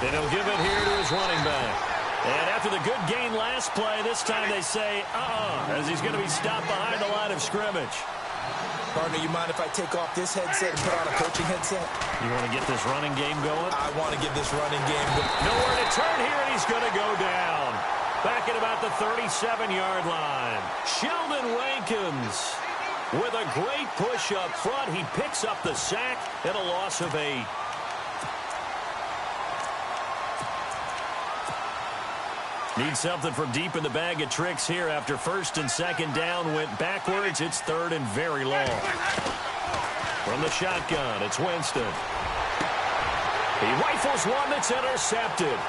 And he'll give it here to his running back. And after the good gain last play, this time they say, as he's going to be stopped behind the line of scrimmage. Partner, you mind if I take off this headset and put on a coaching headset? You want to get this running game going? I want to get this running game going. Nowhere to turn here, and he's going to go down. Back at about the 37-yard line. Sheldon Rankins with a great push up front. He picks up the sack and a loss of 8. Need something from deep in the bag of tricks here after first and second down went backwards. It's third and very long. From the shotgun, it's Winston. He rifles one that's intercepted.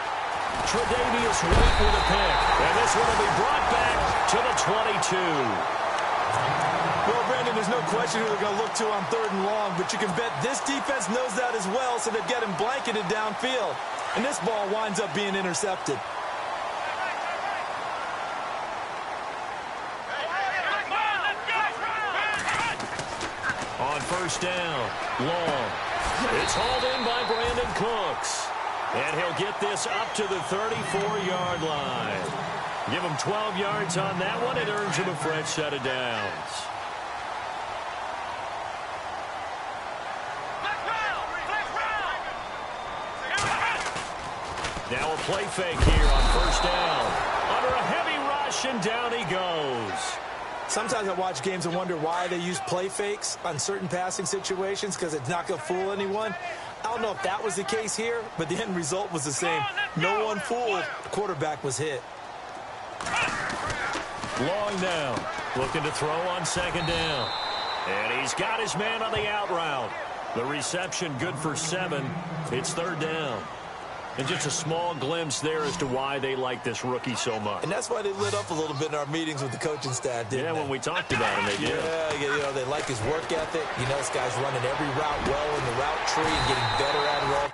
Tre'Davious White with a pick. And this one will be brought back to the 22. Well, Brandon, there's no question who they're going to look to on third and long, but you can bet this defense knows that as well, so they've got him blanketed downfield. And this ball winds up being intercepted. On first down, long. It's hauled in by Brandon Cooks. And he'll get this up to the 34-yard line. Give him 12 yards on that one. It earns him a fresh set of downs. Now a play fake here on first down. Under a heavy rush, and down he goes. Sometimes I watch games and wonder why they use play fakes on certain passing situations, because it's not going to fool anyone. I don't know if that was the case here, but the end result was the same. No one fooled. The quarterback was hit. Long down. Looking to throw on second down. And he's got his man on the out route. The reception good for 7. It's third down. And just a small glimpse there as to why they like this rookie so much. And that's why they lit up a little bit in our meetings with the coaching staff, didn't they? Yeah, when we talked about him, they did. Yeah, you know, they like his work ethic. You know, this guy's running every route well in the route tree and getting better at it all.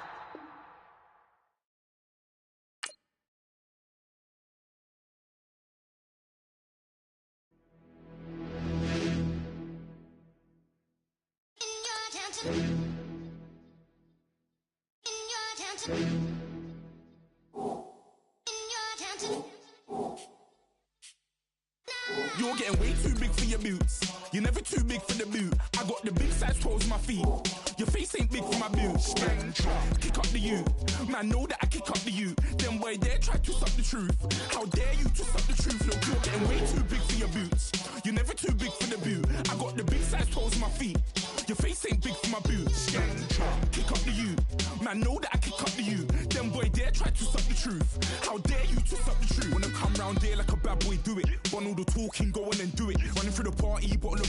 You're getting way too big for your boots. You're never too big for the boot. I got the big size toes on my feet. Your face ain't big for my boots. Kick up the you. Man, know that I kick up the you. Them boy there try to suck the truth. How dare you to suck the truth? Look, you're getting way too big for your boots. You're never too big for the boot. I got the big size toes on my feet. Your face ain't big for my boots. Kick up the you. Man, know that I kick up the you. Them boy there try to suck the truth. How dare you to suck the truth? Wanna come round there like a bad boy, do it. Want all the talking, go on and do it. Running through the party, bottle up.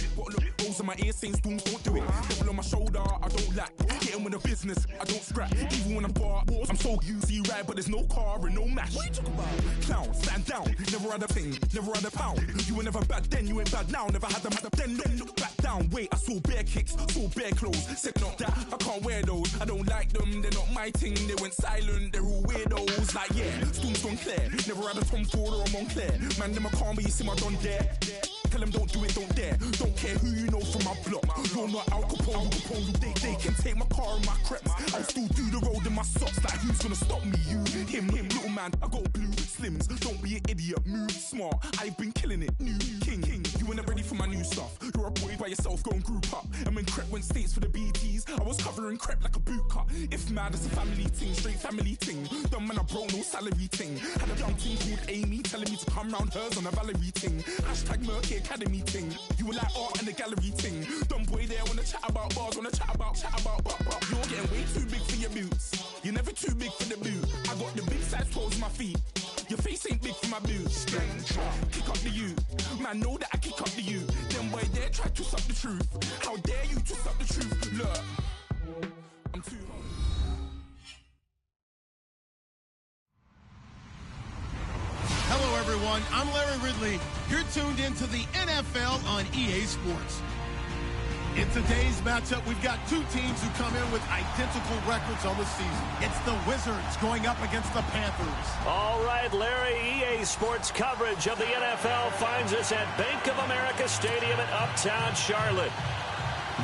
Rolls on my ear saying storms, don't do it. Double on my shoulder, I don't lack. Getting with the business, I don't scrap. Even when I'm bar, I'm so easy right, but there's no car and no match. What you talking about? Clown, stand down. Never had a thing, never had a pound. You were never bad then, you ain't bad now. Never had them, then look back down. Wait, I saw bare kicks, saw bare clothes. Said not that, I can't wear those. I don't like them, they're not my thing. They went silent, they're all weirdos. Like yeah, Storm's gone clear. Never had a Tom Ford or a Montclair. Man, them I can't, but you see my done there. Tell them don't do it, don't dare. Don't care who you know from my block. You're not Al Capone, they can take my car and my creps. I'll still do the road in my socks. Like who's gonna stop me? You, him, little man. I got blue slims. Don't be an idiot, move smart. I've been killing it, new king. You were never ready for my new stuff. You're a boy by yourself, go and group up. And when Crep went states for the BTs, I was covering Crep like a boot cut. If mad, it's a family ting, straight family ting. Dumb man, I broke no salary ting. Had a young ting called Amy telling me to come round hers on a Valerie ting. Hashtag Murky Academy ting. You were like art and the gallery ting. Dumb boy there wanna chat about bars, wanna chat about. You're getting way too big for your boots. You're never too big for the boot. I got the big size toes on my feet. Your face ain't big for my boots. Kick up the you. Man, know that I kick up the you. Them boy there try to suck the truth. How dare you to suck the truth? Look, I'm too hot. Hello, everyone. I'm Larry Ridley. You're tuned into the NFL on EA Sports. In today's matchup, we've got two teams who come in with identical records on the season. It's the Wizards going up against the Panthers. All right, Larry, EA Sports coverage of the NFL finds us at Bank of America Stadium in Uptown Charlotte.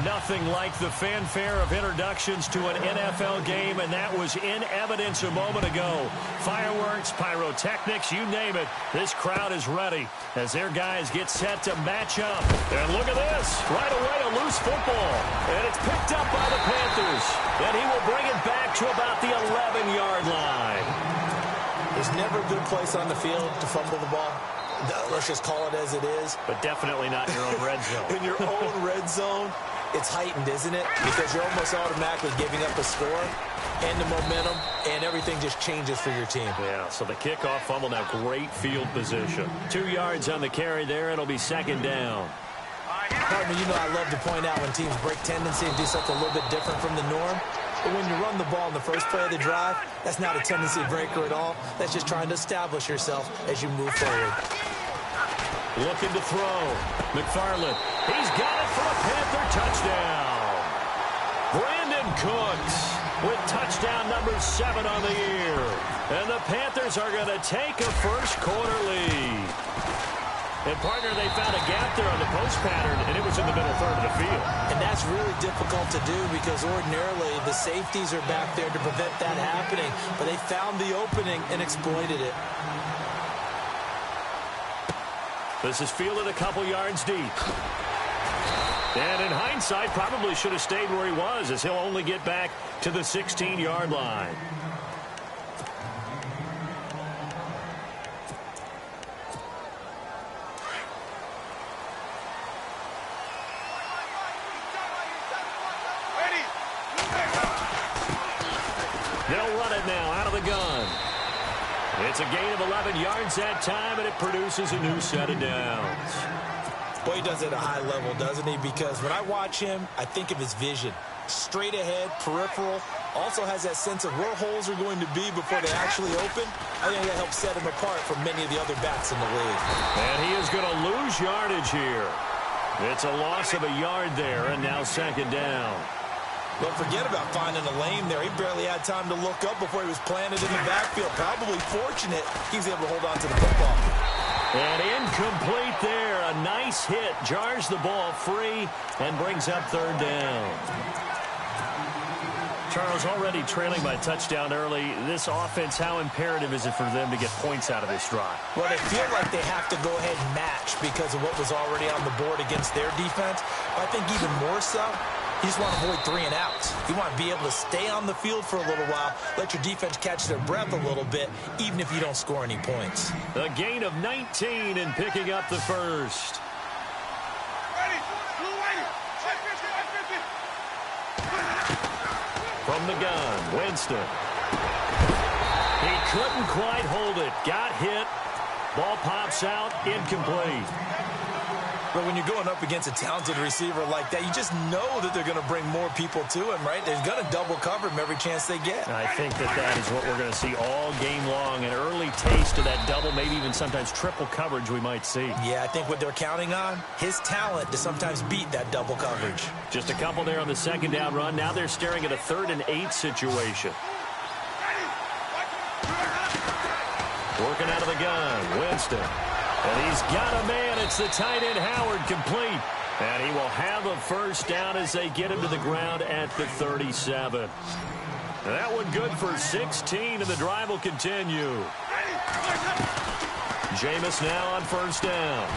Nothing like the fanfare of introductions to an NFL game, and that was in evidence a moment ago. Fireworks, pyrotechnics, you name it. This crowd is ready as their guys get set to match up. And look at this. Right away, a loose football. And it's picked up by the Panthers. And he will bring it back to about the 11-yard line. There's never a good place on the field to fumble the ball. Let's just call it as it is. But definitely not in your own red zone. In your own red zone, it's heightened, isn't it? Because you're almost automatically giving up a score and the momentum, and everything just changes for your team. Yeah, so the kickoff fumble, now great field position. 2 yards on the carry there. It'll be second down. Partner, you know I love to point out when teams break tendency and do something a little bit different from the norm. But when you run the ball in the first play of the drive, that's not a tendency breaker at all. That's just trying to establish yourself as you move forward. Looking to throw. McFarland. He's got it for a Panther touchdown. Brandon Cooks with touchdown number 7 on the year. And the Panthers are going to take a first-quarter lead. And, partner, they found a gap there on the post pattern, and it was in the middle third of the field. And that's really difficult to do because ordinarily the safeties are back there to prevent that happening. But they found the opening and exploited it. This is fielded a couple yards deep. And in hindsight, probably should have stayed where he was as he'll only get back to the 16-yard line. They'll run it now out of the gun. It's a gain of 11 yards that time, and it produces a new set of downs. Boy, he does it at a high level, doesn't he? Because when I watch him, I think of his vision. Straight ahead, peripheral. Also has that sense of where holes are going to be before they actually open. I think that helps set him apart from many of the other backs in the league. And he is going to lose yardage here. It's a loss of a yard there, and now second down. But forget about finding a lane there. He barely had time to look up before he was planted in the backfield. Probably fortunate he was able to hold on to the football. And incomplete there. A nice hit. Jars the ball free and brings up third down. Charles, already trailing by a touchdown early. This offense, how imperative is it for them to get points out of this drive? Well, they feel like they have to go ahead and match because of what was already on the board against their defense. But I think even more so, you just want to avoid 3 and outs. You want to be able to stay on the field for a little while, let your defense catch their breath a little bit, even if you don't score any points. A gain of 19 and picking up the first. From the gun, Winston. He couldn't quite hold it. Got hit. Ball pops out, incomplete. But when you're going up against a talented receiver like that, you just know that they're going to bring more people to him, right? They're going to double cover him every chance they get. I think that is what we're going to see all game long. An early taste of that double, maybe even sometimes triple coverage we might see. Yeah, I think what they're counting on, his talent to sometimes beat that double coverage. Just a couple there on the second down run. Now they're staring at a 3rd and 8 situation. Working out of the gun, Winston. And he's got a man. It's the tight end, Howard, complete. And he will have a first down as they get him to the ground at the 37. That one good for 16, and the drive will continue. Jameis now on first down.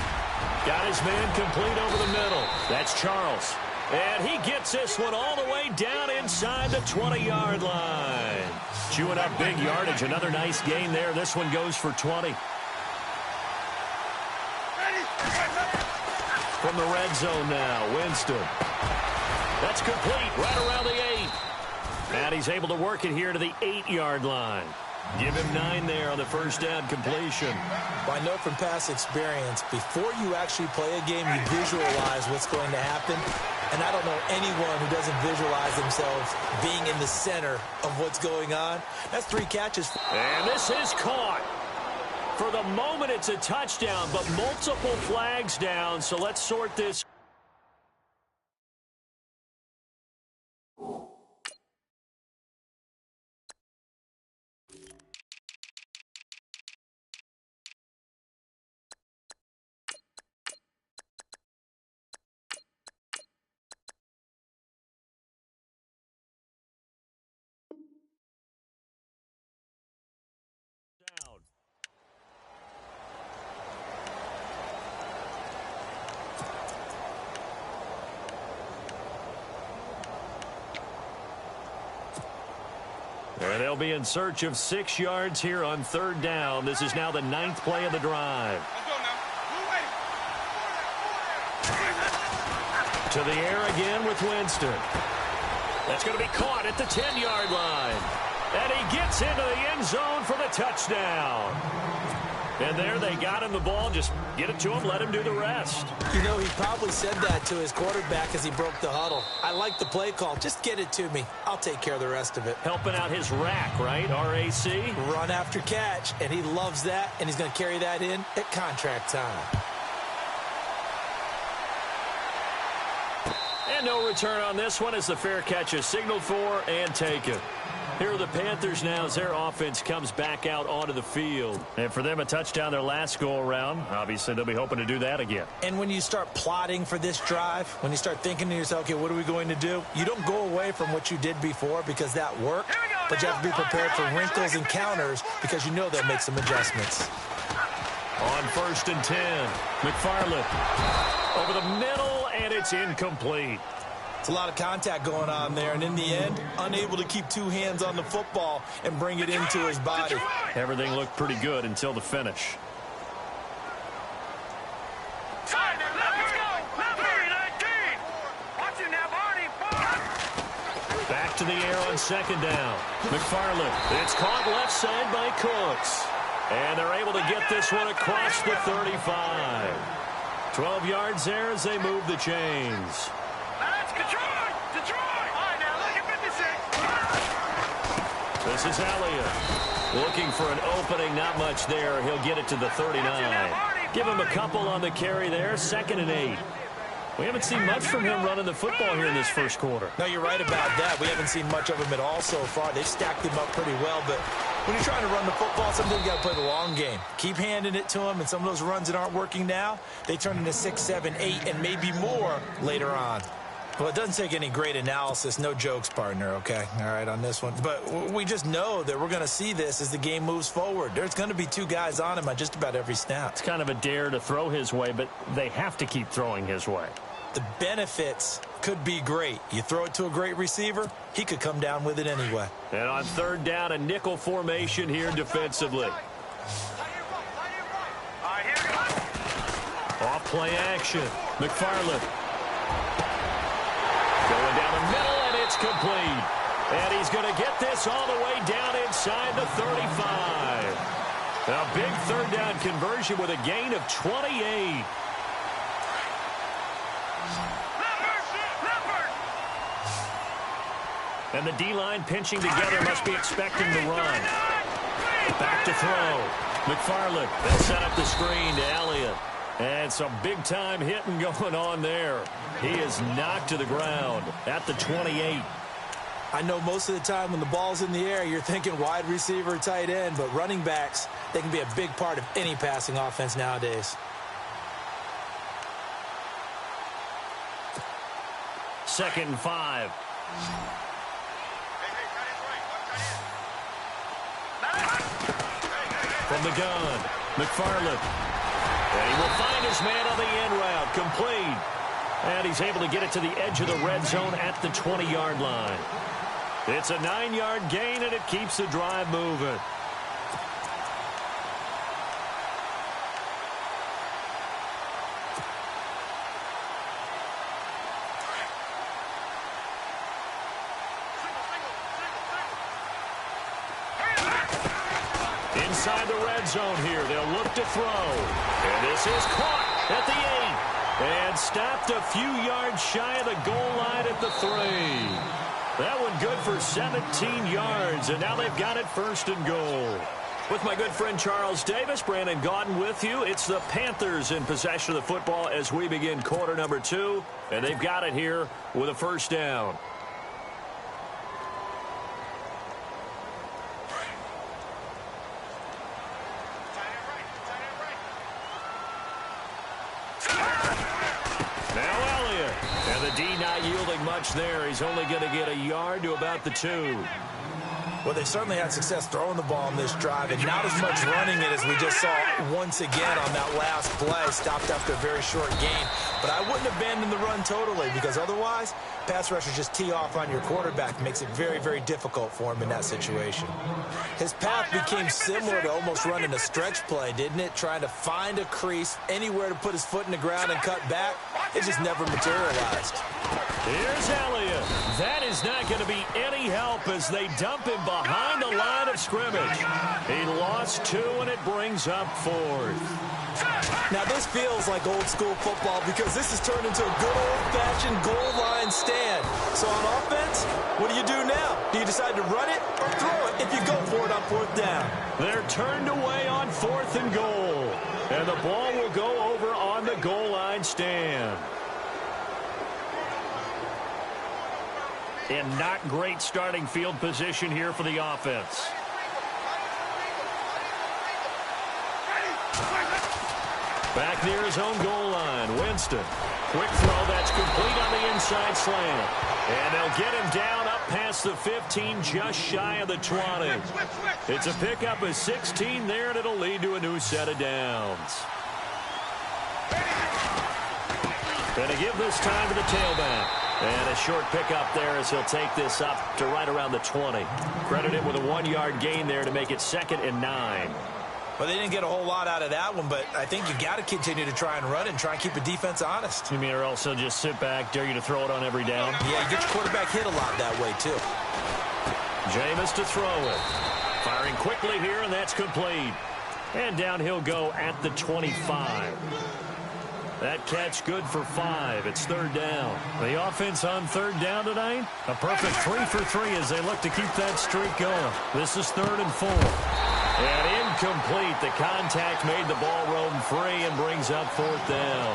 Got his man complete over the middle. That's Charles. And he gets this one all the way down inside the 20-yard line. Chewing up big yardage. Another nice gain there. This one goes for 20. From the red zone now, Winston. That's complete right around the 8. And he's able to work it here to the 8-yard line. Give him 9 there on the first down completion. Well, I know from past experience, before you actually play a game, you visualize what's going to happen. And I don't know anyone who doesn't visualize themselves being in the center of what's going on. That's 3 catches. And this is caught. For the moment, it's a touchdown, but multiple flags down. So let's sort this. And they'll be in search of 6 yards here on 3rd down. This is now the 9th play of the drive. To the air again with Winston. That's going to be caught at the 10-yard line. And he gets into the end zone for the touchdown. And there they got him the ball. Just get it to him, let him do the rest. You know, he probably said that to his quarterback as he broke the huddle. I like the play call. Just get it to me. I'll take care of the rest of it. Helping out his rack, right? R-A-C? Run after catch. And he loves that, and he's going to carry that in at contract time. And no return on this one as the fair catch is signaled for and taken. Here are the Panthers now as their offense comes back out onto the field. And for them, a touchdown their last go-around. Obviously, they'll be hoping to do that again. And when you start plotting for this drive, when you start thinking to yourself, okay, what are we going to do? You don't go away from what you did before because that worked, but you have to be prepared for wrinkles and counters because you know they'll make some adjustments. On 1st and 10, McFarland over the middle, and it's incomplete. It's a lot of contact going on there, and in the end, unable to keep 2 hands on the football and bring it into his body. Everything looked pretty good until the finish. Back to the air on 2nd down. McFarland. It's caught left side by Cooks. And they're able to get this one across the 35. 12 yards there as they move the chains. This is Elliott. Looking for an opening, not much there. He'll get it to the 39. Give him a couple on the carry there. 2nd and 8. We haven't seen much from him running the football here in this first quarter. No, you're right about that. We haven't seen much of him at all so far. They've stacked him up pretty well, but when you're trying to run the football, sometimes you got to play the long game. Keep handing it to him, and some of those runs that aren't working now, they turn into 6, 7, 8, and maybe more later on. Well, it doesn't take any great analysis. No jokes, partner, okay? All right, on this one. But we just know that we're going to see this as the game moves forward. There's going to be 2 guys on him on just about every snap. It's kind of a dare to throw his way, but they have to keep throwing his way. The benefits could be great. You throw it to a great receiver, he could come down with it anyway. And on 3rd down, a nickel formation here defensively. Off play action. McFarland. Going down the middle, and it's complete. And he's going to get this all the way down inside the 35. A big 3rd down conversion with a gain of 28. And the D-line pinching together must be expecting the run. Back to throw. McFarland. They'll set up the screen to Elliott. And some big-time hitting going on there. He is knocked to the ground at the 28. I know most of the time when the ball's in the air, you're thinking wide receiver, tight end, but running backs, they can be a big part of any passing offense nowadays. 2nd and 5. From the gun, McFarland. And he will find his man on the end route, complete. And he's able to get it to the edge of the red zone at the 20-yard line. It's a 9-yard gain, and it keeps the drive moving. Inside the red zone here, they'll look to throw. And this is caught at the 8. And stopped a few yards shy of the goal line at the 3. That one good for 17 yards, and now they've got it 1st and goal. With my good friend Charles Davis, Brandon Gaudin with you. It's the Panthers in possession of the football as we begin quarter number 2, and they've got it here with a 1st down. D not yielding much there. He's only going to get a yard to about the 2. Well, they certainly had success throwing the ball on this drive, and not as much running it as we just saw once again on that last play. Stopped after a very short gain. But I wouldn't abandon the run totally, because otherwise, pass rushers just tee off on your quarterback. Makes it very, very difficult for him in that situation. His path became similar to almost running a stretch play, didn't it? Trying to find a crease, anywhere to put his foot in the ground and cut back. It just never materialized. Here's Elliott. That is not going to be any help as they dump him behind the line of scrimmage. He lost 2, and it brings up 4th. Now, this feels like old school football because this has turned into a good old-fashioned goal line stand. So on offense, what do you do now? Do you decide to run it or throw it if you go for it on 4th down? They're turned away on 4th and goal. And the ball will go over on the goal line stand. And not great starting field position here for the offense. Back near his own goal line, Winston. Quick throw, that's complete on the inside slant. And they'll get him down up past the 15, just shy of the 20. It's a pickup of 16 there, and it'll lead to a new set of downs. Going to give this time to the tailback. And a short pickup there as he'll take this up to right around the 20. Credit him with a 1-yard gain there to make it 2nd and 9. Well, they didn't get a whole lot out of that one, but I think you got to continue to try and run and try and keep the defense honest. You mean or else they'll just sit back, dare you to throw it on every down? Yeah, you get your quarterback hit a lot that way, too. Jameis to throw it. Firing quickly here, and that's complete. And down he'll go at the 25. That catch good for 5. It's 3rd down. The offense on 3rd down tonight. A perfect 3 for 3 as they look to keep that streak going. This is 3rd and 4. And incomplete. The contact made the ball roam free and brings up 4th down.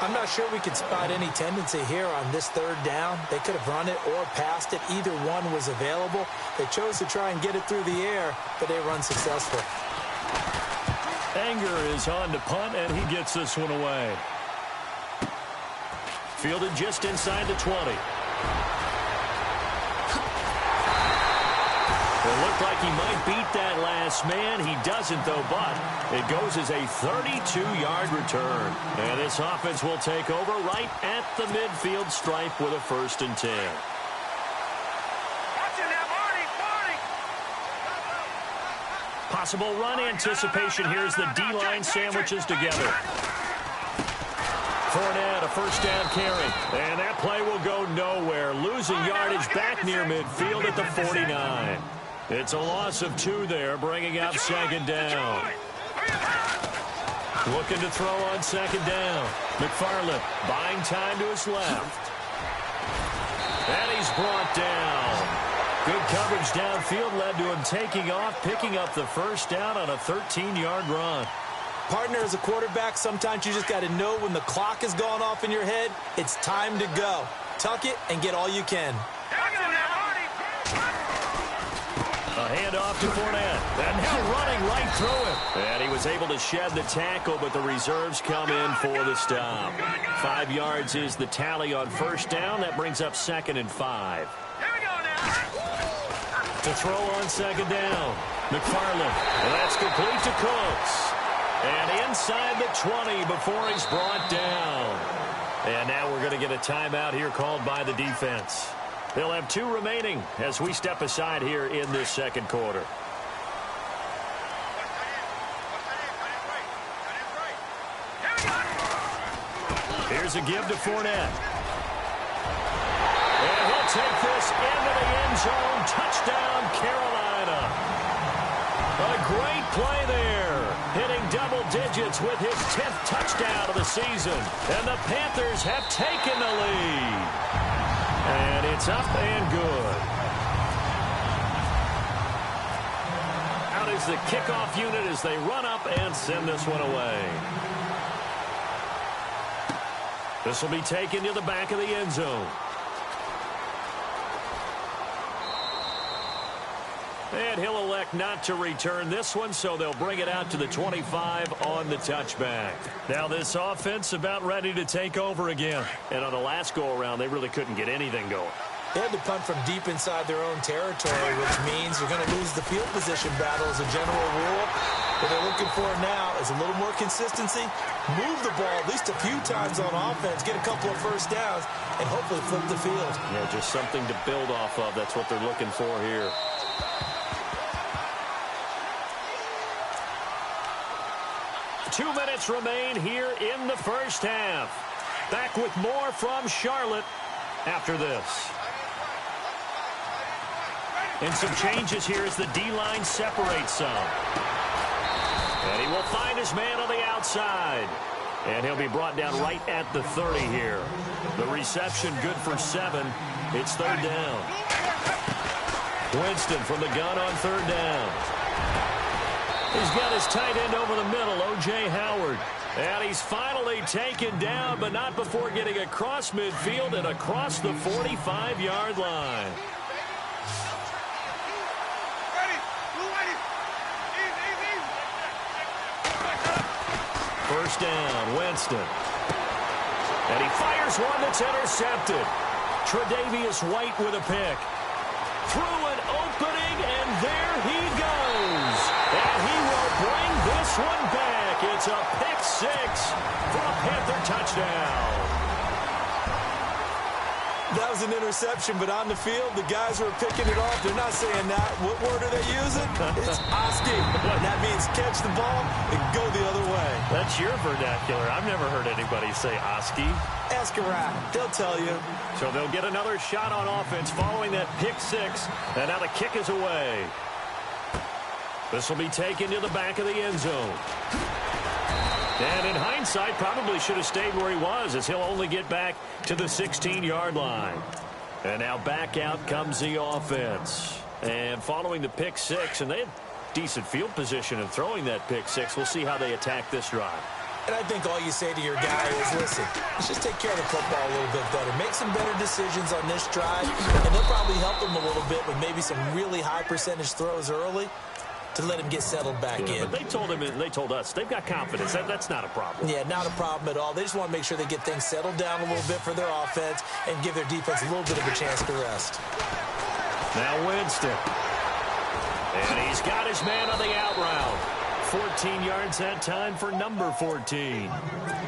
I'm not sure we could spot any tendency here on this 3rd down. They could have run it or passed it. Either one was available. They chose to try and get it through the air, but they were unsuccessful. Anger is on to punt, and he gets this one away. Fielded just inside the 20. It looked like he might beat that last man. He doesn't, though, but it goes as a 32-yard return. And this offense will take over right at the midfield stripe with a 1st and 10. Possible run anticipation. Here's the D-line sandwiches together. Fournette, a 1st down carry. And that play will go nowhere. Losing yardage back near midfield at the 49. It's a loss of 2 there, bringing up 2nd down. Looking to throw on 2nd down. McFarland buying time to his left. And he's brought down. Good coverage downfield led to him taking off, picking up the 1st down on a 13-yard run. Partner, as a quarterback, sometimes you just got to know when the clock has gone off in your head, it's time to go. Tuck it and get all you can. A handoff to Fournette. And now running right through him. And he was able to shed the tackle, but the reserves come in for the stop. 5 yards is the tally on 1st down. That brings up 2nd and 5. To throw on 2nd down. McFarland. And that's complete to Cooks. And inside the 20 before he's brought down. And now we're going to get a timeout here called by the defense. They'll have 2 remaining as we step aside here in this 2nd quarter. Here's a give to Fournette. And he'll take this into the end zone. Touchdown, Carolina. A great play there. Hitting double digits with his 10th touchdown of the season. And the Panthers have taken the lead. And it's up and good. Out is the kickoff unit as they run up and send this one away. This will be taken to the back of the end zone. And he'll elect not to return this one, so they'll bring it out to the 25 on the touchback. Now this offense about ready to take over again. And on the last go-around, they really couldn't get anything going. They had to punt from deep inside their own territory, which means you're going to lose the field position battle as a general rule. What they're looking for now is a little more consistency, move the ball at least a few times on offense, get a couple of first downs, and hopefully flip the field. Yeah, just something to build off of. That's what they're looking for here. Two minutes remain here in the first half. Back with more from Charlotte after this. And some changes here as the D-line separates some. And he will find his man on the outside. And he'll be brought down right at the 30 here. The reception good for 7. It's third down. Winston from the gun on third down. He's got his tight end over the middle, O.J. Howard. And he's finally taken down, but not before getting across midfield and across the 45-yard line. First down, Winston. And he fires one that's intercepted. Tre'Davious White with a pick. Through an opening, and there he goes. And he will bring this one back. It's a pick 6 for a Panther touchdown. That was an interception, but on the field, the guys who are picking it off, they're not saying that. What word are they using? It's Oski. And that means catch the ball and go the other way. That's your vernacular. I've never heard anybody say Oski. Ask around. They'll tell you. So they'll get another shot on offense following that pick 6. And now the kick is away. This will be taken to the back of the end zone. And in hindsight, probably should have stayed where he was, as he'll only get back to the 16-yard line. And now back out comes the offense. And following the pick 6, and they had decent field position in throwing that pick 6. We'll see how they attack this drive. And I think all you say to your guy is, listen, let's just take care of the football a little bit better. Make some better decisions on this drive, and they'll probably help him a little bit with maybe some really high percentage throws early to let him get settled back in. But they told him, and they told us, they've got confidence. That's not a problem. Yeah, not a problem at all. They just want to make sure they get things settled down a little bit for their offense and give their defense a little bit of a chance to rest. Now Winston. And he's got his man on the out route. 14 yards that time for number 14.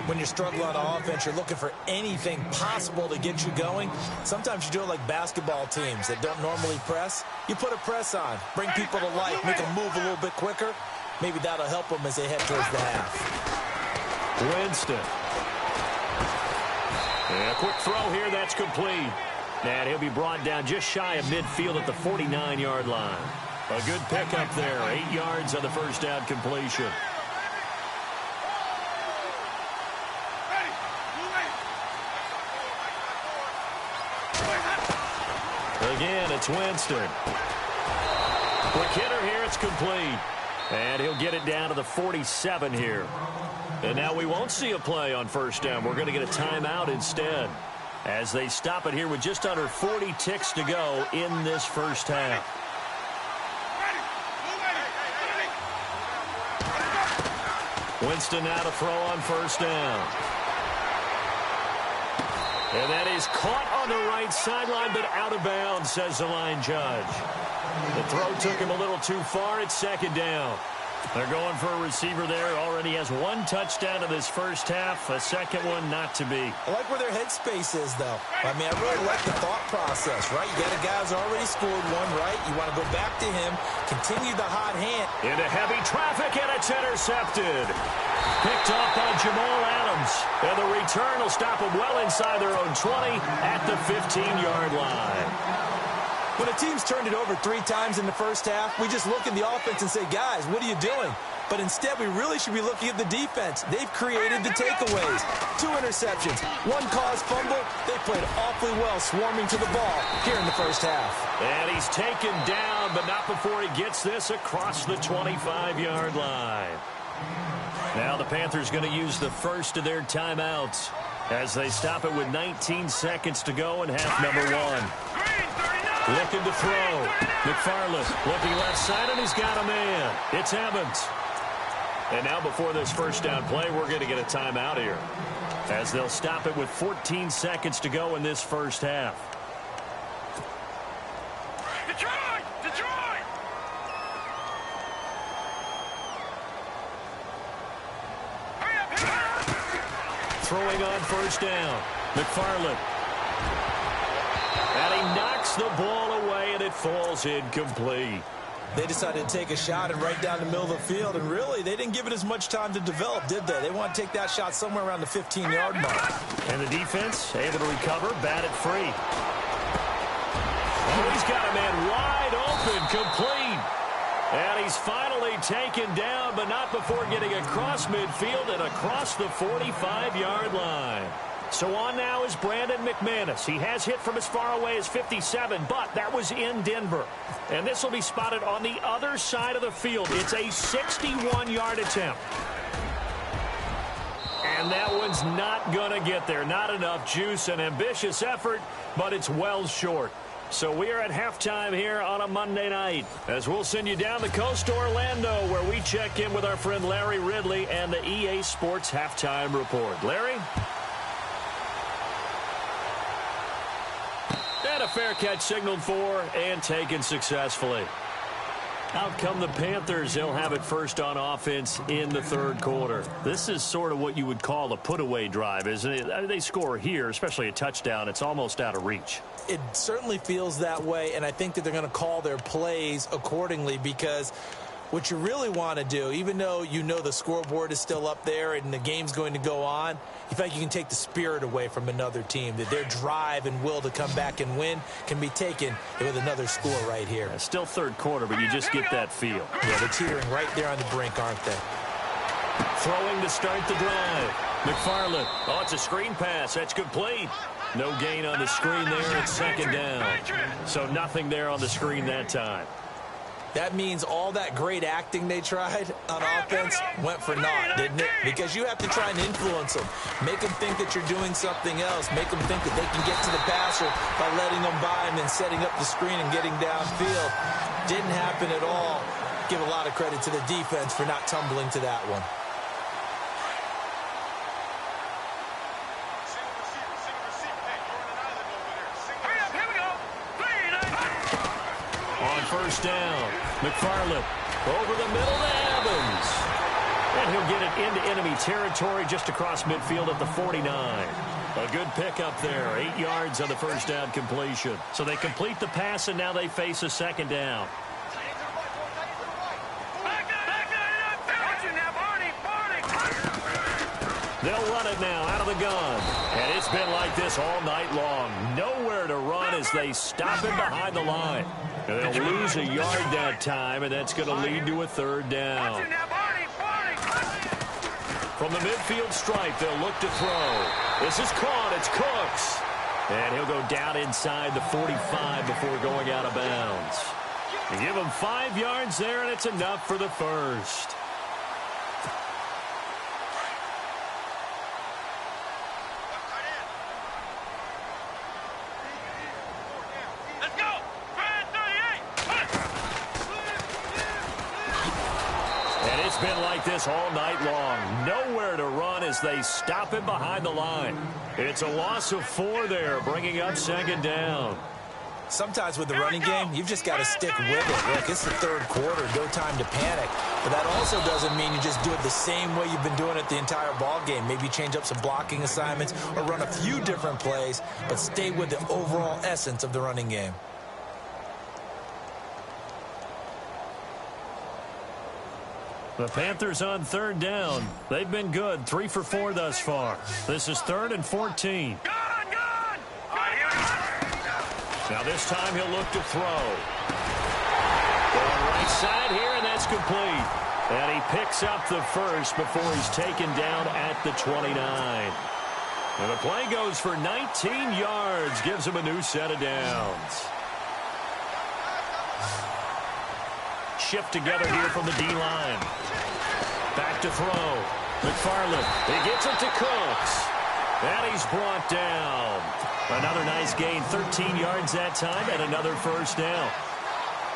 When you're struggling on offense, you're looking for anything possible to get you going. Sometimes you do it like basketball teams that don't normally press. You put a press on, bring people to life, make them move a little bit quicker. Maybe that'll help them as they head towards the half. Winston. And a quick throw here, that's complete. And he'll be brought down just shy of midfield at the 49-yard line. A good pickup there, 8 yards on the first down completion. Again, it's Winston. Quick hitter here, it's complete. And he'll get it down to the 47 here. And now we won't see a play on first down. We're going to get a timeout instead, as they stop it here with just under 40 ticks to go in this first half. Winston now to throw on first down. And that is caught on the right sideline, but out of bounds, says the line judge. The throw took him a little too far. It's second down. They're going for a receiver there. Already has one touchdown in this first half. A second one not to be. I like where their headspace is, though. I mean, I really like the thought process, right? You got a guy who's already scored one, right? You want to go back to him, continue the hot hand. Into heavy traffic, and it's intercepted. Picked off by Jamal Adams. And the return will stop them well inside their own 20 at the 15-yard line. When a team's turned it over 3 times in the first half, we just look at the offense and say, guys, what are you doing? But instead, we really should be looking at the defense. They've created the takeaways. 2 interceptions, 1 caused fumble. They played awfully well swarming to the ball here in the first half. And he's taken down, but not before he gets this across the 25-yard line. Now the Panthers going to use the first of their timeouts as they stop it with 19 seconds to go in half number 1. Looking to throw. McFarland looking left side, and he's got a man. It's Evans. And now before this first down play, we're going to get a timeout here, as they'll stop it with 14 seconds to go in this first half. throwing on first down. McFarland. And he knocks the ball away, and it falls incomplete. They decided to take a shot and right down the middle of the field, and really, they didn't give it as much time to develop, did they? They want to take that shot somewhere around the 15-yard mark. And the defense able to recover, bat it free. Oh, he's got a man wide open, complete. And he's finally taken down, but not before getting across midfield and across the 45-yard line. So on now is Brandon McManus. He has hit from as far away as 57, but that was in Denver. And this will be spotted on the other side of the field. It's a 61-yard attempt. And that one's not going to get there. Not enough juice, an ambitious effort, but it's well short. So we are at halftime here on a Monday night, as we'll send you down the coast to Orlando, where we check in with our friend Larry Ridley and the EA Sports Halftime Report. Larry? And a fair catch signaled for and taken successfully. Out come the Panthers. They'll have it first on offense in the third quarter. This is sort of what you would call a put-away drive, isn't it? I mean, they score here, especially a touchdown. It's almost out of reach. It certainly feels that way, and I think that they're going to call their plays accordingly, because what you really want to do, even though you know the scoreboard is still up there and the game's going to go on, you feel like you can take the spirit away from another team, that their drive and will to come back and win can be taken with another score right here. Yeah, still third quarter, but you just get that feel. Yeah, they're teetering right there on the brink, aren't they? Throwing to start the drive. McFarland. Oh, it's a screen pass. That's complete. No gain on the screen there. It's second down. So nothing there on the screen that time. That means all that great acting they tried on offense went for naught, didn't it? Because you have to try and influence them. Make them think that you're doing something else. Make them think that they can get to the passer by letting them by and then setting up the screen and getting downfield. Didn't happen at all. Give a lot of credit to the defense for not tumbling to that one. First down. McFarland over the middle to Evans. And he'll get it into enemy territory just across midfield at the 49. A good pickup there. 8 yards on the first down completion. So they complete the pass, and now they face a second down. They'll run it now out of the gun. And it's been like this all night long. Nowhere to run as they stop him behind the line. And they'll lose a yard that time, and that's going to lead to a third down. From the midfield stripe, they'll look to throw. This is caught. It's Cooks. And he'll go down inside the 45 before going out of bounds. They give him 5 yards there, and it's enough for the first. Been like this all night long. Nowhere to run as they stop him behind the line. It's a loss of 4 there, bringing up second down. Sometimes with the running game, you've just got to stick with it. Look, it's the third quarter, no time to panic. But that also doesn't mean you just do it the same way you've been doing it the entire ball game. Maybe change up some blocking assignments or run a few different plays, but stay with the overall essence of the running game. The Panthers on third down. They've been good, 3 for 4 thus far. This is 3rd and 14. Now this time he'll look to throw. Going right side here, and that's complete. And he picks up the first before he's taken down at the 29. And the play goes for 19 yards, gives him a new set of downs. Shift together here from the D-line. Back to throw. McFarland. He gets it to Cooks. And he's brought down. Another nice gain. 13 yards that time and another first down.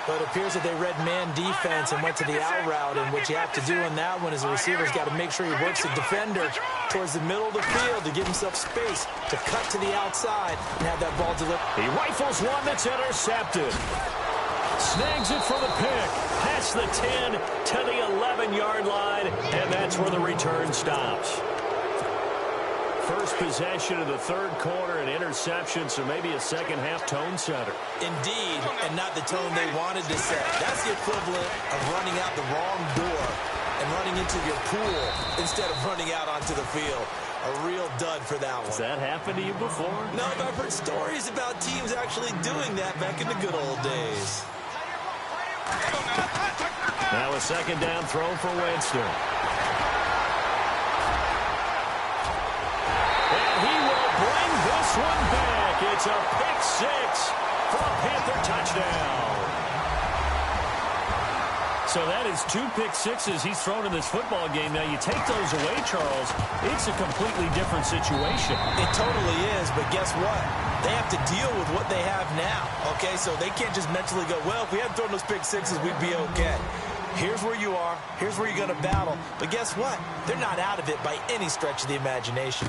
But it appears that they read man defense and went to the out route. And what you have to do in that one is the receiver's got to make sure he works the defender towards the middle of the field to give himself space to cut to the outside and have that ball delivered. He rifles one that's intercepted. Snags it for the pick. Past the 10 to the 11-yard line, and that's where the return stops. first possession of the third quarter, an interception, so maybe a second-half tone setter. Indeed, and not the tone they wanted to set. That's the equivalent of running out the wrong door and running into your pool instead of running out onto the field. A real dud for that one. Has that happened to you before? No, but I've heard stories about teams actually doing that back in the good old days. Now a second down throw for Winston. And he will bring this one back. It's a pick six for a Panther touchdown. So that is 2 pick sixes he's thrown in this football game. Now, you take those away, Charles, it's a completely different situation. It totally is, but guess what? They have to deal with what they have now, okay? So they can't just mentally go, well, if we hadn't thrown those pick sixes, we'd be okay. Here's where you are. Here's where you're going to battle. But guess what? They're not out of it by any stretch of the imagination.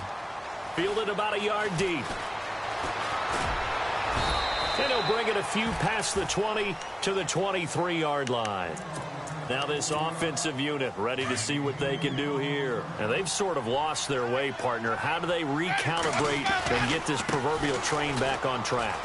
Fielded about a yard deep. And he'll bring it a few past the 20 to the 23-yard line. Now this offensive unit ready to see what they can do here. And they've sort of lost their way, partner. How do they recalibrate and get this proverbial train back on track?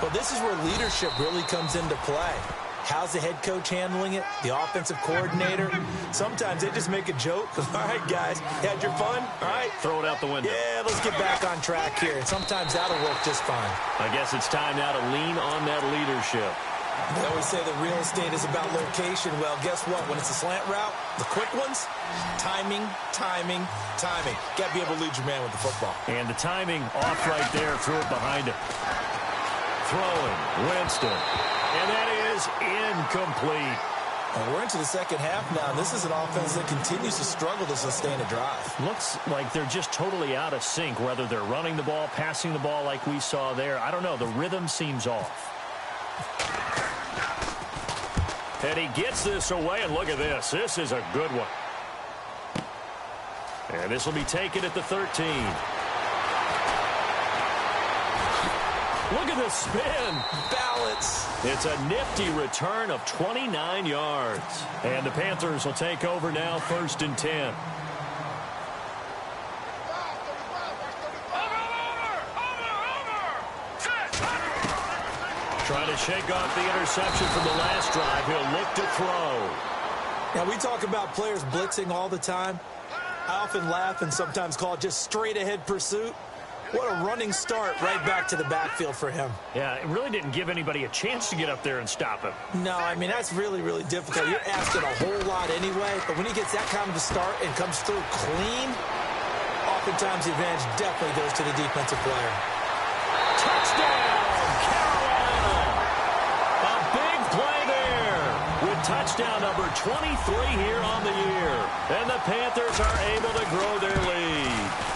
Well, this is where leadership really comes into play. How's the head coach handling it? The offensive coordinator? Sometimes they just make a joke. All right, guys, you had your fun? All right. Throw it out the window. Yeah, let's get back on track here. And sometimes that'll work just fine. I guess it's time now to lean on that leadership. They always say that real estate is about location. Well, guess what? When it's a slant route, the quick ones, timing, timing, timing. Got to be able to lead your man with the football. And the timing off right there. Threw it behind him. Throwing, Winston. And that is incomplete. And we're into the second half now. This is an offense that continues to struggle to sustain a drive. Looks like they're just totally out of sync, whether they're running the ball, passing the ball like we saw there. I don't know. The rhythm seems off. And he gets this away, and look at this. This is a good one. And this will be taken at the 13. Look at the spin. Balance. It's a nifty return of 29 yards. And the Panthers will take over now, 1st and 10. Trying to shake off the interception from the last drive. He'll look to throw. Now, we talk about players blitzing all the time. I often laugh and sometimes call it just straight-ahead pursuit. What a running start right back to the backfield for him. Yeah, it really didn't give anybody a chance to get up there and stop him. No, I mean, that's really, really difficult. You're asking a whole lot anyway, but when he gets that kind of a start and comes through clean, oftentimes the advantage definitely goes to the defensive player. Touchdown, Carolina! A big play there with touchdown number 23 here on the year. And the Panthers are able to grow their lead.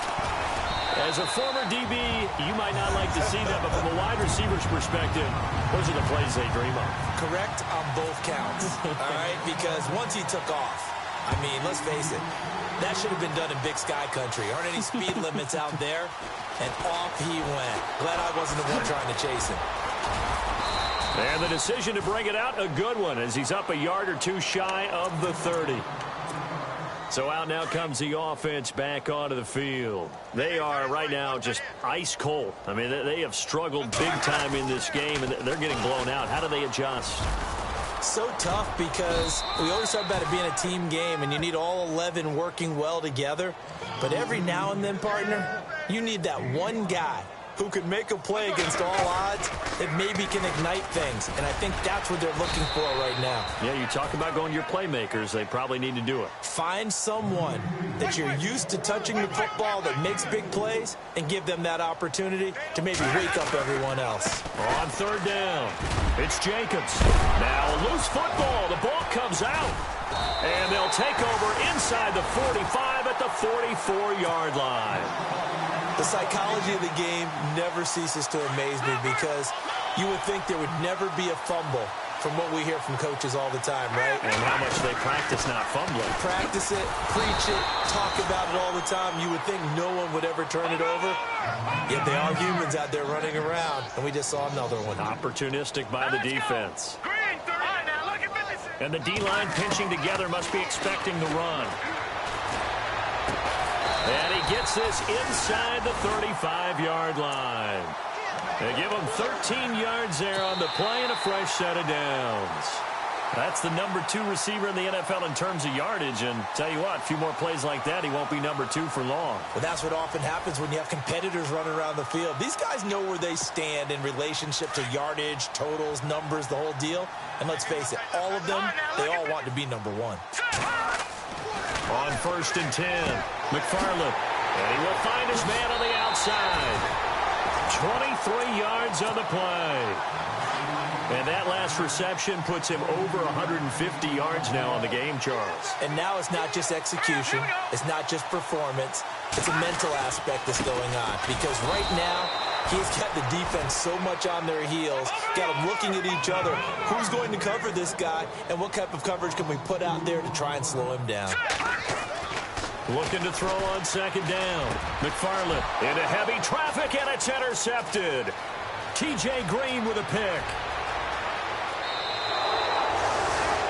As a former DB, you might not like to see that, but from a wide receiver's perspective, those are the plays they dream of. Correct on both counts, all right? Because once he took off, I mean, let's face it, that should have been done in Big Sky Country. Aren't any speed limits out there? And off he went. Glad I wasn't the one trying to chase him. And the decision to bring it out, a good one, as he's up a yard or two shy of the 30. So out now comes the offense back onto the field. They are right now just ice cold. I mean, they have struggled big time in this game, and they're getting blown out. How do they adjust? So tough because we always talk about it being a team game, and you need all 11 working well together. But every now and then, partner, you need that one guy who can make a play against all odds that maybe can ignite things. And I think that's what they're looking for right now. Yeah, you talk about going to your playmakers. They probably need to do it. Find someone that you're used to touching the football that makes big plays and give them that opportunity to maybe wake up everyone else. On 3rd down, it's Jacobs. Now a loose football. The ball comes out. And they'll take over inside the 45 at the 44-yard line. The psychology of the game never ceases to amaze me because you would think there would never be a fumble from what we hear from coaches all the time, right? And how much they practice not fumbling. Practice it, preach it, talk about it all the time. You would think no one would ever turn it over. Yet they are humans out there running around, and we just saw another one. Opportunistic by the defense. And the D-line pinching together must be expecting the run. And he gets this inside the 35-yard line. They give him 13 yards there on the play and a fresh set of downs. That's the number 2 receiver in the NFL in terms of yardage. And tell you what, a few more plays like that, he won't be number 2 for long. Well, that's what often happens when you have competitors running around the field. These guys know where they stand in relationship to yardage, totals, numbers, the whole deal. And let's face it, all of them, they all want to be number 1. On 1st and 10, McFarland. And he will find his man on the outside. 23 yards on the play. And that last reception puts him over 150 yards now on the game, Charles. And now it's not just execution. It's not just performance. It's a mental aspect that's going on. Because right now, he's got the defense so much on their heels. Got them looking at each other. Who's going to cover this guy? And what type of coverage can we put out there to try and slow him down? Looking to throw on 2nd down. McFarland into heavy traffic, and it's intercepted. T.J. Green with a pick.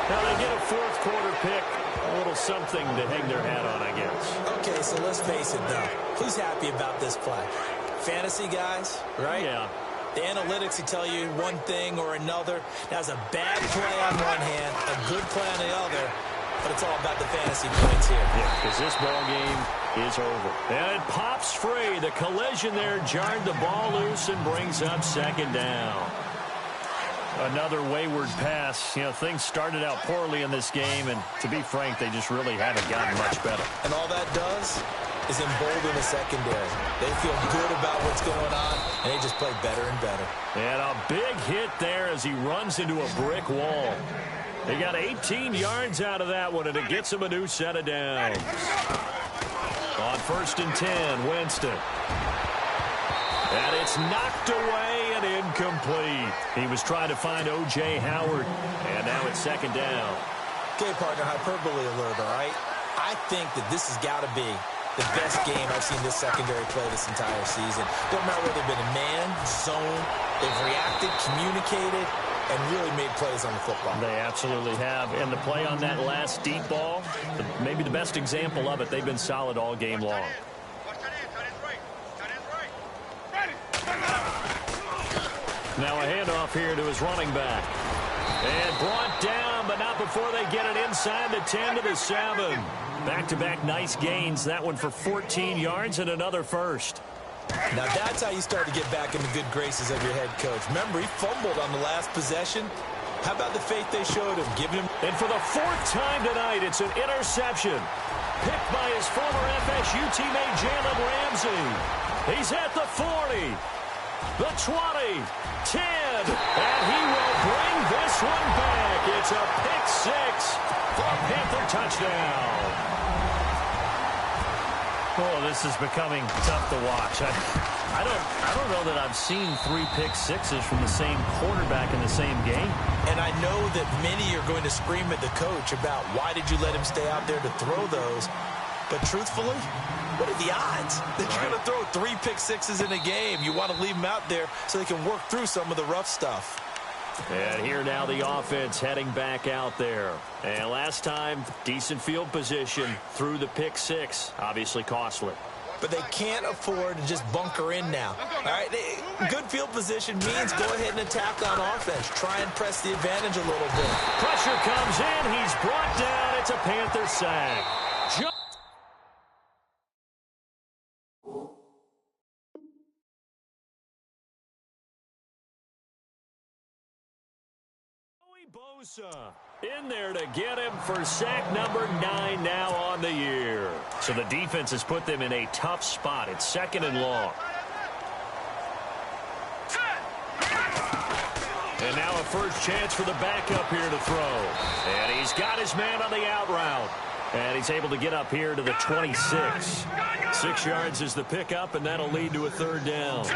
Now they get a 4th quarter pick. A little something to hang their hat on, I guess. Okay, so let's face it, though. Who's happy about this play? Fantasy guys, right? Yeah. The analytics will tell you one thing or another. That's a bad play on one hand, a good play on the other. But it's all about the fantasy points here. Yeah, because this ball game is over. And it pops free. The collision there jarred the ball loose and brings up 2nd down. Another wayward pass. You know, things started out poorly in this game, and to be frank, they just really haven't gotten much better. And all that does is embolden the secondary. They feel good about what's going on, and they just play better and better. And a big hit there as he runs into a brick wall. They got 18 yards out of that one, and it gets him a new set of downs. On 1st and 10, Winston. And it's knocked away and incomplete. He was trying to find O.J. Howard, and now it's 2nd down. Okay, partner, hyperbole alert, all right? I think that this has got to be the best game I've seen this secondary play this entire season. Don't matter whether they've been a man, zone, they've reacted, communicated, and really made plays on the football. They absolutely have. And the play on that last deep ball, maybe the best example of it, they've been solid all game long. Now a handoff here to his running back. And brought down, but not before they get it inside the 10 to the 7. Back-to-back nice gains. That one for 14 yards and another first. Now that's how you start to get back in the good graces of your head coach. Remember, he fumbled on the last possession. How about the faith they showed him, giving him... And for the 4th time tonight, it's an interception. Picked by his former FSU teammate, Jalen Ramsey. He's at the 40, the 20, 10, and he will bring this one back. It's a pick 6 for a Panther touchdown. Oh, this is becoming tough to watch. I don't know that I've seen 3 pick 6s from the same quarterback in the same game. And I know that many are going to scream at the coach about why did you let him stay out there to throw those. But truthfully, what are the odds that you're going to throw 3 pick 6s in a game? You want to leave them out there so they can work through some of the rough stuff. And here now the offense heading back out there. And last time, decent field position through the pick 6. Obviously costly. But they can't afford to just bunker in now. All right, good field position means go ahead and attack on offense. Try and press the advantage a little bit. Pressure comes in. He's brought down. It's a Panther sack. Bosa in there to get him for sack number 9 now on the year. So the defense has put them in a tough spot. It's 2nd and long. And now a first chance for the backup here to throw. And he's got his man on the out route. And he's able to get up here to the 26. 6 yards is the pickup, and that'll lead to a 3rd down.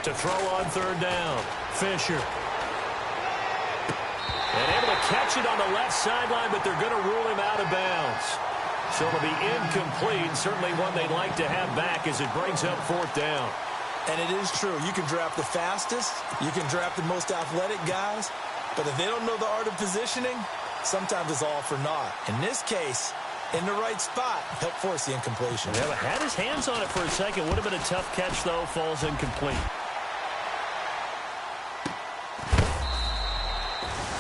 To throw on 3rd down. Fisher. And able to catch it on the left sideline, but they're going to rule him out of bounds. So it'll be incomplete. Certainly one they'd like to have back as it brings up 4th down. And it is true. You can draft the fastest. You can draft the most athletic guys. But if they don't know the art of positioning, sometimes it's all for naught. In this case, in the right spot, help force the incompletion. Yeah, but had his hands on it for a second. Would have been a tough catch, though. Falls incomplete.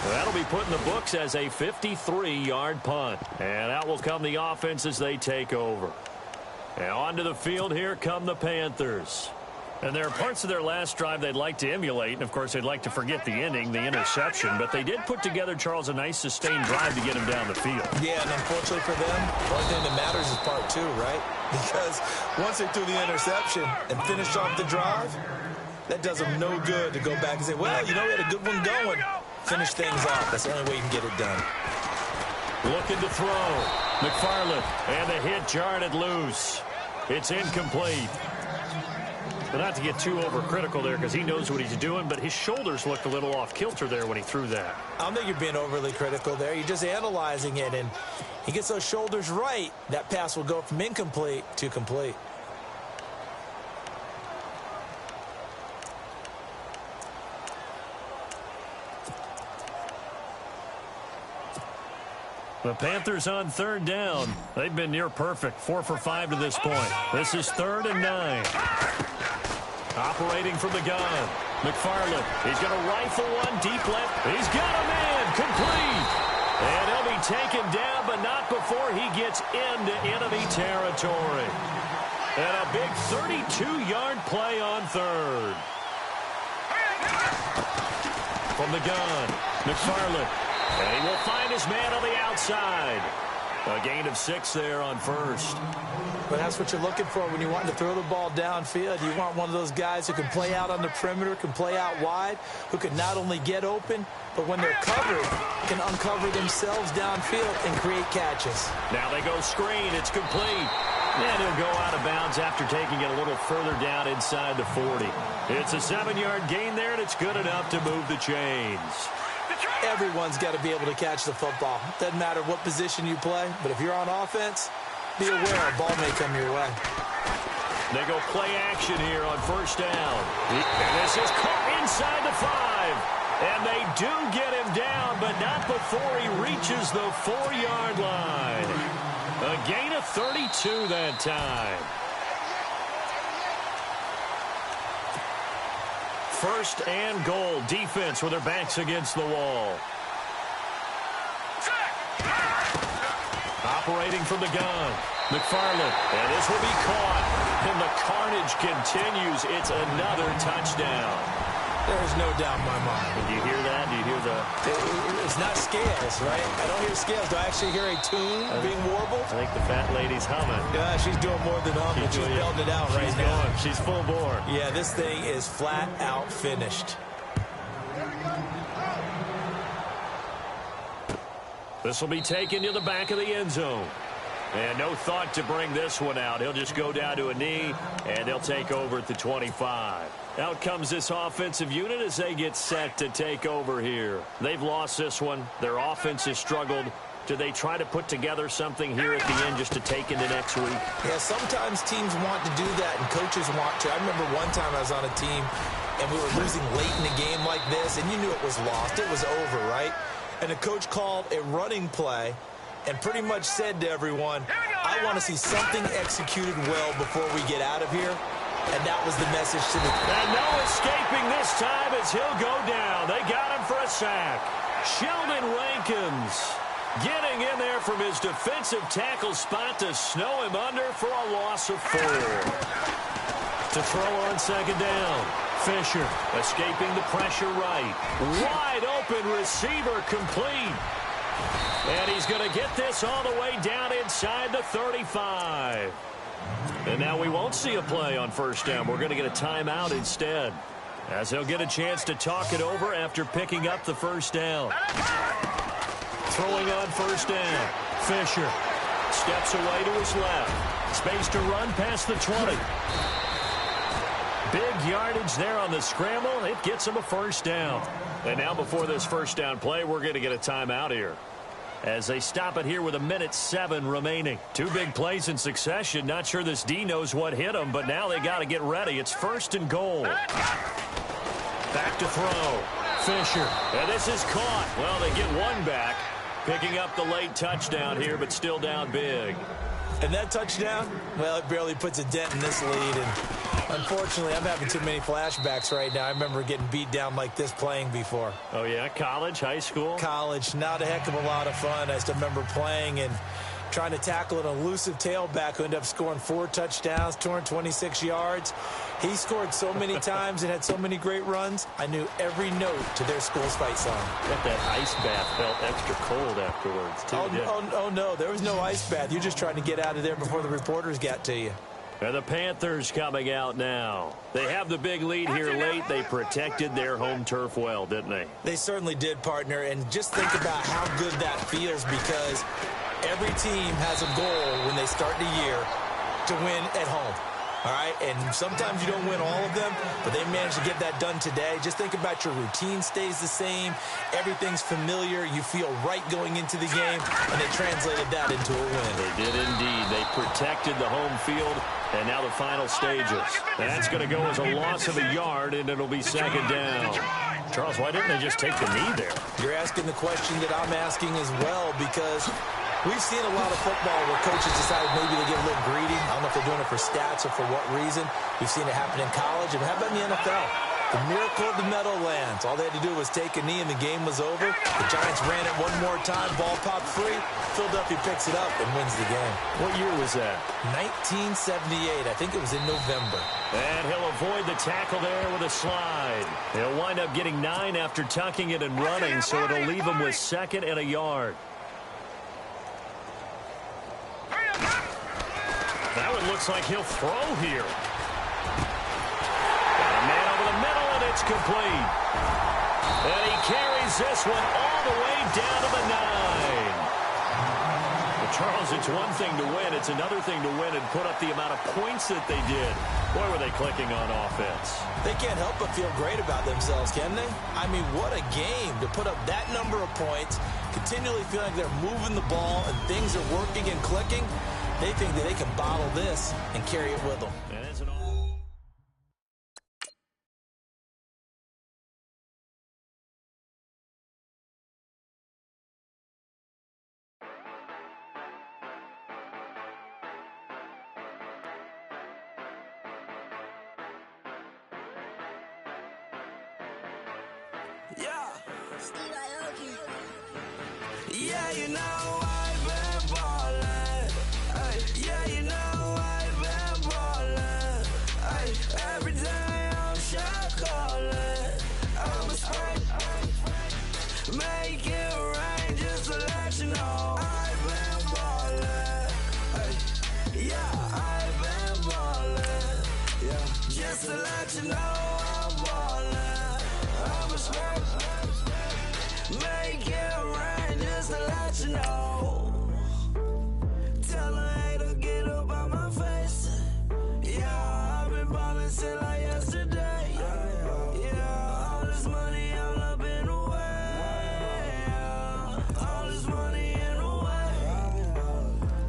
That'll be put in the books as a 53-yard punt. And out will come the offense as they take over. And onto the field, here come the Panthers. And there are parts of their last drive they'd like to emulate. And, of course, they'd like to forget the ending, the interception. But they did put together, Charles, a nice sustained drive to get him down the field. Yeah, and unfortunately for them, the only thing that matters is part two, right? Because once they threw the interception and finished off the drive, that does them no good to go back and say, well, you know, we had a good one going. Finish things off. That's the only way you can get it done. Looking to throw. McFarland, and the hit jarred loose. It's incomplete. But not to get too overcritical there because he knows what he's doing, but his shoulders looked a little off kilter there when he threw that. I don't think you're being overly critical there. You're just analyzing it, and he gets those shoulders right. That pass will go from incomplete to complete. The Panthers on third down. They've been near perfect. 4 for 5 to this point. This is 3rd and 9. Operating from the gun. McFarland. He's going to rifle one deep left. He's got a man. Complete. And he'll be taken down, but not before he gets into enemy territory. And a big 32-yard play on third. From the gun. McFarland. And he will find his man on the outside. A gain of 6 there on first. But that's what you're looking for when you want to throw the ball downfield. You want one of those guys who can play out on the perimeter, can play out wide, who can not only get open, but when they're covered, can uncover themselves downfield and create catches. Now they go screen. It's complete. And he'll go out of bounds after taking it a little further down inside the 40. It's a 7-yard gain there, and it's good enough to move the chains. Everyone's got to be able to catch the football. Doesn't matter what position you play, but if you're on offense, be aware a ball may come your way. They go play action here on first down. And this is caught inside the 5. And they do get him down, but not before he reaches the 4-yard line. A gain of 32 that time. First and goal. Defense with their backs against the wall. Operating from the gun. McFarland. And this will be caught. And the carnage continues. It's another touchdown. There's no doubt in my mind. Do you hear that? Do you hear the... It's not scales, right? I don't hear scales. Do I actually hear a tune being warbled? I think the fat lady's humming. Yeah, she's doing more than humming. She's belting it out right now. She's full bore. Yeah, this thing is flat out finished. This will be taken to the back of the end zone. And no thought to bring this one out. He'll just go down to a knee, and they'll take over at the 25. Out comes this offensive unit as they get set to take over here. They've lost this one. Their offense has struggled. Do they try to put together something here at the end just to take into next week? Yeah, sometimes teams want to do that, and coaches want to. I remember one time I was on a team, and we were losing late in the game like this, and you knew it was lost. It was over, right? And the coach called a running play and pretty much said to everyone, I want to see something executed well before we get out of here. And that was the message to the... And no escaping this time as he'll go down. They got him for a sack. Sheldon Rankins getting in there from his defensive tackle spot to snow him under for a loss of 4. To throw on second down. Fisher escaping the pressure right. Wide open receiver complete. And he's going to get this all the way down inside the 35. And now we won't see a play on first down. We're going to get a timeout instead, as he'll get a chance to talk it over after picking up the first down. Throwing on first down. Fisher steps away to his left. Space to run past the 20. Big yardage there on the scramble. It gets him a first down. And now before this first down play, we're going to get a timeout here. as they stop it here with 1:07 remaining. Two big plays in succession. Not sure this D knows what hit them, but now they got to get ready. It's 1st and goal. Back to throw. Fisher. And this is caught. Well, they get one back. Picking up the late touchdown here, but still down big. And that touchdown, well, it barely puts a dent in this lead. And unfortunately, I'm having too many flashbacks right now. I remember getting beat down like this playing before. Oh, yeah? College, high school? College. Not a heck of a lot of fun. I still remember playing and trying to tackle an elusive tailback who ended up scoring 4 touchdowns, 226 yards. He scored so many times and had so many great runs, I knew every note to their school's fight song. Bet that ice bath felt extra cold afterwards, too. Oh, no, there was no ice bath. You're just trying to get out of there before the reporters got to you. And the Panthers coming out now. They have the big lead here late. They protected their home turf well, didn't they? They certainly did, partner. And just think about how good that feels, because every team has a goal when they start the year to win at home. All right, and sometimes you don't win all of them, but they managed to get that done today. Just think about your routine stays the same. Everything's familiar. You feel right going into the game, and they translated that into a win. They did indeed. They protected the home field, and now the final stages. That's going to go as a loss of a yard, and it'll be 2nd down. Charles, why didn't they just take the knee there? You're asking the question that I'm asking as well, because we've seen a lot of football where coaches decide maybe they get a little greedy. I don't know if they're doing it for stats or for what reason. We've seen it happen in college. And how about in the NFL? The miracle of the Meadowlands. All they had to do was take a knee and the game was over. The Giants ran it one more time. Ball popped free. Philadelphia picks it up and wins the game. What year was that? 1978. I think it was in November. And he'll avoid the tackle there with a slide. He'll wind up getting 9 after tucking it and running, so it'll leave him with 2nd and a yard. Now it looks like he'll throw here. Got a man over the middle, and it's complete. And he carries this one all the way down to the 9. Well, Charles, it's one thing to win. It's another thing to win and put up the amount of points that they did. Boy, were they clicking on offense. They can't help but feel great about themselves, can they? I mean, what a game to put up that number of points, continually feel like they're moving the ball and things are working and clicking. They think that they can bottle this and carry it with them. Yeah. Yeah, you know I've been ballin'. Yeah, you know I've been ballin'. Every day I'm shot callin'. I'm a spray. Make it rain just to let you know I've been ballin'. Yeah, I've been ballin'. Yeah, just to let you know I'm ballin'. I'm a spray. Make it rain just to let you know. Tell a hater get up on my face. Yeah, I've been ballin' since like yesterday. Yeah, all this money all up in the way. All this money in the way.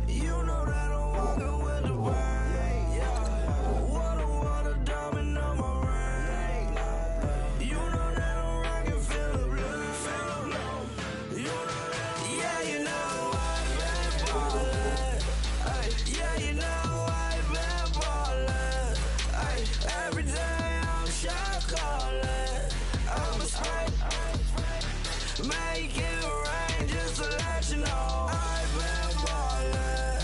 You know that I'm walking with the brain. Water, diamond on my ring. You know that I'm rockin', feel the blue. You know that, yeah, you know I've been ballin'. Yeah, you know I've been ballin'. Every day I'm shot callin'. I'm a spray. Make it rain just to let you know I've been ballin'.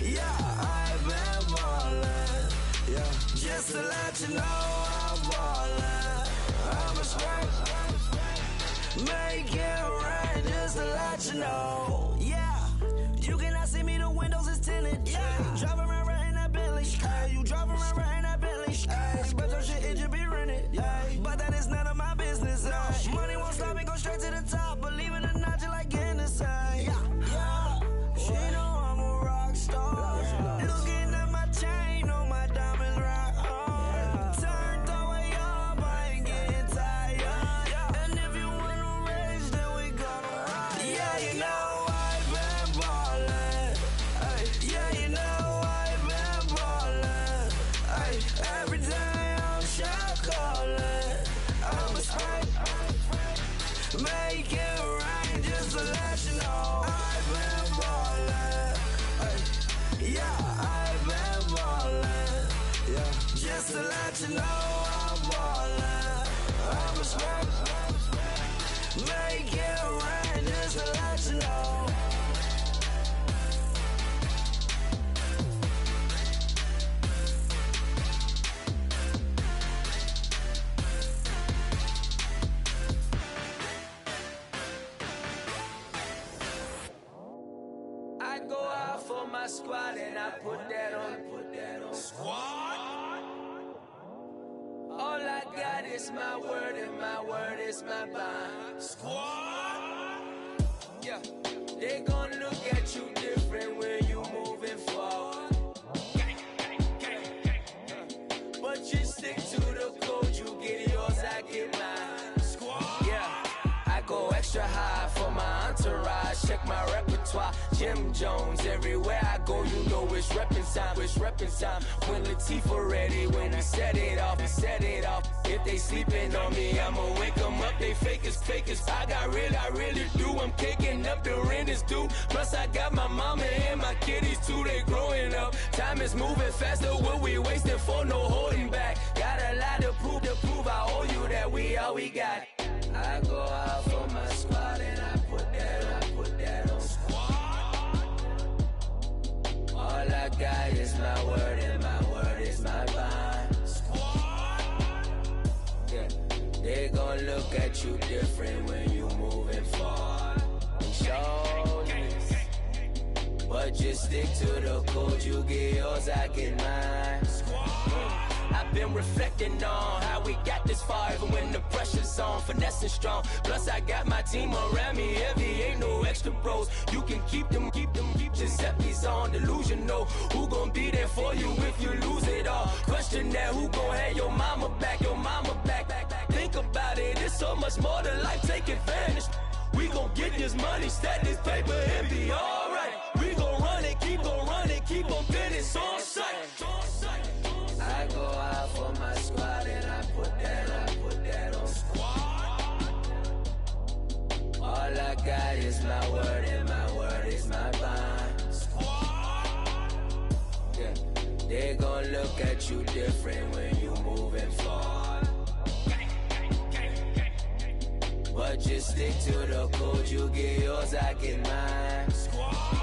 Yeah, I've been ballin'. Yeah, just to let you know I'm ballin'. I'm a spray. Make it rain just to let you know. Yeah, you cannot see me, the windows is tinted. Yeah, driving around right in that Bentley. You driving around right in that Bentley. But your shit, it should be rented. But that is none of my business. Money won't stop me, go straight to the top. Believe it or not, just like Hennessy. Yeah, she know I'm a rock star. Looking at my chain on my diamonds right hard. Turned the way up, I ain't getting tired. And if you wanna race, then we gonna ride. Yeah, you know Make it rain just to let you know. I've been ballin'. Yeah, I've been ballin'. Yeah, just to let you know I'm ballin'. I'm a smoke. Make it rain just to let you know. I go out for my squad and I put that on. Squad? All I got is my word and my word is my bond. Squad? Yeah, they gon' look at you different when you moving forward. But you stick to the code, you get yours, I get mine. Squad? Yeah, I go extra high for my entourage. Check my repertoire, Jim Jones. Everywhere I go, you know it's reppin' time. It's reppin' time. When Latifah ready, when we set it off, we set it off. If they sleeping on me, I'ma wake them up. They fakers. I really do. I'm kicking up, the rent is due. Plus I got my mama and my kiddies too. They growing up. Time is moving faster. What we wasting for? No holding back. Got a lot to prove. I owe you that we all we got. I go out for my squad and I put that on. Squad. All I got is my word and my word is my bond. Squad. Yeah, they gon' look at you different when you moving forward. Shoulders, but just stick to the code. You get yours, I get mine. Squad. I've been reflecting on how we got this far, even when the pressure's on, finessing strong. Plus I got my team around me heavy, ain't no extra bros. You can keep them. Giuseppe's on delusional. Who gon' be there for you if you lose it all? Question that, who gon' have your mama back? Think about it, it's so much more to life, take advantage. We gon' get this money, stack this paper, and be alright. We gon' run it, keep on finish on sight. I go out for my squad and I put that on. Squad. All I got is my word and my word is my bond. Squad. Yeah, they gon' look at you different when you moving forward. But just stick to the code, you get yours, I get mine. Squad.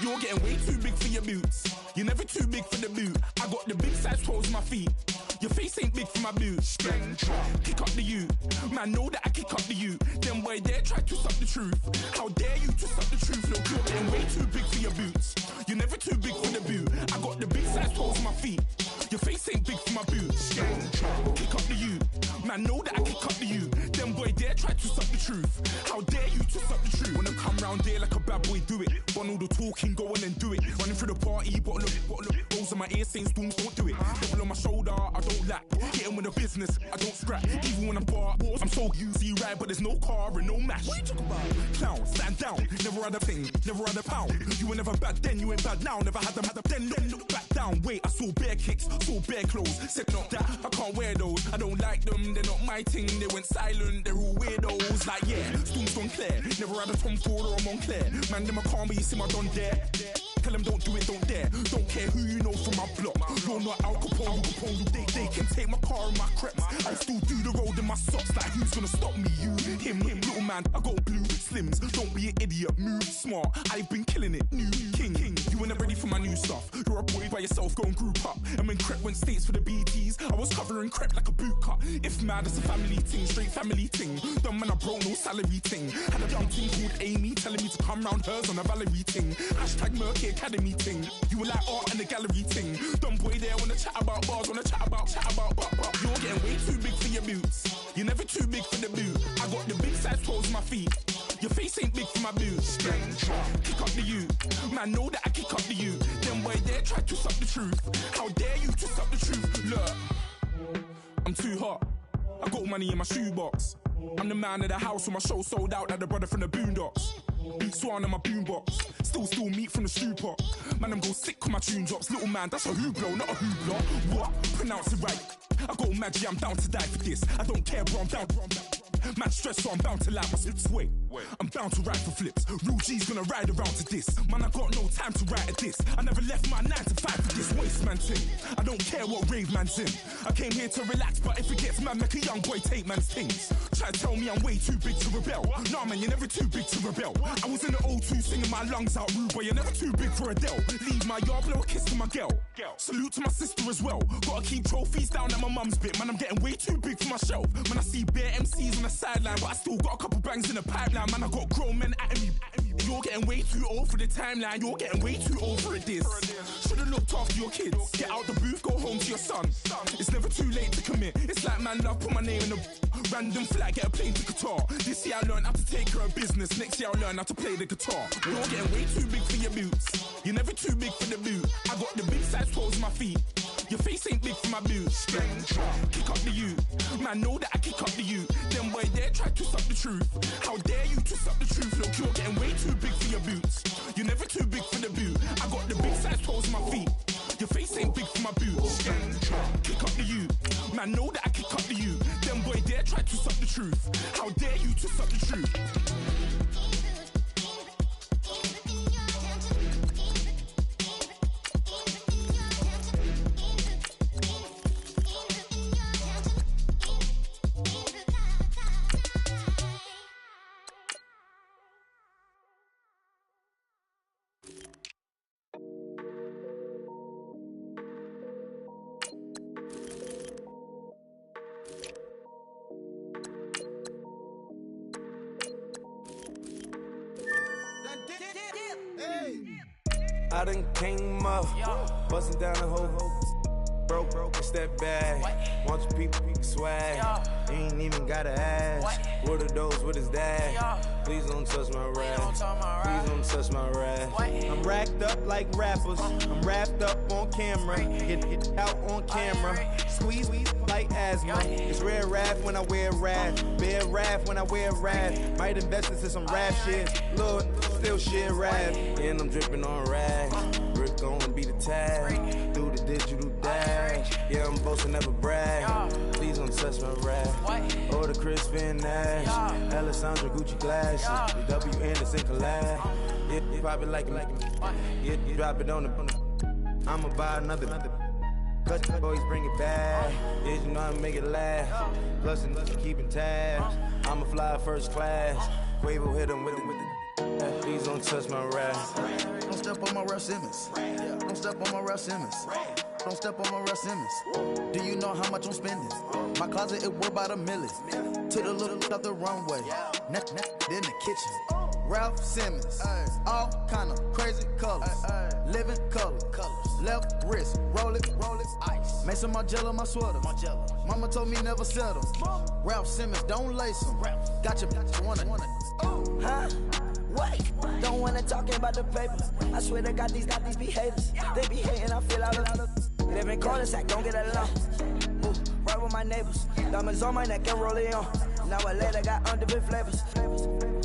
You're getting way too big for your boots. You're never too big for the boot. I got the big size toes on my feet. Your face ain't big for my boots. Kick up the you. Man, know that I kick up the you. Them boy there try to suck the truth. How dare you to suck the truth? Look, you're getting way too big for your boots. You're never too big for the boot. I got the big size toes on my feet. Your face ain't big for my boots. Kick up the you. Man, know that I kick up the you. Them boy there try to suck the truth. How dare you to suck the truth? Wanna come round there like a bad boy, do it. Want all the talking, go on and do it. Running through the party, but look. Rolls on my ear saying storms, don't do it. Devil on my shoulder, I don't lack. Hitting with a business, I don't scrap. Even when I'm bar, I'm so easy ride, but there's no car and no match. What you talking about? Clown, stand down. Never had a thing, never had a pound. You were never bad then, you ain't bad now. Never had them, then look back down. Wait, I saw bare kicks, saw bare clothes. Said not that, I can't wear those. I don't like them, they're not my thing. They went silent, they're all weirdos. Like yeah, storms gone clear. Never had a Tom Ford or a Montclair. Man, them I can't be, you see my done there. Tell them don't do it, don't dare. Don't care who you know from my block. You're not Al Capone, they can take my car and my creps. I still do the road in my socks. Like who's gonna stop me? You, him, little man, I got blue slims. Don't be an idiot, move smart. I've been killing it, new king. You were never ready for my new stuff. You're a boy by yourself, go and group up. And when Crep went states for the BTs, I was covering Crep like a boot cut. If mad, it's a family ting, straight family ting. Dumb man, I bro, no salary ting. Had a young ting called Amy, telling me to come round hers on a Valerie ting. Hashtag Murky Academy ting. You were like art and the gallery ting. Dumb boy there, wanna chat about bars, wanna chat about. You're getting way too big for your boots. You're never too big for the boot. I got the big size toes on my feet. Your face ain't big for my boots. Kick up the you. Man, know that I kick up the you. Them boy there try to suck the truth. How dare you to suck the truth? Look, I'm too hot. I got money in my shoebox. I'm the man of the house when my show sold out like the brother from the Boondocks. Beat Swan in my boombox. Still meat from the stew pot. Man, I'm go sick when my tune drops. Little man, that's a hooplo, not a hoopla. What? Pronounce it right. I got magic, I'm down to die for this. I don't care, bro, I'm down. Man stressed, so I'm bound to lie my slips. Wait, I'm bound to ride for flips. Real G's gonna ride around to this. Man, I got no time to write at this. I never left my 9 to 5 for this waste man thing. I don't care what rave man's in. I came here to relax, but if it gets mad, make a young boy take man's things. Try to tell me I'm way too big to rebel. Nah, man, you're never too big to rebel. I was in the O2 singing my lungs out, rude, but you're never too big for Adele. Leave my yard, blow a kiss to my girl. Salute to my sister as well. Gotta keep trophies down at my mum's bit. Man, I'm getting way too big for my shelf. Man, I see bare MCs on the sideline, but I still got a couple bangs in the pipeline. Man, I got grown men at me. You're getting way too old for the timeline. You're getting way too old for it, this. Should've looked after your kids. Get out the booth, go home to your son. It's never too late to commit. It's like man love, put my name in a random flat, get a plane to Qatar. This year I learned how to take care of business. Next year I'll learn how to play the guitar. You're getting way too big for your boots. You're never too big for the boot. I got the big size toes on my feet. Your face ain't big for my boots. Kick up the you. Man, know that I kick up the you. Them boy there try to suck the truth. How dare you to suck the truth? Look, you're getting way too big for your boots. You're never too big for the boot. I got the big size toes on my feet. Your face ain't big for my boots. Kick up the you. Man, know that I kick up the you. Them boy there try to suck the truth. How dare you to suck the truth? I done came up, bustin' down the whole broke, it's that bag. Want your people swag, you ain't even gotta ask. What are those, what is that? Please don't touch my rap, please don't touch my rap. I'm racked up like rappers, I'm wrapped up on camera. Get out on camera, squeeze like asthma. It's rare rap when I wear rap, bare rap when I wear rap. Might invest into some rap shit, Lord, still shit rap. And I'm dripping on rag, Rick gonna be the tag. Do the digital dash, yeah, I'm boasting, never brag. Please don't touch my rap. Oh, the Chris Van Nash, Alessandra Gucci glasses, the W Anderson collab. Yeah, you pop it like yeah, you drop it on the. I'ma buy another. Cut the boys, bring it back. Yeah, you know how to make it last. Plus, and keeping tabs. I'ma fly first class. Quavo hit him with it. Please don't touch my rap. Don't step on my Ralph Simmons. Don't step on my Ralph Simmons. Don't step on my Ralph Simmons. Do you know how much I'm spending? My closet, it worth about $1 million. To the little out the runway. Neck in the kitchen. Ralph Simmons. All kind of crazy colors. Living colors. Left wrist, roll it, ice. Mason Margiela, my sweater. Mama told me never settle. Ralph Simmons, don't lace him. Got your wanna. Huh? What? Don't wanna talk about the paper. I swear to God, these be haters. They be hating, I feel out of. Live in cul-de-sac, don't get along. Ooh, right with my neighbors. Diamonds on my neck and roll it on. Now I later got undefeated flavors.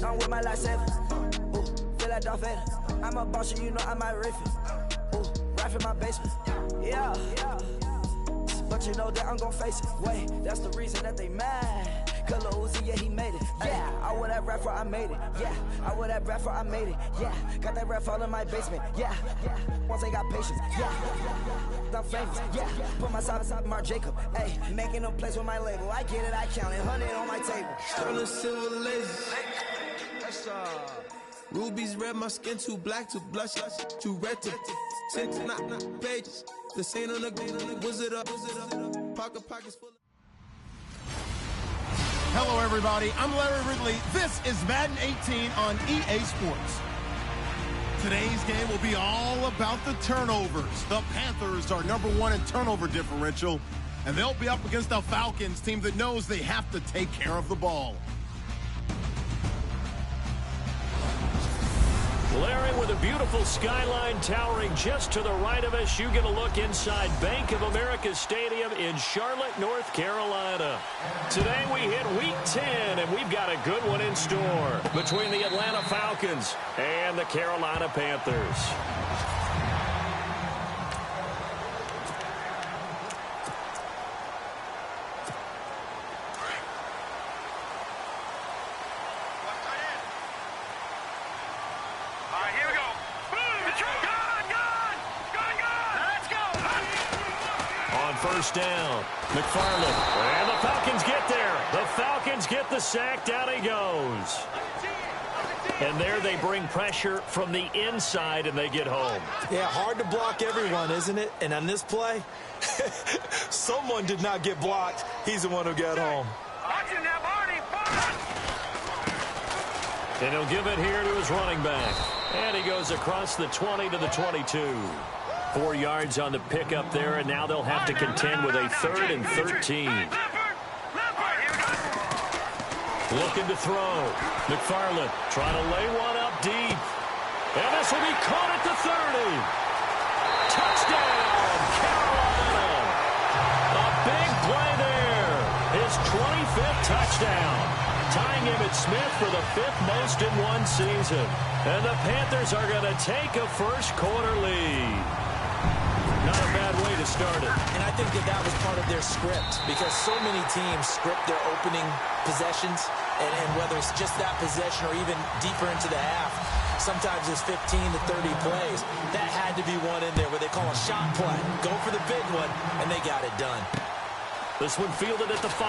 I'm with my lifesaver. Ooh, feel like Darth Vader. I'm a boss, you know I might riff it. Ooh, right in my basement. Yeah. But you know that I'm gon' face it. Wait, that's the reason that they mad. Color Uzi, yeah, he made it. Yeah, I would have rap for I made it, yeah. I would have rap for I made it, yeah. Got that rap all in my basement, yeah. Once they got patience, yeah. I'm famous, yeah. Put myself inside Marc Jacob, hey. Making a place with my label, I get it, I count it, 100 on my table. Sterling silver lasers. That's rubies red, my skin too black to blush, too red to tint, not pages. This ain't on the wizard up, pockets full of. Hello, everybody. I'm Larry Ridley. This is Madden 18 on EA Sports. Today's game will be all about the turnovers. The Panthers are #1 in turnover differential, and they'll be up against the Falcons, team that knows they have to take care of the ball. Larry, with a beautiful skyline towering just to the right of us, you get a look inside Bank of America Stadium in Charlotte, North Carolina. Today we hit Week 10, and we've got a good one in store between the Atlanta Falcons and the Carolina Panthers. First down. McFarland. And the Falcons get there. The Falcons get the sack. Down he goes. And there they bring pressure from the inside, and they get home. Yeah, hard to block everyone, isn't it? And on this play, someone did not get blocked. He's the one who got home. And he'll give it here to his running back. And he goes across the 20 to the 22. 4 yards on the pickup there, and now they'll have to contend with a 3rd and 13. Looking to throw. McFarland trying to lay one up deep. And this will be caught at the 30. Touchdown, Carolina. A big play there. His 25th touchdown. Tying Emmitt Smith for the 5th most in one season. And the Panthers are going to take a first quarter lead. Not a bad way to start it. And I think that was part of their script, because so many teams script their opening possessions, and whether it's just that possession or even deeper into the half, sometimes it's 15 to 30 plays. That had to be one in there where they call a shot play. Go for the big one, and they got it done. This one fielded at the 5.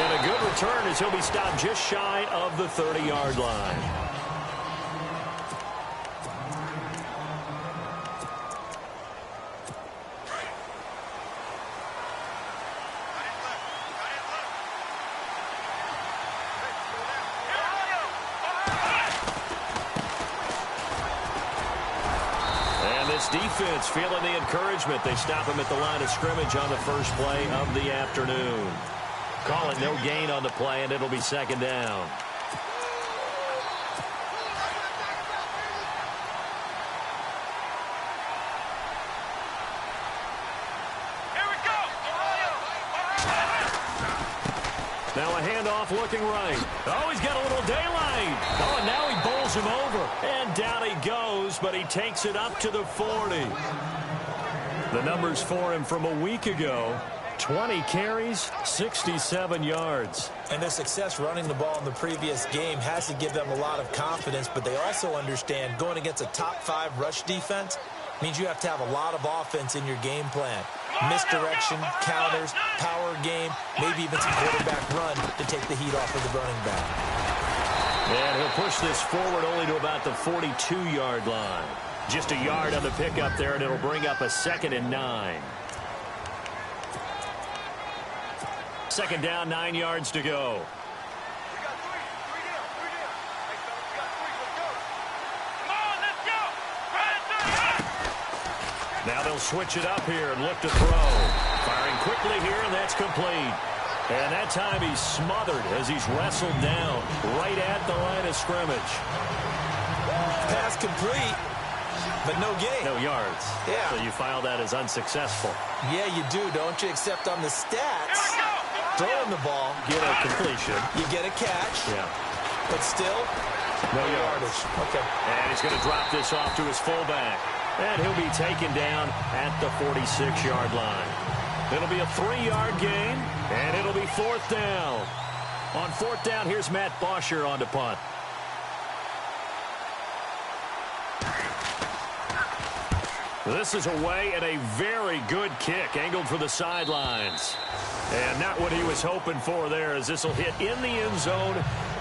And a good return as he'll be stopped just shy of the 30-yard line. Defense feeling the encouragement. They stop him at the line of scrimmage on the first play of the afternoon. Call it no gain on the play, and it'll be 2nd down. Here we go. Now a handoff looking right. Oh, he's got a little daylight. Oh, and now he bowls him over. And down he goes, but he takes it up to the 40. The numbers for him from a week ago: 20 carries, 67 yards. And their success running the ball in the previous game has to give them a lot of confidence, but they also understand going against a top 5 rush defense means you have to have a lot of offense in your game plan. Misdirection, counters, power game, maybe even some quarterback run to take the heat off of the running back. And he'll push this forward only to about the 42-yard line. Just a yard on the pickup there, and it'll bring up a 2nd and 9. 2nd down, 9 yards to go. Now they'll switch it up here and look to throw. Firing quickly here, and that's complete. And that time he's smothered as he's wrestled down right at the line of scrimmage. Pass complete, but no gain. No yards. Yeah. So you file that as unsuccessful. Yeah, you do, don't you? Except on the stats, throwing the ball, Get a completion. you get a catch, Yeah. but still, No yardage. Okay. And he's going to drop this off to his fullback. And he'll be taken down at the 46-yard line. It'll be a 3-yard gain, and it'll be 4th down. On fourth down, here's Matt Bosher on to punt. This is away and a very good kick, angled for the sidelines. And not what he was hoping for there, as this will hit in the end zone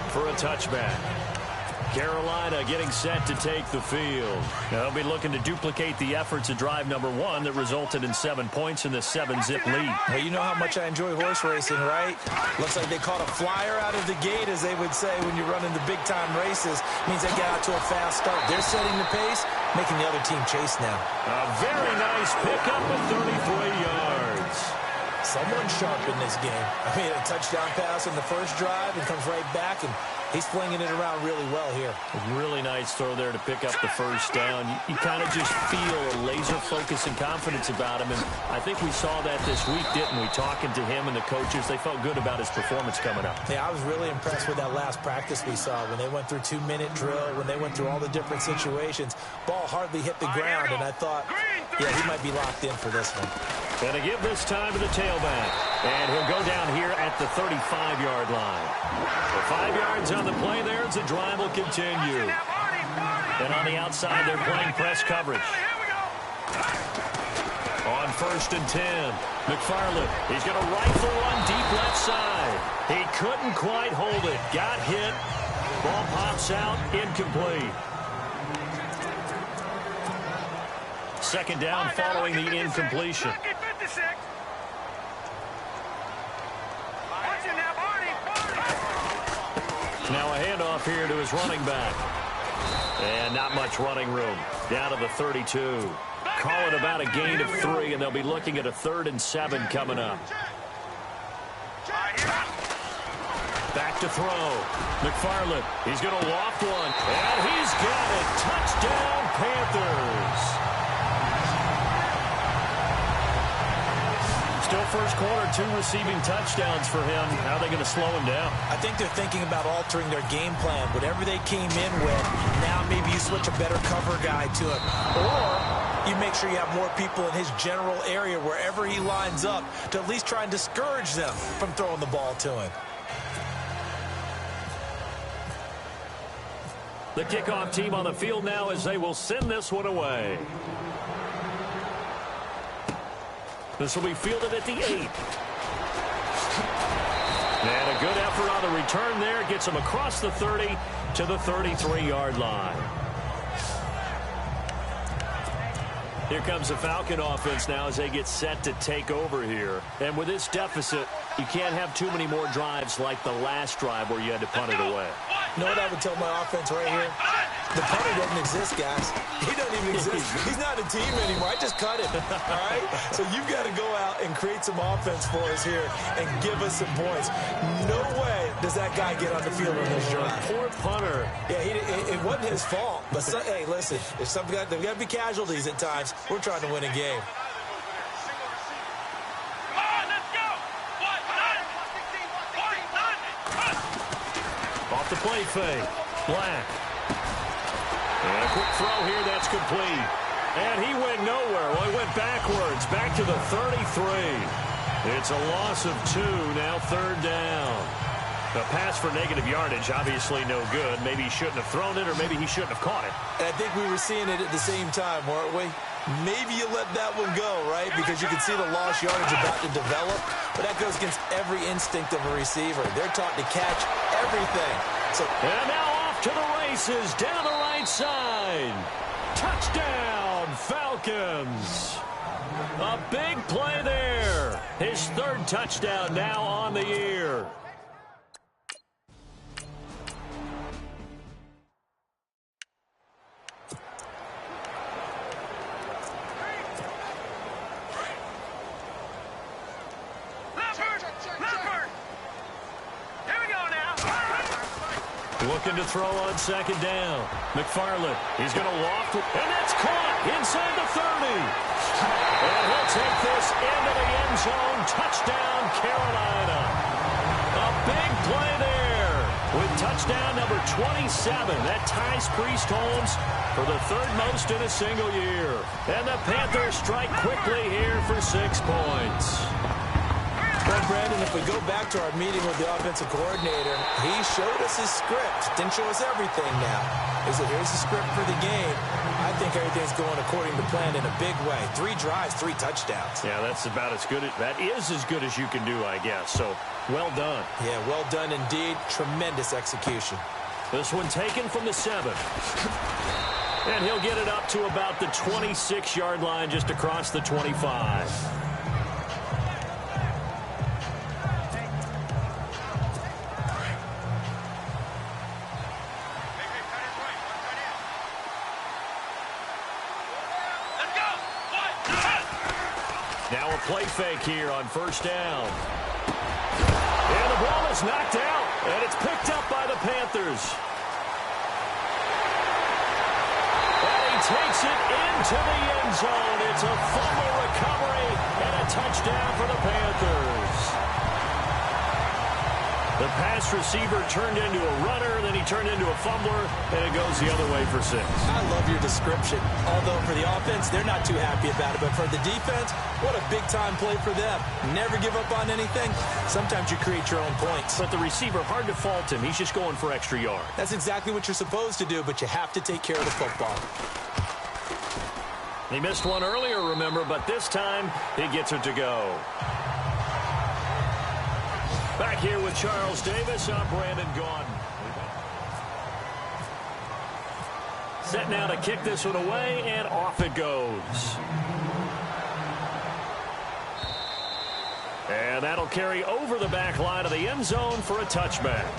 for a touchback. Carolina getting set to take the field. They'll be looking to duplicate the efforts of drive number 1 that resulted in 7 points in this 7-zip lead. Well, you know how much I enjoy horse racing, right? Looks like they caught a flyer out of the gate, as they would say when you're running the big-time races. Means they get out to a fast start. They're setting the pace, making the other team chase now. A very nice pickup of 33 yards. Someone's sharp in this game. I mean, a touchdown pass on the first drive and comes right back, and he's flinging it around really well here. A really nice throw there to pick up the first down. You kind of just feel a laser focus and confidence about him, and I think we saw that this week, didn't we? Talking to him and the coaches, they felt good about his performance coming up. Yeah, I was really impressed with that last practice we saw when they went through 2-minute drill, when they went through all the different situations. Ball hardly hit the ground, and I thought, yeah, he might be locked in for this one. Going to give this time to the tailback. And he'll go down here at the 35-yard line. The 5 yards on the play there as the drive will continue. And on the outside, they're playing press coverage. On 1st and 10, McFarland. He's going to rifle one deep left side. He couldn't quite hold it. Got hit. Ball pops out. Incomplete. Second down following the incompletion. Now a handoff here to his running back. And not much running room. Down to the 32. Call it about a gain of 3, and they'll be looking at a 3rd and 7 coming up. Back to throw. McFarland. He's going to loft one. And he's got it. Touchdown, Panthers. Still first quarter, 2 receiving touchdowns for him. How are they going to slow him down? I think they're thinking about altering their game plan. Whatever they came in with, now maybe you switch a better cover guy to him. Or you make sure you have more people in his general area wherever he lines up to at least try and discourage them from throwing the ball to him. The kickoff team on the field now as they will send this one away. This will be fielded at the 8. And a good effort on the return there. Gets him across the 30 to the 33-yard line. Here comes the Falcon offense now as they get set to take over here. And with this deficit, you can't have too many more drives like the last drive where you had to punt it away. You know what I would tell my offense right here? The punter doesn't exist, guys. He doesn't even exist. He's not a team anymore. I just cut him, all right? So you've got to go out and create some offense for us here and give us some points. No way does that guy get on the field on this drive. Poor punter. Yeah, it wasn't his fault. But, hey, listen, if there's got to be casualties at times. We're trying to win a game. Off the play fake. Black. And a quick throw here, that's complete. And he went nowhere. Well, he went backwards, back to the 33. It's a loss of 2, now 3rd down. A pass for negative yardage, obviously no good. Maybe he shouldn't have thrown it, or maybe he shouldn't have caught it. And I think we were seeing it at the same time, weren't we? Maybe you let that one go, right? Because you can see the lost yardage about to develop. But that goes against every instinct of a receiver. They're taught to catch everything. And now off to the races, down the right side. Touchdown, Falcons. A big play there. His 3rd touchdown now on the year. Looking to throw on 2nd down. McFarland, he's going to loft it, and that's caught inside the 30. And he'll take this into the end zone. Touchdown, Carolina. A big play there with touchdown number 27. That ties Priest Holmes for the 3rd most in a single year. And the Panthers strike quickly here for 6 points. Well, Brandon, if we go back to our meeting with the offensive coordinator, he showed us his script. Didn't show us everything now. He said, here's the script for the game. I think everything's going according to plan in a big way. 3 drives, 3 touchdowns. Yeah, that's about as good. That is as good as you can do, I guess. So, well done. Yeah, well done indeed. Tremendous execution. This one taken from the 7. And he'll get it up to about the 26-yard line just across the 25. Now a play fake here on first down. And the ball is knocked out, and it's picked up by the Panthers. And he takes it into the end zone. It's a fumble recovery and a touchdown for the Panthers. The pass receiver turned into a runner, then he turned into a fumbler, and it goes the other way for 6. I love your description. Although for the offense, they're not too happy about it. But for the defense, what a big-time play for them. Never give up on anything. Sometimes you create your own points. But the receiver, hard to fault him. He's just going for extra yards. That's exactly what you're supposed to do, but you have to take care of the football. He missed one earlier, remember, but this time he gets it to go. Back here with Charles Davis, I'm Brandon Gaudin. Set now to kick this one away, and off it goes. And that'll carry over the back line of the end zone for a touchback.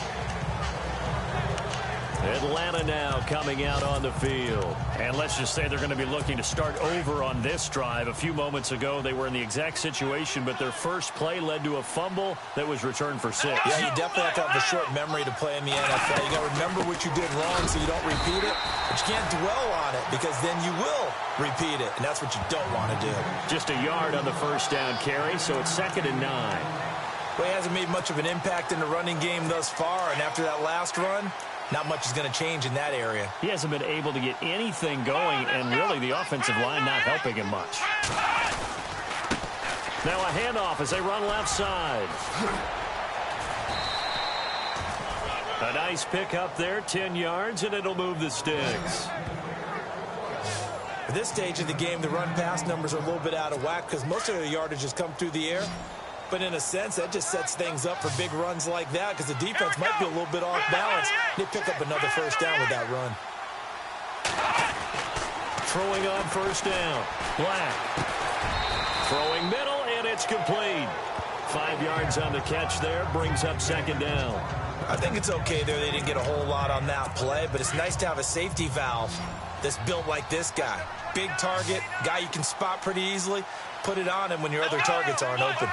Atlanta now coming out on the field. And let's just say they're going to be looking to start over on this drive. A few moments ago, they were in the exact situation, but their first play led to a fumble that was returned for 6. Yeah, you definitely have to have a short memory to play in the NFL. You got to remember what you did wrong so you don't repeat it, but you can't dwell on it because then you will repeat it, and that's what you don't want to do. Just a yard on the first down carry, so it's 2nd and 9. Well, he hasn't made much of an impact in the running game thus far, and after that last run, not much is going to change in that area. He hasn't been able to get anything going, and really the offensive line not helping him much. Now a handoff as they run left side. A nice pick up there, 10 yards, and it'll move the sticks. At this stage of the game, the run-pass numbers are a little bit out of whack because most of the yardage has come through the air. But in a sense, that just sets things up for big runs like that because the defense might be a little bit off balance. They pick up another first down with that run. Throwing on first down. Black. Throwing middle, and it's complete. 5 yards on the catch there. Brings up 2nd down. I think it's okay there. They didn't get a whole lot on that play, but it's nice to have a safety valve that's built like this guy. Big target, guy you can spot pretty easily. Put it on him when your other targets aren't open.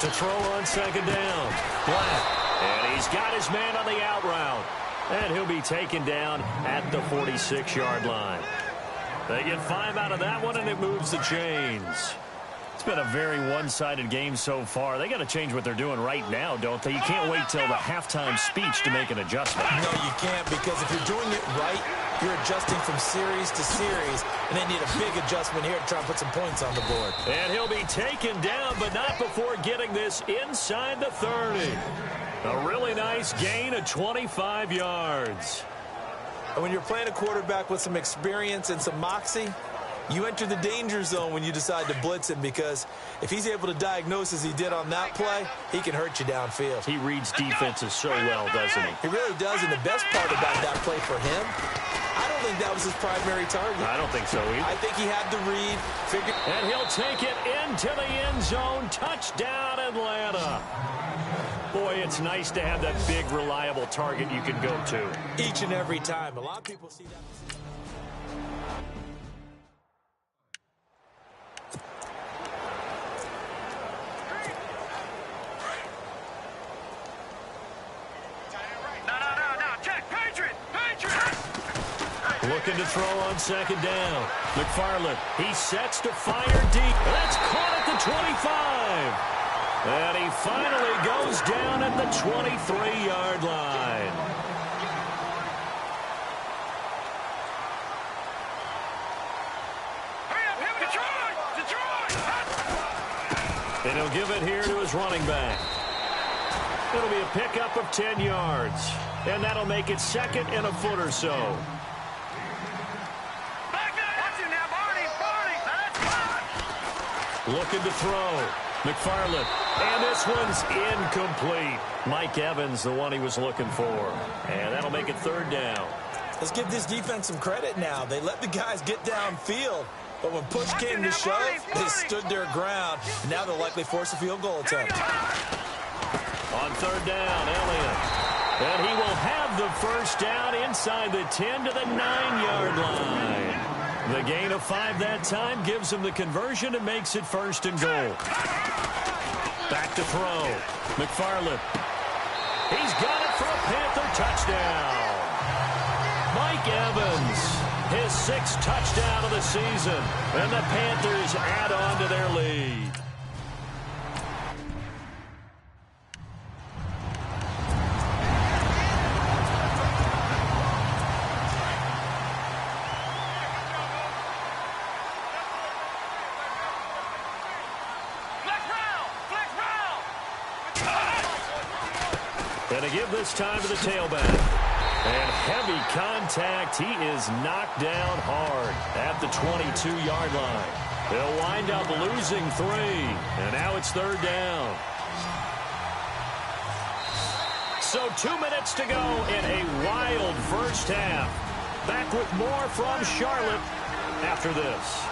To throw on 2nd down. Black. And he's got his man on the out route. And he'll be taken down at the 46-yard line. They get 5 out of that one, and it moves the chains. It's been a very one-sided game so far. They got to change what they're doing right now, don't they? You can't wait till the halftime speech to make an adjustment. No, you can't, because if you're doing it right, you're adjusting from series to series, and they need a big adjustment here to try and put some points on the board. And he'll be taken down, but not before getting this inside the 30. A really nice gain of 25 yards. And when you're playing a quarterback with some experience and some moxie, you enter the danger zone when you decide to blitz him, because if he's able to diagnose as he did on that play, he can hurt you downfield. He reads defenses so well, doesn't he? He really does, and the best part about that play for him, I don't think that was his primary target. I don't think so either. I think he had to read, figure... And he'll take it into the end zone. Touchdown, Atlanta. Boy, it's nice to have that big, reliable target you can go to. Each and every time. A lot of people see that... Looking to throw on 2nd down. McFarland, he sets to fire deep. That's caught at the 25. And he finally goes down at the 23-yard line. And he'll give it here to his running back. It'll be a pickup of 10 yards. And that'll make it second and a foot or so. Looking to throw. McFarland. And this one's incomplete. Mike Evans, the one he was looking for. And that'll make it third down. Let's give this defense some credit now. They let the guys get downfield. But when push came to shove, they stood their ground. And now they'll likely force a field goal attempt. On third down, Elliott. And he will have the first down inside the 10 to the 9-yard line. The gain of 5 that time gives him the conversion and makes it first and goal. Back to throw. McFarland. He's got it for a Panther touchdown. Mike Evans, his 6th touchdown of the season. And the Panthers add on to their lead. And to give this time to the tailback. And heavy contact. He is knocked down hard at the 22-yard line. They'll wind up losing 3. And now it's third down. So 2 minutes to go in a wild first half. Back with more from Charlotte after this.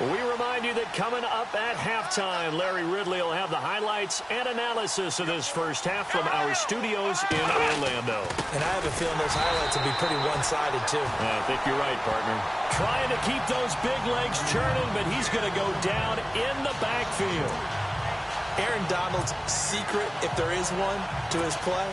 We remind you that coming up at halftime, Larry Ridley will have the highlights and analysis of this first half from our studios in Orlando. And I have a feeling those highlights will be pretty one-sided, too. I think you're right, partner. Trying to keep those big legs churning, but he's going to go down in the backfield. Aaron Donald's secret, if there is one, to his play,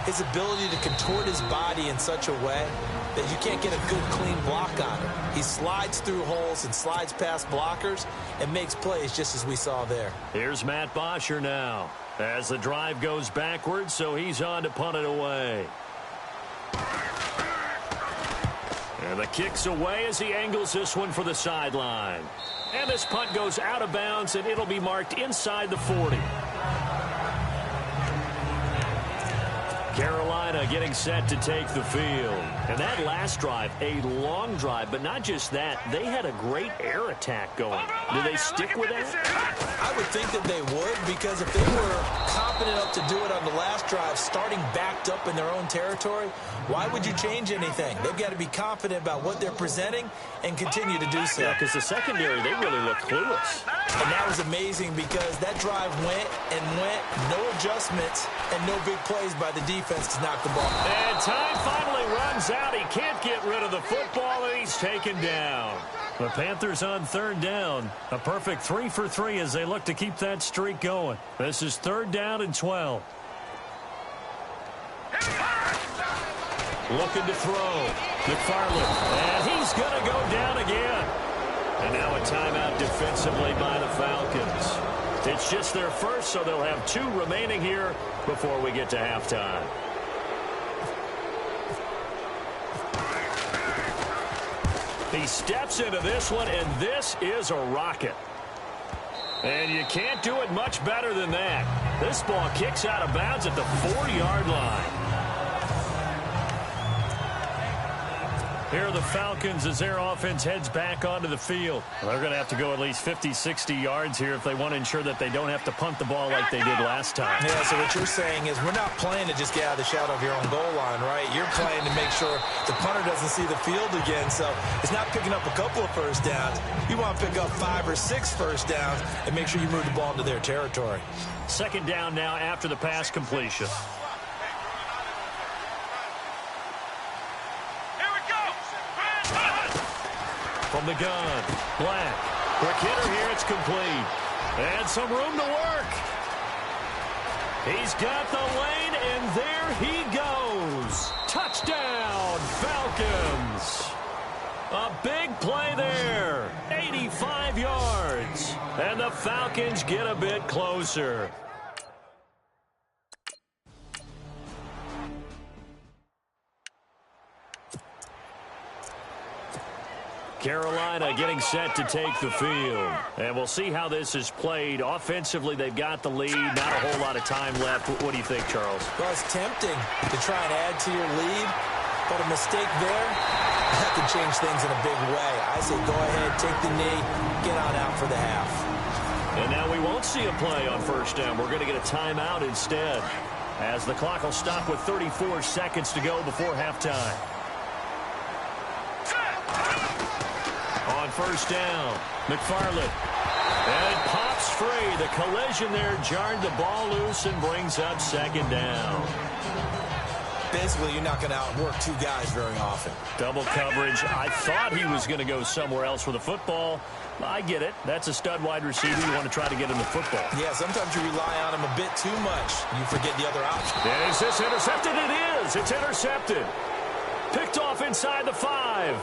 his ability to contort his body in such a way that you can't get a good, clean block on him. He slides through holes and slides past blockers and makes plays just as we saw there. Here's Matt Bosher now as the drive goes backwards, so he's on to punt it away. And the kick's away as he angles this one for the sideline. And this punt goes out of bounds, and it'll be marked inside the 40. Carolina getting set to take the field. And that last drive, a long drive, but not just that. They had a great air attack going. Do they stick with that? I would think that they would, because if they were confident enough to do it on the last drive, starting backed up in their own territory, why would you change anything? They've got to be confident about what they're presenting and continue to do so. Yeah, because the secondary, they really look clueless. And that was amazing because that drive went and went, no adjustments, and no big plays by the defense to knock the ball. And time finally runs out. He can't get rid of the football, and he's taken down. The Panthers on third down. A perfect 3 for 3 as they look to keep that streak going. This is third down and 12. Looking to throw. McFarland. And he's going to go down again. And now a timeout defensively by the Falcons. It's just their first, so they'll have 2 remaining here before we get to halftime. He steps into this one, and this is a rocket. And you can't do it much better than that. This ball kicks out of bounds at the 40-yard line. Here are the Falcons as their offense heads back onto the field. They're going to have to go at least 50, 60 yards here if they want to ensure that they don't have to punt the ball like they did last time. Yeah, so what you're saying is we're not playing to just get out of the shadow of your own goal line, right? You're playing to make sure the punter doesn't see the field again. So it's not picking up a couple of first downs. You want to pick up 5 or 6 first downs and make sure you move the ball into their territory. Second down now after the pass completion. From the gun, Black. Quick hitter here, it's complete. And some room to work. He's got the lane, and there he goes. Touchdown, Falcons. A big play there. 85 yards. And the Falcons get a bit closer. Carolina getting set to take the field. And we'll see how this is played. Offensively, they've got the lead. Not a whole lot of time left. What do you think, Charles? Well, it's tempting to try and add to your lead, but a mistake there, that could change things in a big way. I say go ahead, take the knee, get on out for the half. And now we won't see a play on first down. We're going to get a timeout instead, as the clock will stop with 34 seconds to go before halftime. On first down, McFarland. And it pops free. The collision there jarred the ball loose and brings up second down. Basically, you're not going to outwork two guys very often. Double coverage. I thought he was going to go somewhere else with the football. I get it. That's a stud wide receiver. You want to try to get him the football. Yeah, sometimes you rely on him a bit too much. You forget the other option. Is this intercepted? It is. It's intercepted. Picked off inside the 5.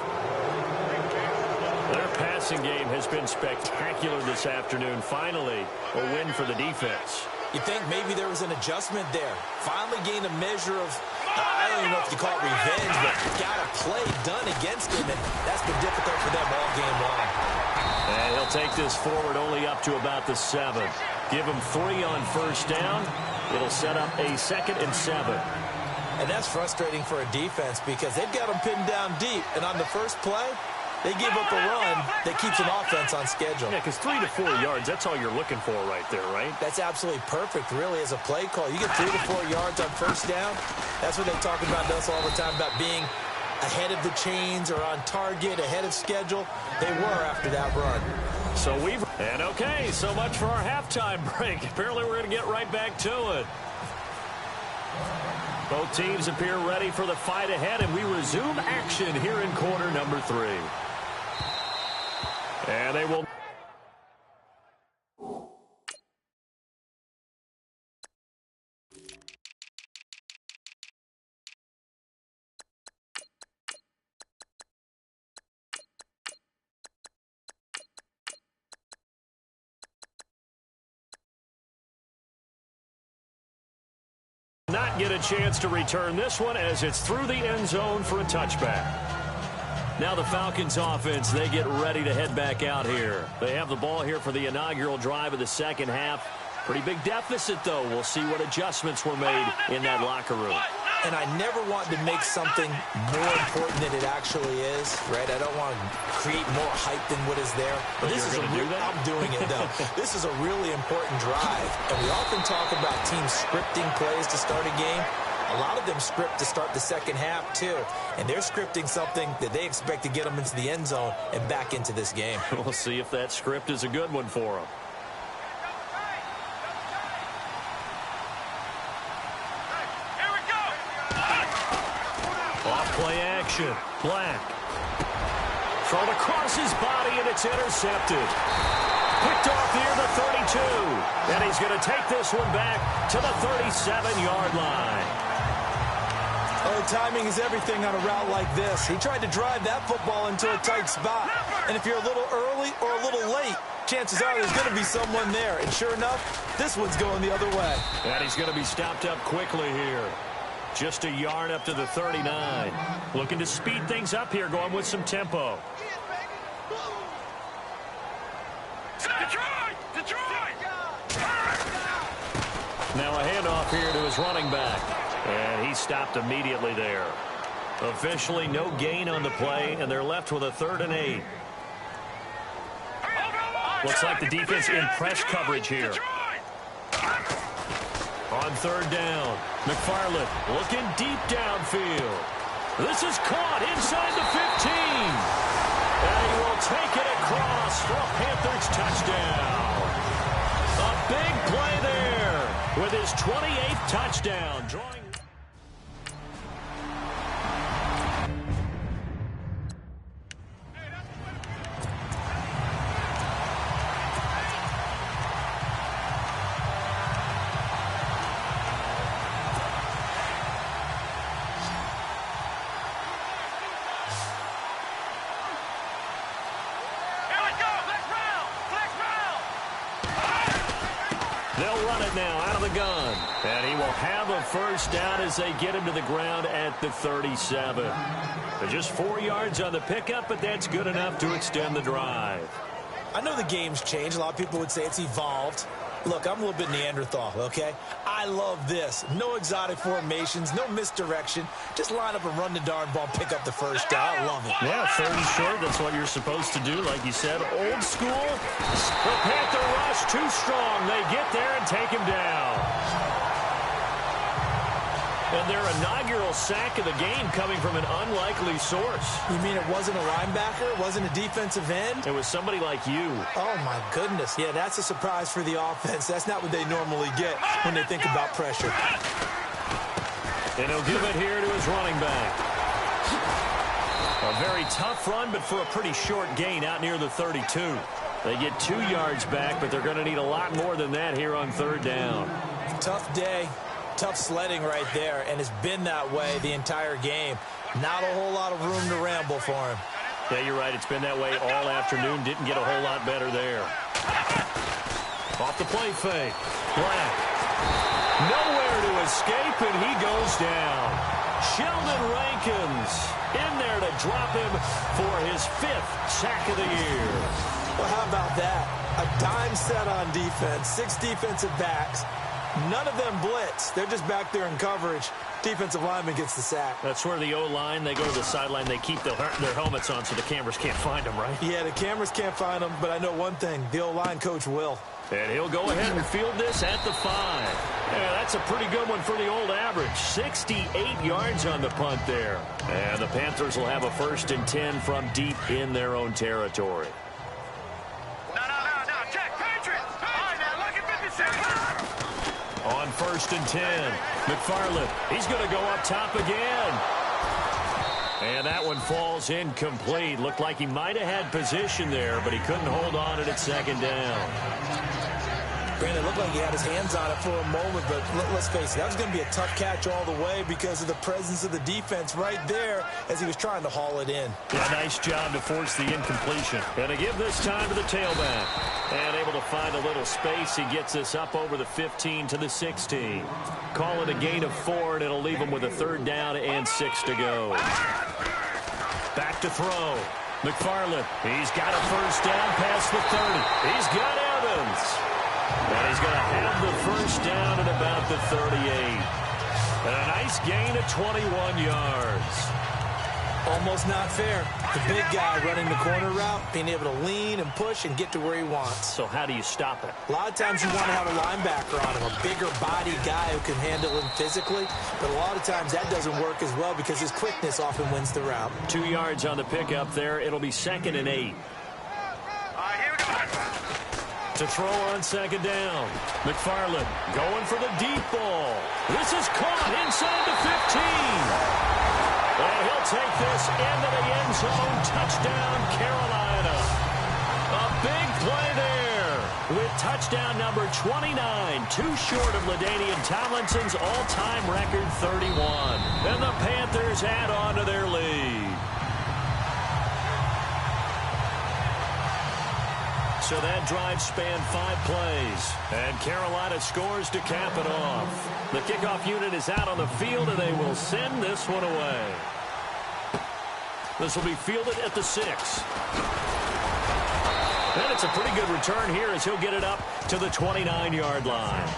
Their passing game has been spectacular this afternoon. Finally, a win for the defense. You think maybe there was an adjustment there. Finally gained a measure of, I don't even know if you call it revenge, but got a play done against him, and that's been difficult for them all game long. And he'll take this forward only up to about the 7. Give him 3 on first down. It'll set up a 2nd and 7. And that's frustrating for a defense because they've got them pinned down deep, and on the first play, they give up a run that keeps an offense on schedule. Yeah, because 3 to 4 yards, that's all you're looking for right there, right? That's absolutely perfect, really, as a play call. You get 3 to 4 yards on first down. That's what they talk about to us all the time, about being ahead of the chains or on target, ahead of schedule. They were after that run. So okay, so much for our halftime break. Apparently we're going to get right back to it. Both teams appear ready for the fight ahead, and we resume action here in quarter number 3. And they will... not get a chance to return this one as it's through the end zone for a touchback. Now the Falcons offense, they get ready to head back out here. They have the ball here for the inaugural drive of the second half. Pretty big deficit, though. We'll see what adjustments were made in that locker room. And I never want to make something more important than it actually is, right? I don't want to create more hype than what is there. But this is do that? I'm doing it, though. This is a really important drive. And we often talk about teams scripting plays to start a game. A lot of them script to start the second half, too. And they're scripting something that they expect to get them into the end zone and back into this game. We'll see if that script is a good one for them. Play action. Black. Thrown across his body, and it's intercepted. Picked off near the 32. And he's going to take this one back to the 37-yard line. Oh, timing is everything on a route like this. He tried to drive that football into a tight spot. And if you're a little early or a little late, chances are there's going to be someone there. And sure enough, this one's going the other way. And he's going to be stopped up quickly here. Just a yard up to the 39. Looking to speed things up here, going with some tempo. Detroit! Now a handoff here to his running back. And he stopped immediately there. Officially no gain on the play, and they're left with a 3rd and 8. Looks like the defense in press coverage here. On 3rd down, McFarland looking deep downfield. This is caught inside the 15. And he will take it across for a Panthers touchdown. A big play there with his 28th touchdown. Drawing... They'll run it now out of the gun. And he will have a first down as they get him to the ground at the 37. They're just 4 yards on the pickup, but that's good enough to extend the drive. I know the game's changed. A lot of people would say it's evolved. Look, I'm a little bit Neanderthal, okay? I love this. No exotic formations, no misdirection. Just line up and run the darn ball, pick up the first down. I love it. Yeah, 3rd and short. That's what you're supposed to do. Like you said, old school. The Panther rush too strong. They get there and take him down. And their inaugural sack of the game coming from an unlikely source. You mean it wasn't a linebacker? It wasn't a defensive end? It was somebody like you. Oh, my goodness. Yeah, that's a surprise for the offense. That's not what they normally get when they think about pressure. And he'll give it here to his running back. A very tough run, but for a pretty short gain out near the 32. They get 2 yards back, but they're going to need a lot more than that here on 3rd down. Tough day. Tough sledding right there, and it's been that way the entire game. Not a whole lot of room to ramble for him. Yeah, you're right. It's been that way all afternoon. Didn't get a whole lot better there. Off the play fake. Black. Nowhere to escape, and he goes down. Sheldon Rankins in there to drop him for his 5th sack of the year. Well, how about that? A dime set on defense, 6 defensive backs. None of them blitz. They're just back there in coverage. Defensive lineman gets the sack. That's where the O-line, they go to the sideline, they keep their helmets on so the cameras can't find them, right? Yeah, the cameras can't find them, but I know one thing. The O-line coach will. And he'll go ahead and field this at the 5. Yeah, that's a pretty good one for the old average. 68 yards on the punt there. And the Panthers will have a 1st and 10 from deep in their own territory. On 1st and 10, McFarland, he's going to go up top again. And that one falls incomplete. Looked like he might have had position there, but he couldn't hold on at 2nd down. Granted, it looked like he had his hands on it for a moment, but let's face it, that was going to be a tough catch all the way because of the presence of the defense right there as he was trying to haul it in. Yeah, nice job to force the incompletion. And to give this time to the tailback. And able to find a little space. He gets this up over the 15 to the 16. Call it a gain of 4, and it'll leave him with a 3rd down and 6 to go. Back to throw. McFarland, he's got a 1st down past the 30. He's got Evans. And he's going to have the 1st down at about the 38. And a nice gain of 21 yards. Almost not fair. The big guy running the corner route, being able to lean and push and get to where he wants. So how do you stop it? A lot of times you want to have a linebacker on him, a bigger body guy who can handle him physically. But a lot of times that doesn't work as well because his quickness often wins the route. 2 yards on the pickup there. It'll be 2nd and 8. To throw on 2nd down. McFarland going for the deep ball. This is caught inside the 15. And he'll take this into the end zone. Touchdown, Carolina. A big play there with touchdown number 29. Too short of LaDainian Tomlinson's all-time record 31. And the Panthers add on to their lead. So that drive spanned 5 plays. And Carolina scores to cap it off. The kickoff unit is out on the field, and they will send this one away. This will be fielded at the 6. And it's a pretty good return here as he'll get it up to the 29-yard line.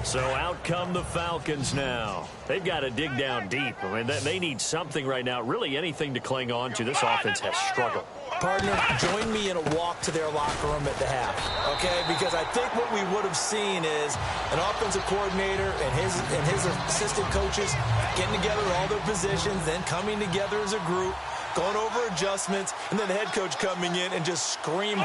So out come the Falcons now. They've got to dig down deep. I mean, they need something right now, really anything to cling on to. This offense has struggled. Partner, join me in a walk to their locker room at the half, okay? Because I think what we would have seen is an offensive coordinator and his assistant coaches getting together all their positions, then coming together as a group, going over adjustments, and then the head coach coming in and just screaming,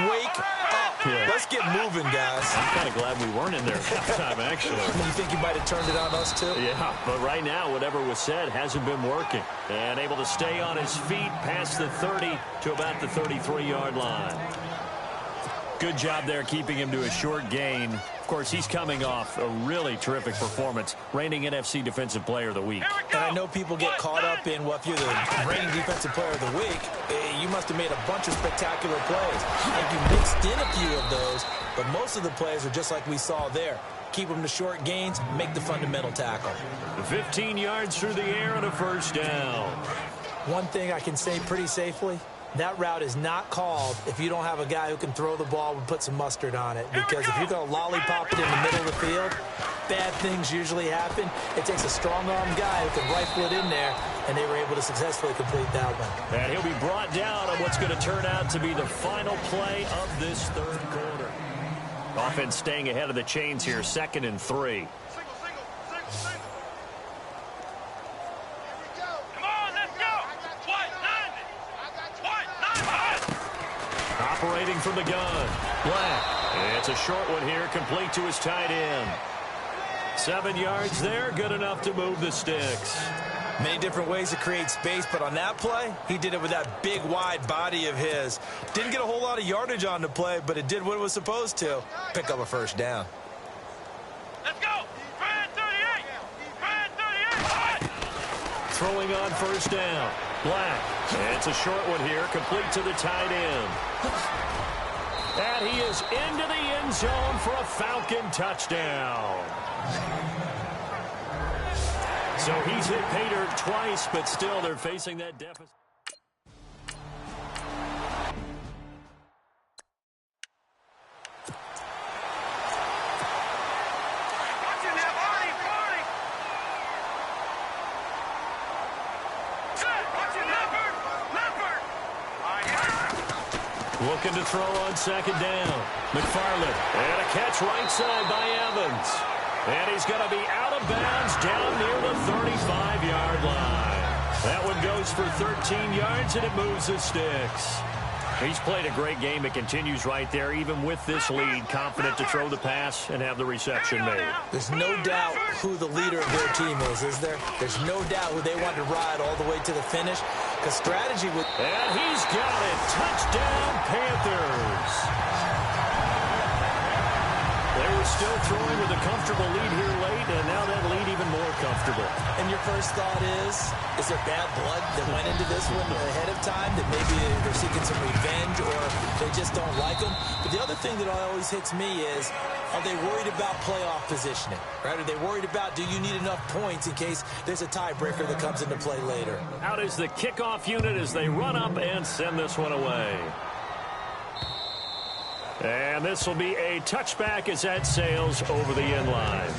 wake up. Yeah. Let's get moving, guys. I'm kind of glad we weren't in there halftime, actually. You think you might have turned it on us, too? Yeah, but right now, whatever was said hasn't been working. And able to stay on his feet past the 30 to about the 33-yard line. Good job there keeping him to a short gain Of course, he's coming off a really terrific performance, reigning NFC Defensive Player of the Week. And I know people get caught up in, well, if you're the reigning Defensive Player of the Week, you must have made a bunch of spectacular plays. Like you mixed in a few of those, but most of the plays are just like we saw there. Keep them to short gains, make the fundamental tackle. 15 yards through the air and a first down. One thing I can say pretty safely, that route is not called if you don't have a guy who can throw the ball and put some mustard on it. Because if you're going to lollipop it in the middle of the field, bad things usually happen. It takes a strong-arm guy who can rifle it in there, and they were able to successfully complete that one. And he'll be brought down on what's going to turn out to be the final play of this third quarter. Offense staying ahead of the chains here, 2nd and 3. Operating from the gun. Black. It's a short one here, complete to his tight end. 7 yards there, good enough to move the sticks. Many different ways to create space, but on that play, he did it with that big, wide body of his. Didn't get a whole lot of yardage on the play, but it did what it was supposed to. Pick up a first down. Let's go! Brand 38! Brand 38! Throwing on first down. Black. It's a short one here, complete to the tight end. And he is into the end zone for a Falcon touchdown. So he's hit pay dirt twice, but still they're facing that deficit. Looking to throw on second down. McFarland. And a catch right side by Evans. And he's going to be out of bounds down near the 35-yard line. That one goes for 13 yards, and it moves the sticks. He's played a great game. It continues right there, even with this lead, confident to throw the pass and have the reception made. There's no doubt who the leader of their team is there? There's no doubt who they want to ride all the way to the finish. Because strategy would... And he's got it. Touchdown, Panthers. They were still throwing with a comfortable lead here late, and now that lead even more comfortable. And your first thought is there bad blood that went into this one ahead of time, that maybe they're seeking some revenge or they just don't like them? But the other thing that always hits me is, are they worried about playoff positioning? Right? Are they worried about, do you need enough points in case there's a tiebreaker that comes into play later? Out is the kickoff unit as they run up and send this one away. And this will be a touchback as that sails over the end line.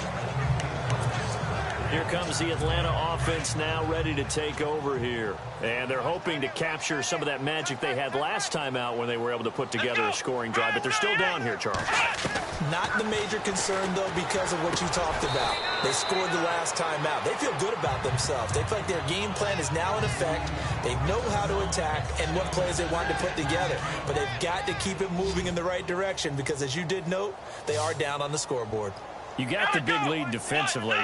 Here comes the Atlanta offense now ready to take over here. And they're hoping to capture some of that magic they had last time out when they were able to put together a scoring drive. But they're still down here, Charles. Not the major concern, though, because of what you talked about. They scored the last time out. They feel good about themselves. They feel like their game plan is now in effect. They know how to attack and what plays they want to put together. But they've got to keep it moving in the right direction because, as you did note, they are down on the scoreboard. You got the big lead defensively,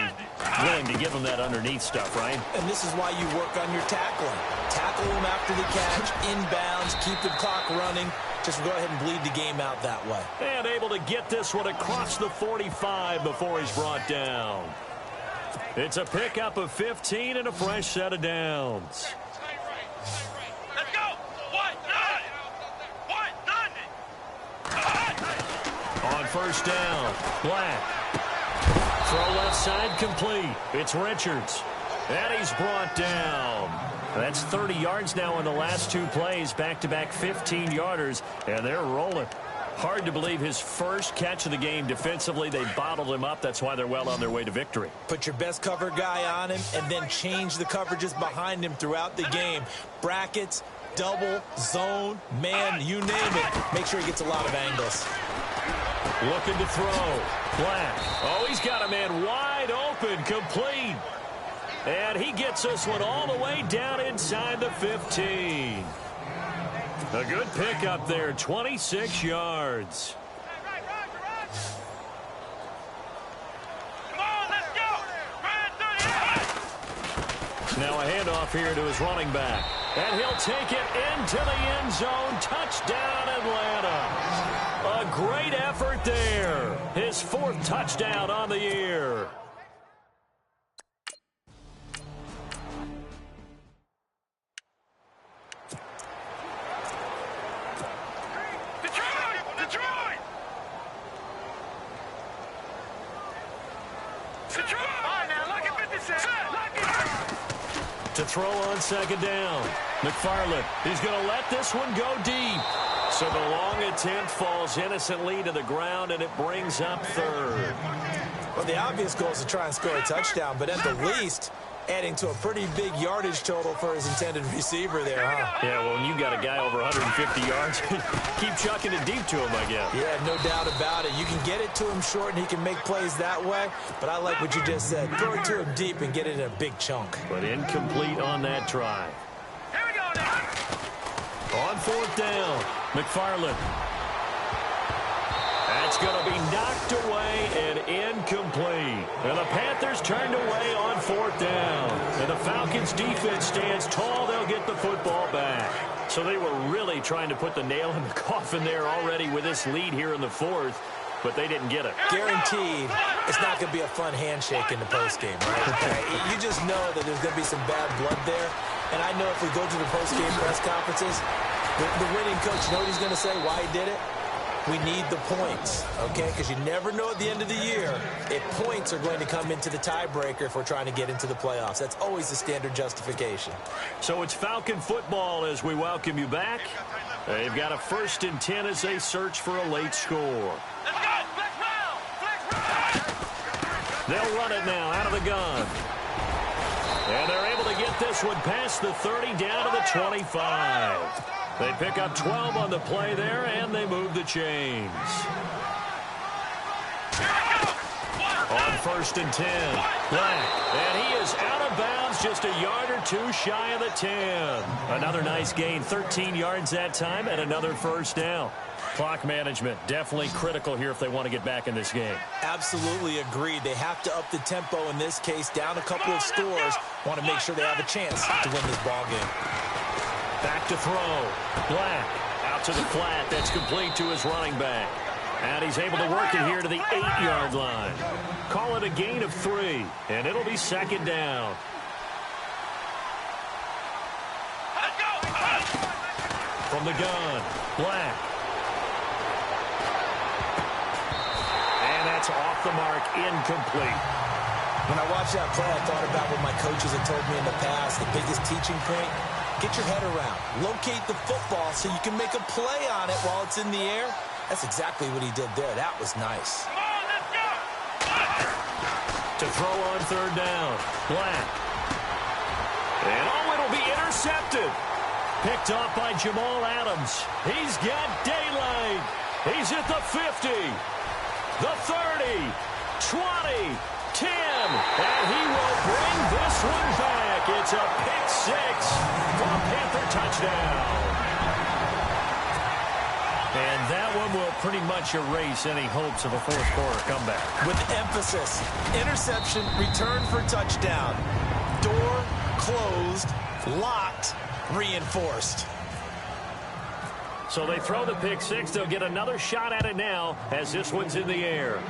willing to give them that underneath stuff, right? And this is why you work on your tackling. Tackle them after the catch, inbounds, keep the clock running. Just go ahead and bleed the game out that way. And able to get this one across the 45 before he's brought down. It's a pickup of 15 and a fresh set of downs. Let's go! On first down, Black. Throw left side complete. It's Richards. And he's brought down. That's 30 yards now in the last two plays. Back-to-back 15-yarders, and they're rolling. Hard to believe his first catch of the game defensively. They bottled him up. That's why they're well on their way to victory. Put your best cover guy on him and then change the coverages behind him throughout the game. Brackets, double, zone, man, you name it. Make sure he gets a lot of angles. Looking to throw. Black. Oh, he's got a man wide open, complete. And he gets this one all the way down inside the 15. A good pickup there, 26 yards. Come on, let's go! Now a handoff here to his running back. And he'll take it into the end zone. Touchdown, Atlanta. A great effort there. His 4th touchdown on the year. To throw on 2nd down. McFarland, he's going to let this one go deep. So the long attempt falls innocently to the ground, and it brings up 3rd. Well, the obvious goal is to try and score a touchdown, but at the least, adding to a pretty big yardage total for his intended receiver there, huh? Yeah, well, when you got a guy over 150 yards, keep chucking it deep to him, I guess. Yeah, no doubt about it. You can get it to him short, and he can make plays that way, but I like what you just said. Throw it to him deep and get it in a big chunk. But incomplete on that try. Here we go now. On 4th down, McFarland. That's going to be knocked away and incomplete. And the Panthers turned away on 4th down. And the Falcons' defense stands tall. They'll get the football back. So they were really trying to put the nail in the coffin there already with this lead here in the 4th, but they didn't get it. Guaranteed, it's not going to be a fun handshake in the postgame, right? You just know that there's going to be some bad blood there. And I know if we go to the postgame press conferences, the winning coach, you know what he's going to say, why he did it? We need the points, okay? Because you never know at the end of the year if points are going to come into the tiebreaker if we're trying to get into the playoffs. That's always the standard justification. So it's Falcon football as we welcome you back. They've got a 1st and 10 as they search for a late score. Let's go. Flex round. Flex round. They'll run it now out of the gun. And they're able to get this one past the 30 down to the 25. They pick up 12 on the play there, and they move the chains. On 1st and 10, Black, and he is out of bounds just a yard or 2 shy of the 10. Another nice gain, 13 yards that time, and another 1st down. Clock management, definitely critical here if they want to get back in this game. Absolutely agreed. They have to up the tempo in this case, down a couple of scores. Want to make sure they have a chance to win this ball game. Back to throw. Black out to the flat. That's complete to his running back. And he's able to work it here to the 8-yard line. Call it a gain of 3, and it'll be 2nd down. From the gun, Black. And that's off the mark, incomplete. When I watched that play, I thought about what my coaches had told me in the past. The biggest teaching point, get your head around. Locate the football so you can make a play on it while it's in the air. That's exactly what he did there. That was nice. Come on, let's go. To throw on 3rd down, Black. And it'll be intercepted. Picked off by Jamal Adams. He's got daylight. He's at the 50, the 30, 20, 10, and he will bring this one back. It's a pick 6 for a Panther touchdown. And that one will pretty much erase any hopes of a 4th quarter comeback. With emphasis, interception, return for touchdown. Door closed, locked, reinforced. So they throw the pick 6. They'll get another shot at it now as this one's in the air.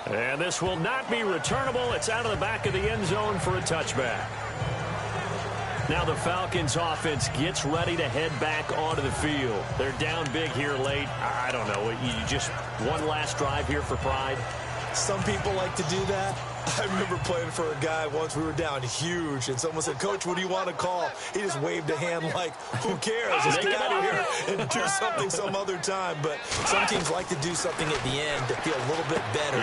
And this will not be returnable. It's out of the back of the end zone for a touchback. Now the Falcons offense gets ready to head back onto the field. They're down big here late. I don't know. You just one last drive here for pride. Some people like to do that. I remember playing for a guy once. We were down huge, and someone said, "Coach, what do you want to call?" He just waved a hand like, "Who cares? Just get out of here and do something some other time." But some teams like to do something at the end to feel a little bit better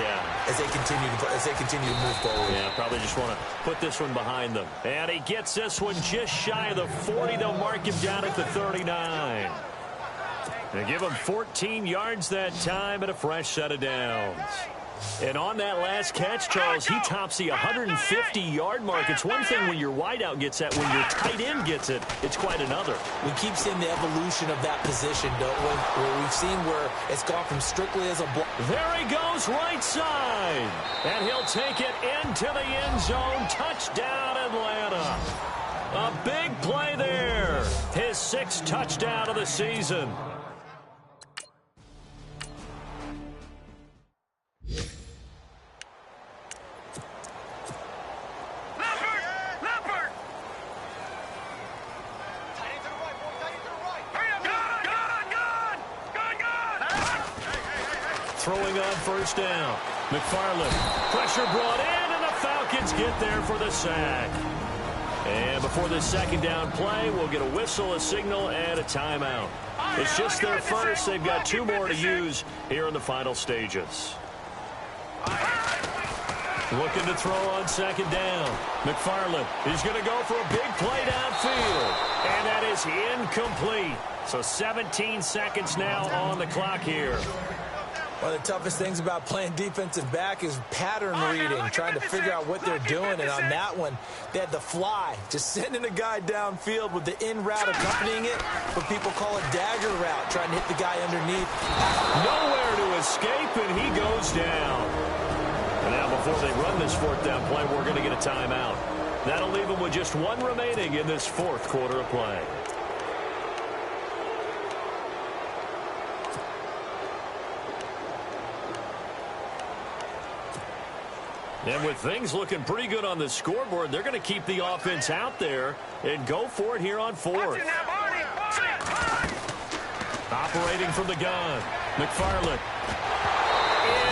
as they continue to move forward. Yeah, probably just want to put this one behind them. And he gets this one just shy of the 40. They'll mark him down at the 39. They give him 14 yards that time and a fresh set of downs. And on that last catch, Charles, he tops the 150-yard mark. It's one thing when your wideout gets that. When your tight end gets it, it's quite another. We keep seeing the evolution of that position, don't we? Where we've seen where it's gone from strictly as a block. There he goes, right side. And he'll take it into the end zone. Touchdown, Atlanta. A big play there. His 6th touchdown of the season. throwing on first down. McFarland, pressure brought in, and the Falcons get there for the sack. And before this second down play, we'll get a whistle, a signal, and a timeout. It's just their first. They've got 2 more to use here in the final stages. Looking to throw on second down. McFarland, he's going to go for a big play downfield. And that is incomplete. So 17 seconds now on the clock here. One of the toughest things about playing defensive back is pattern reading, trying to figure out what they're doing. And on that one, they had the fly, just sending a guy downfield with the in route accompanying it, what people call a dagger route, trying to hit the guy underneath. Nowhere to escape, and he goes down. And now before they run this fourth down play, we're going to get a timeout. That'll leave them with just 1 remaining in this fourth quarter of play. And with things looking pretty good on the scoreboard, they're going to keep the offense out there and go for it here on fourth. Operating from the gun, McFarland.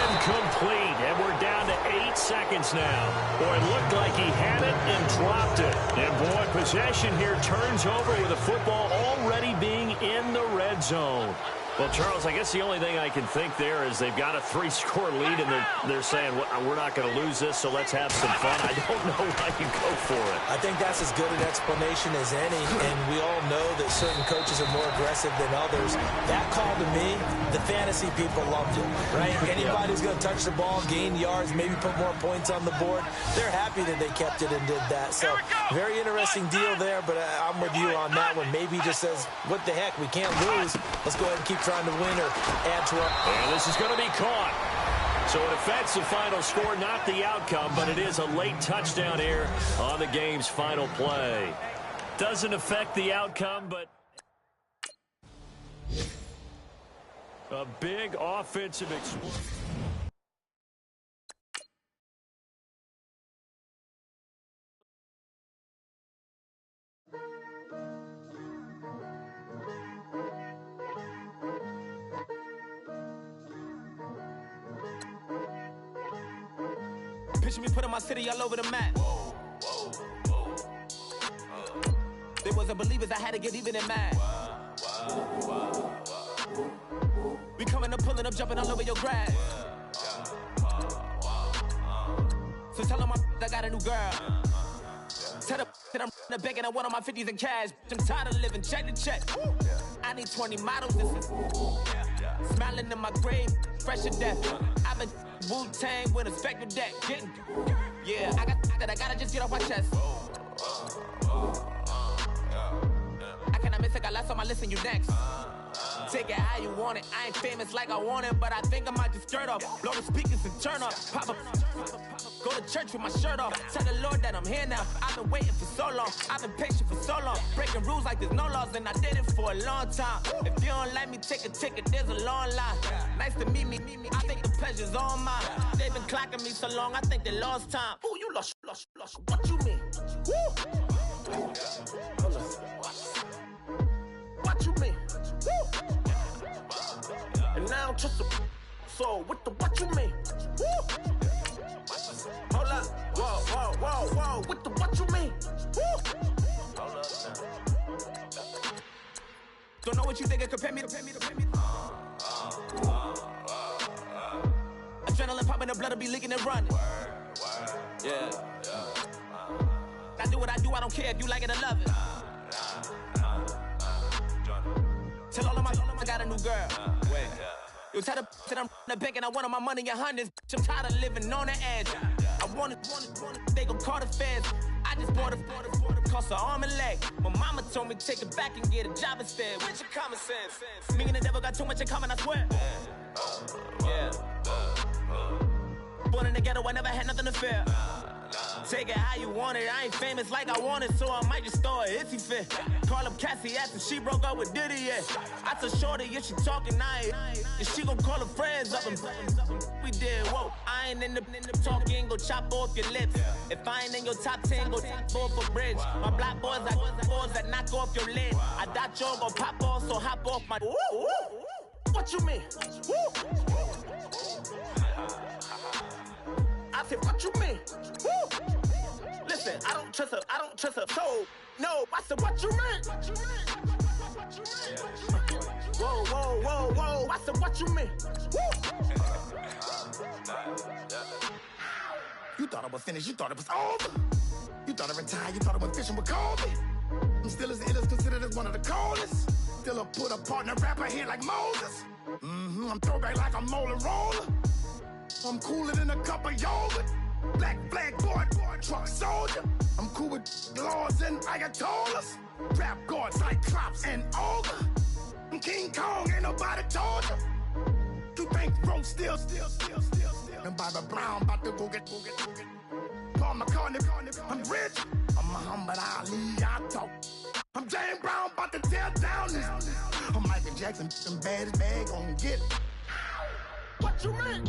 Incomplete, and we're down to 8 seconds now. Boy, it looked like he had it and dropped it. And boy, possession here turns over with the football already being in the red zone. Well, Charles, I guess the only thing I can think there is they've got a 3-score lead, and they're saying, well, we're not going to lose this, so let's have some fun. I don't know why you go for it. I think that's as good an explanation as any, and we all know that certain coaches are more aggressive than others. That call to me, the fantasy people loved it, right? Anybody who's going to touch the ball, gain yards, maybe put more points on the board, they're happy that they kept it and did that. So, very interesting deal there, but I'm with you on that one. Maybe he just says, what the heck, we can't lose. Let's go ahead and keep trying to win or add to our... And this is going to be caught. So it affects the final score, not the outcome, but it is a late touchdown here on the game's final play. Doesn't affect the outcome, but a big offensive explosion. Picture me putting my city all over the map. They wasn't believers, I had to get even in mad. We coming up, pulling up, jumping all over your grass. So tell them I got a new girl. Tell them that I'm in the bank and I want all my 50s in cash. I'm tired of living check to check. I need 20 models, this is smiling in my grave, fresh to death. I've been Wu-Tang with a spectral deck. Getting, yeah, I gotta just get off my chest. I cannot miss it, got last on my list and you next. Take it how you want it. I ain't famous like I want it, but I think I might just skirt off. Blow the speakers and turn up. Pop up. Go to church with my shirt off. Tell the Lord that I'm here now. I've been waiting for so long. I've been patient for so long. Breaking rules like there's no laws, and I did it for a long time. If you don't like me, take a ticket. There's a long line. Nice to meet me. I think the pleasure's all mine. They've been clocking me so long, I think they lost time. Ooh, you lost. What you mean? Woo! What you mean? Woo! And now I'm just a so what you mean? Woo! Hold up, whoa, what you mean? Woo! Hold up now. Don't know what you think, compare me to adrenaline popping, the blood will be leaking and running. Yeah. I do what I do, I don't care if you like it or love it. Tell all of my I got a new girl. Wait. You tell the that I'm in the bank and I want all my money in hundreds. I'm tired of living on the edge. I want it, they gon' call the feds. I just bought a cost an arm and leg. My mama told me take it back and get a job instead. Where's your common sense? Me and the devil got too much in common, I swear. Yeah. Born in the ghetto, I never had nothing to fear. Take it how you want it. I ain't famous like I want it, so I might just throw a hissy fit. Call up Cassie after she broke up with Diddy, yeah. I told Shorty if she talking, and she gon' call her friends up and we did, whoa. I ain't in the talking, go chop off your lips. If I ain't in your top 10, go top 4 for bridge. My black boys, I boys that knock off your lid. I thought you gon' pop off, so hop off my. What you mean? Woo! I said, what you mean? Woo! Listen, I don't trust her soul. No, I said, what you mean? Whoa, whoa, whoa, whoa. I said, what you mean? Woo! You thought I was finished, you thought it was over. You thought I retired, you thought I went fishing with Kobe. I'm still as ill as considered as one of the coldest. Still a put a partner rapper here like Moses. I'm throwback like a molar roller. I'm cooler than a cup of yogurt. Black flag boy, truck soldier. I'm cool with laws and Ayatollahs. Rap god, Cyclops and Olga. I'm King Kong, ain't nobody told you. You think Rose still. And Bobby Brown about to go get. Paul McCartney, I'm rich. I'm Muhammad Ali, I talk. I'm James Brown, about to tear down this. I'm Michael Jackson, them bad as bag, gon' get it. What you mean?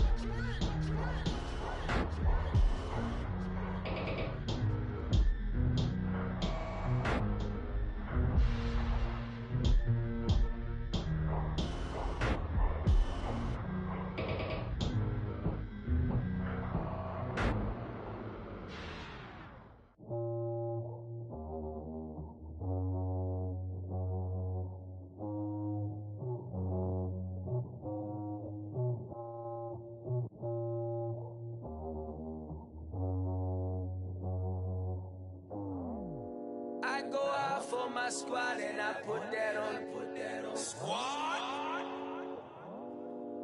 Squad and I put that on squad.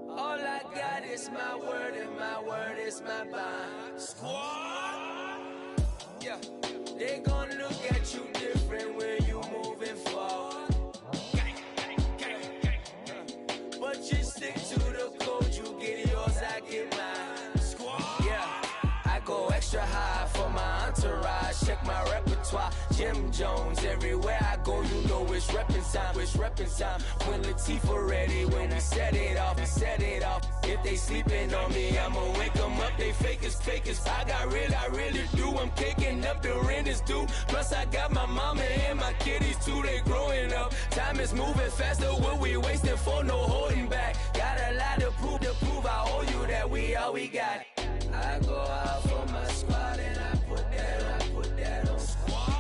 All I got is my word and my word is my bond. Squad. Yeah, they gon' look at you different when you moving forward. But you stick to the code, you get yours, I get mine. Squad. Yeah, I go extra high for my entourage. Check my repertoire. Jim Jones, everywhere I go, you know it's reppin' time. When Latifah ready, when we set it off. If they sleeping on me, I'ma wake them up, they fakers. I really do, I'm kicking up the rent is due. Plus I got my mama and my kiddies too, they growing up. Time is moving faster, what we wasting for, no holding back. Got a lot to prove, I owe you that we all we got. I go out for my squad and I put that on squad.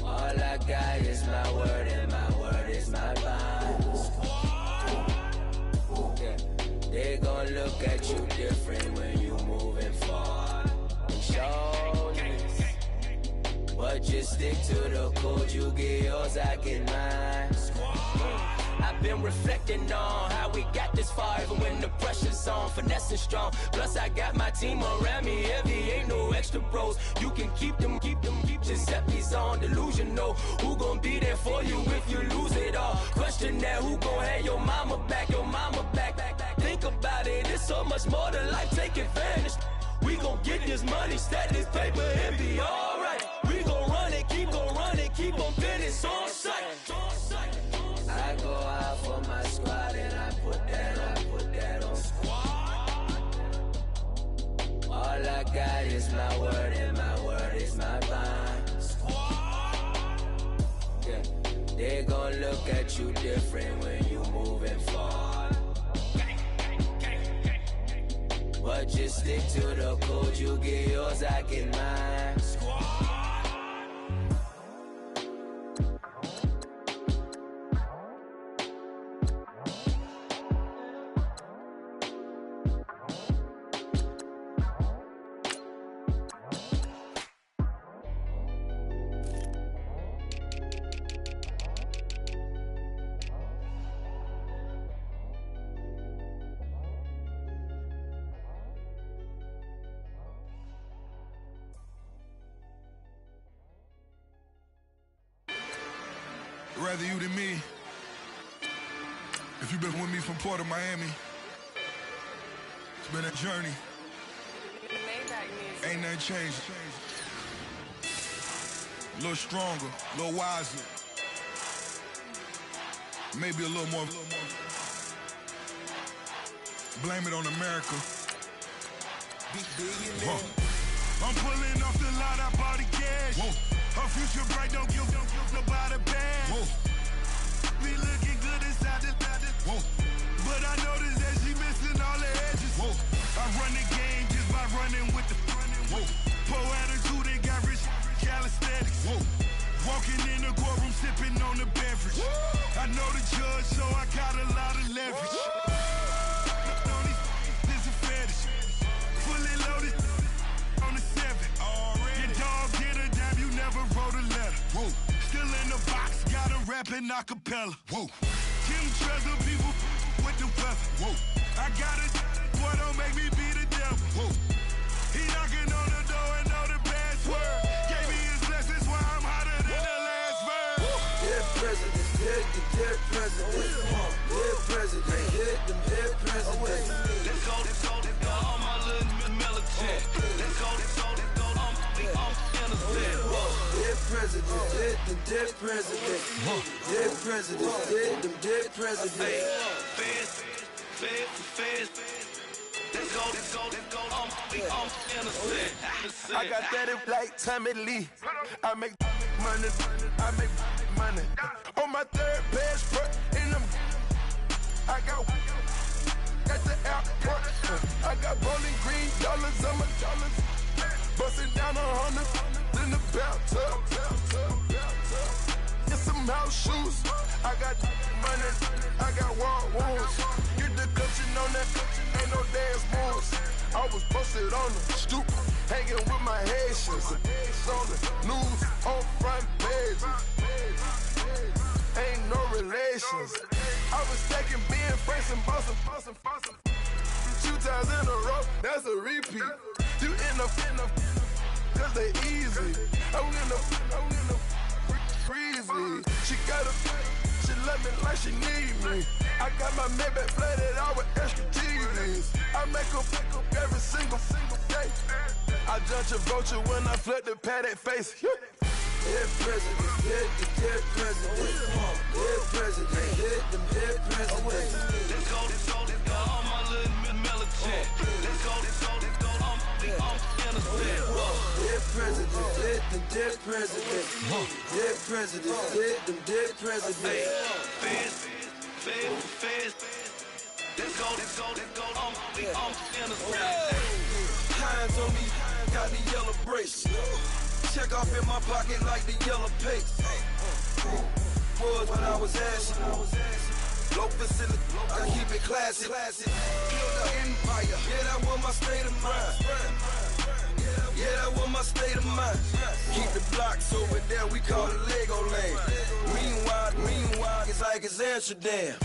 All I got is my word and my word is my bond. Yeah. They gon' look at you different when you moving forward. But just stick to the code, you get yours, I get mine. I've been reflecting on how we got this far, even when the pressure's on, finessing strong. Plus I got my team around me heavy, ain't no extra bros. You can keep them, Giuseppe's on delusional. Who gon' be there for you if you lose it all? Question that, who gon' have your mama back? Think about it, it's so much more to life, take advantage. We gon' get this money, stack this paper and be alright. We gon' run it, keep on finish on sight. I go out for my squad and I put that on squad. All I got is my word and my word is my bond. Squad. Yeah, they gon' look at you different when you moving forward. But just stick to the code, you get yours, I get mine. Squad. Rather you than me. If you've been with me from Port of Miami, it's been a journey. Ain't nothing changed. A little stronger, a little wiser. Maybe a little more. Blame it on America. I'm pulling off the lot, I bought the cash. Whoa. Her future bright, don't give nobody bad. Whoa. Be looking good inside the. Whoa. But I know this Walking in the courtroom, sipping on the beverage. I know the judge, so I got a lot of leverage. This a fetish. Fully loaded on the 7. Your dog get a dab, you never wrote a letter. Whoa. Still in the box, gotta rap in acapella. Whoa. Kim Treasure, people with the weather. Whoa. I got it, boy, don't make me be the devil. Whoa. He knocking on the door and know the password. Gave me his blessings while I'm hotter than the last verse. Dead presidents, dead presidents. Dead presidents, hit them dead presidents. Let's go, all my little militant. Let's go, I'm innocent. Dead presidents, hit them dead presidents. Dead presidents, hit them dead presidents. Feds. Let's go, I'm innocent. I got that like Tommy Lee. I make money. On my third best front in them. I got at the airport. I got rolling green dollars on my dollars. Busting down 100 in the bathtub. Get some house shoes. I got money. I got war wounds. Get the coaching on that. Ain't no dance moves. I was posted on the stoop, hanging with my Haitians. On the news, on front pages. Ain't no relations. I was stacking being friends and bustin'. 2 times in a row, that's a repeat. You end up, cause they easy. I'm in the freezy. She love me like she need me. I got my Maybach flooded out with extra TVs. I make her pick up every single day. I judge a vulture when I flip the paddock face. Dead presidents, dead presidents. Dead presidents, hit them dead presidents. Let's go, all my little militant. Let's go, I'm innocent. Dead presidents, hit them dead presidents. Dead presidents, hit them dead presidents. Feds. Let's go, I'm innocent. Hands on me, got the yellow brace. Check off in my pocket like the yellow paste. Was when I was ashy. Low facility, I keep it classy. Build an empire, yeah, that was my state of mind. Yeah, that was my state of mind. Keep the blocks over there, we call it Lego Land. Meanwhile, it's like it's Amsterdam.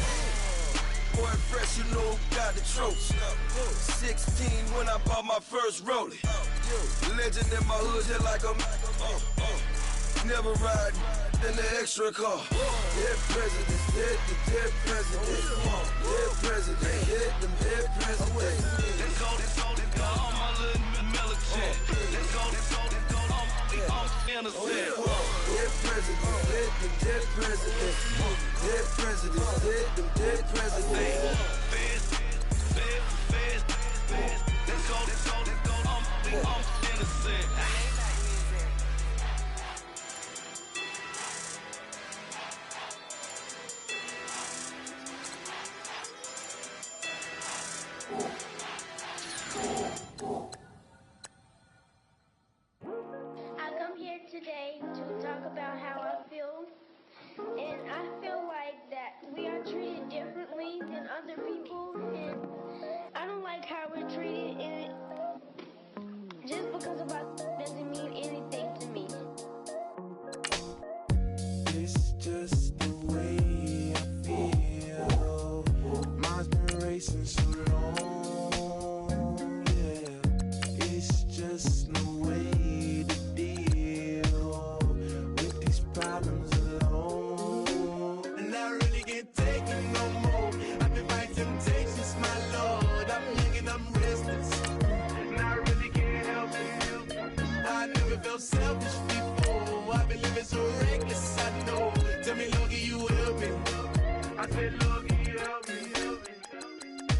Boy, fresh, you know who got the tropes. 16 when I bought my first rollie. Legend in my hood, just like a never ride in the extra car. Dead presidents, dead presidents. Dead presidents, hit them dead presidents. Let's go, all my little militant. Let's go, I'm innocent. Dead presidents, hit them dead presidents. Dead presidents, hit them dead presidents. Feds. Let's go, I'm innocent. I come here today to talk about how I feel, and I feel like that we are treated differently than other people, and I don't like how we're treated, and just because of us doesn't mean anything to me. It's just the way I feel. Mine's been racing so long, yeah. It's just no way to deal with these problems alone. And I really can't take it no more. I've been fighting temptations, my Lord. I'm young and I'm restless, and I really can't help it. I never felt selfish before. I've been living so reckless, I know. Tell me, Lord, can you help me? I said, Lord, can you help me?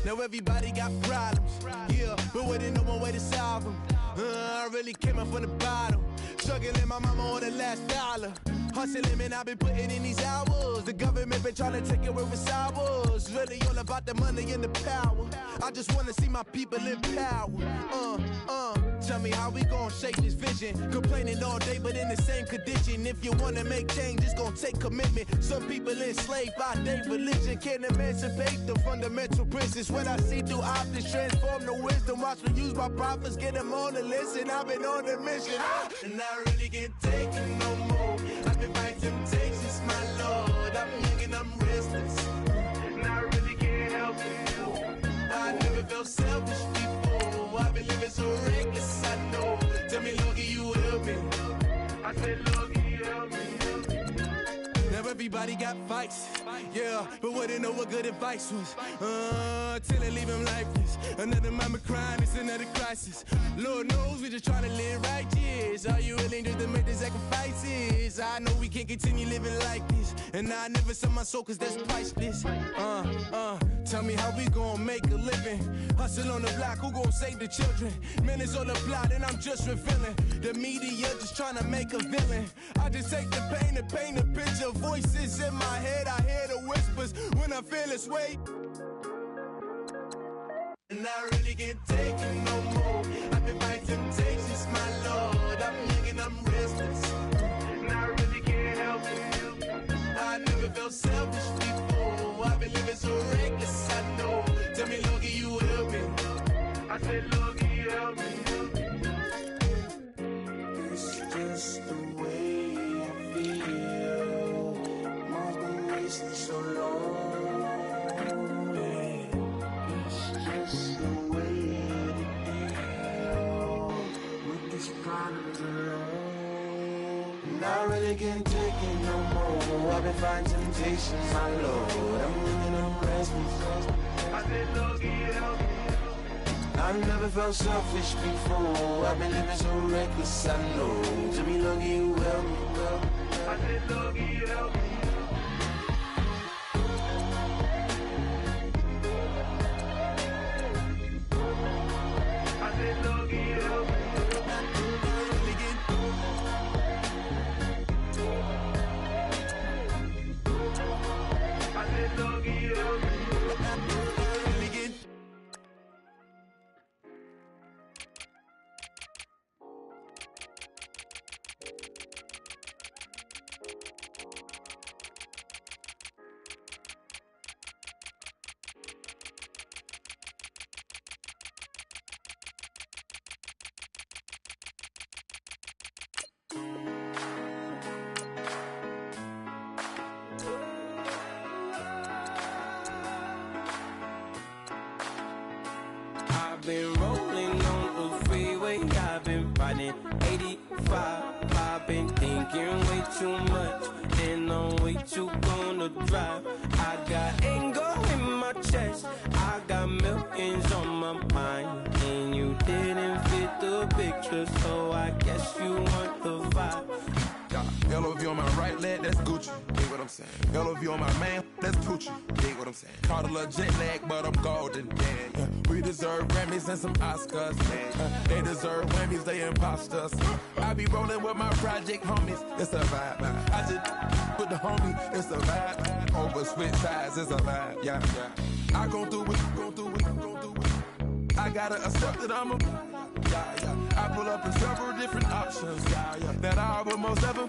Now everybody got problems, yeah, but waiting no one way to solve them. I really came up from the bottom, struggling my mama on the last dollar. Hustling, man, I've been putting in these hours. The government been trying to take away what's ours. Really all about the money and the power. I just wanna see my people in power. Tell me how we gon' shape this vision. Complaining all day, but in the same condition. If you wanna make change, it's gon' take commitment. Some people enslaved by their religion can't emancipate the fundamental principles. When I see through optics, transform the wisdom. Watch me use my prophets, get them on the list, and I've been on a mission. And I really can't take it no more. I've been fighting temptations, my Lord. I'm young and I'm restless, and I really can't help it. I never felt selfish before. I've been living so reckless, I know. Tell me, Lord, can you help me? I said, Lord, can you help me? Now everybody got fights, yeah, but wouldn't know what good advice was. Till they leave him lifeless. Another mama crying, it's another crisis. Lord knows we just trying to live righteous. Are you willing just to make the sacrifices? I know we can't continue living like this, and I never sell my soul cause that's priceless. Tell me how we gon' make a living. Hustle on the block, who gon' save the children? Man, it's on the plot and I'm just revealing. The media just trying to make a villain. I just take the pain and paint a picture. Voices in my head, I hear the whispers when I feel this way. And I really can't take it no more. I've been fighting temptations, my Lord. I'm young and I'm restless, and I really can't help it. I never felt selfish before. I've been living so reckless, I know. Tell me, Lord, can you help me? I said, Lord, can you help me? It's just the way I feel. Mom's been wasting so long. And I really can't take it no more. I've been fighting temptations, my Lord. I'm living on restless. I said, Lord, can you help me? I never felt selfish before. I've been living so reckless, I know. Tell me, Lord, can you help me? I said, Lord, can you help me? I said, Lord, can you help me? I've been rolling on the freeway, I've been riding 85. I've been thinking way too much, and I'm way too gonna drive. I got anger in my chest, I got millions on my mind, and you didn't fit the picture, so I guess you want the vibe. LOV on my right leg, that's Gucci. Dig what I'm saying? LOV on my man, that's Gucci. Dig what I'm saying? Caught a little jet lag, but I'm golden. Yeah. We deserve Grammys and some Oscars. They deserve Whammies, they imposters. I be rolling with my project homies, it's a vibe. I just with the homie, it's a vibe. Over switch sides, it's a vibe. Yeah. I gon' do it, gon' do it, gon' do it. I gotta accept that I'm a. I pull up in several different options. That I will most ever.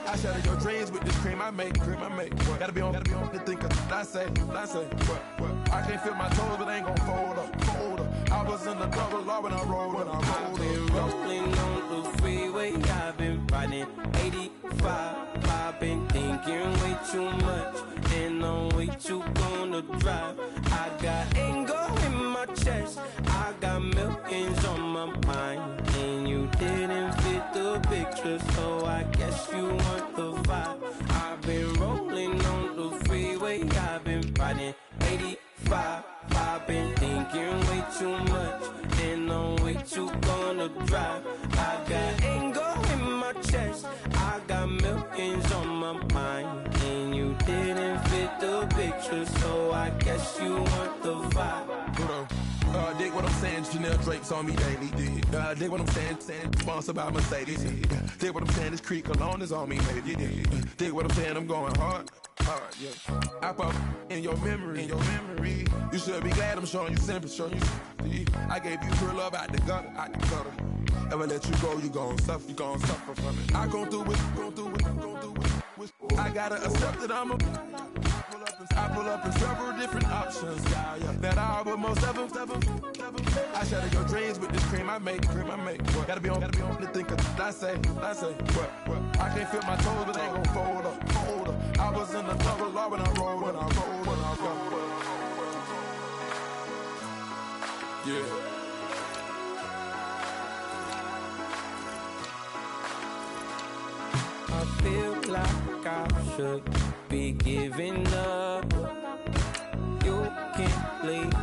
I shatter your dreams with this cream I make. Gotta be on the thinker. I say. What? I can't feel my toes, but ain't gon' fold up. I was in the double law when I rolled. I've been rolling on the freeway. I've been riding 85. I've been thinking way too much, and I'm way too gonna drive. I got anger in my chest, I got millions on my mind, and you didn't fit the picture, so I guess you want the vibe. I've been rolling on the freeway, I've been riding 85. I've been thinking way too much, and I'm way too gonna drive. I got anger in my chest, I got millions on my mind, and you didn't fit the picture, so I guess you want the vibe. Dig what I'm saying, Chanel drapes on me daily. Dig what I'm saying, sponsored by Mercedes. Dig what I'm saying, this Creek Cologne is on me, baby. Dig what I'm saying, I'm going hard. Alright, yeah. I pop in your memory. You should be glad I'm showing you sympathy. I gave you real love out the gutter. Ever let you go, you gon' suffer from it. I gon' do it. I gotta accept that I pull up in several different options. Yeah. That I will most ever. I shatter your dreams with this cream I make. What? Gotta be on the thinker. I say. What? I can't feel my toes, but they gon' fold up. I was in the double law when I rolled. Yeah. I feel like I should be giving up. You can't leave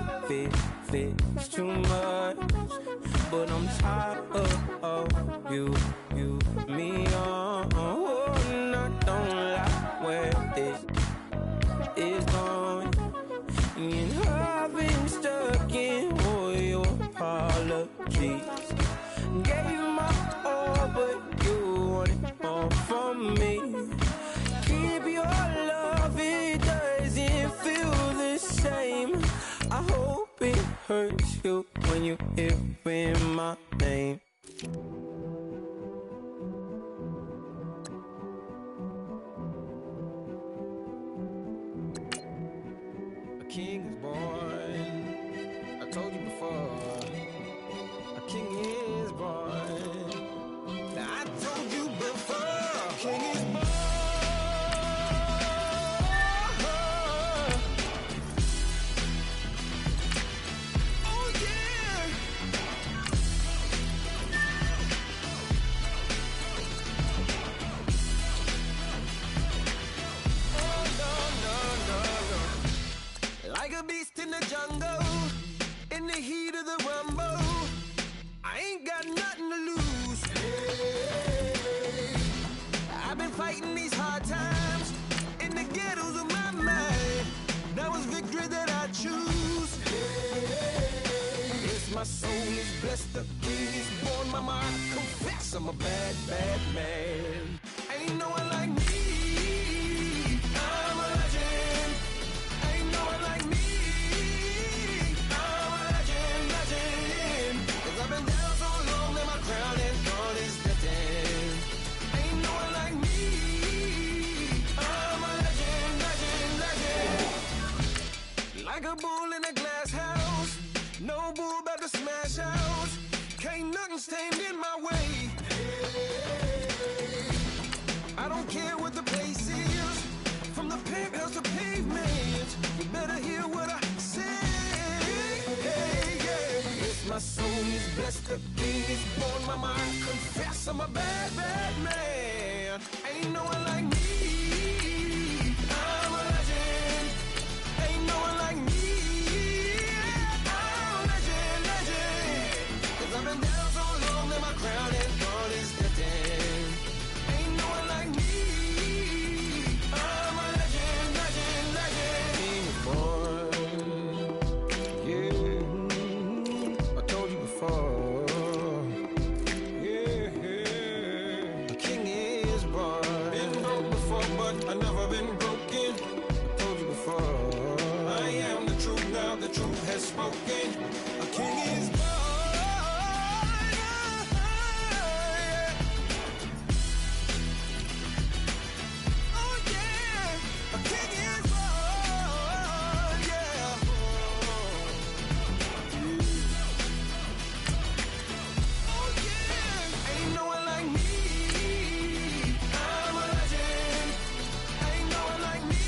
it's too much. But I'm tired of you, me on. And I don't like where this is going. And I've been stuck in all your apologies. Gave my all, but you want it all from me. Keep your love, it doesn't feel the same. I hope it hurts you when you hear my name. A king is born. I told you before. A king is born. Now I told you before. A king is born. Oh yeah. No. Like a beast in the jungle, in the heat of the rumble, I ain't got nothing to lose. Hey, I've been fighting these hard times in the ghettos of my mind. Now it's victory that I choose. Hey, yes, my soul is blessed, the king is born. Mama, I confess I'm a bad, bad man. Ain't no one like me. I'm a legend. Ain't no one like me. I'm a legend. 'Cause I've been down so long that my crown and throne is threatened. Ain't no one like me. I'm a legend. Like a bull in a glass house. No bull about to smash out. Can't nothing stand in my way. I don't care what the place is. From the penthouse to pavement, you better hear what I say. Hey, yeah. Yes, my soul is blessed, the king is born. My mind confess I'm a bad, bad man. Ain't no one like me. I'm a legend. Ain't no one like me. I'm a legend. 'Cause I've been down so long that my crown and throne is threatened. Ain't no one like me. I'm a legend. King is born. Yeah, I told you before. Yeah, the king is born. Been broke before, but I never been broken. I told you before. I am the truth now. The truth has spoken. A king is born. Oh yeah, a king is born. Yeah. Oh yeah, ain't no one like me. I'm a legend. Ain't no one like me.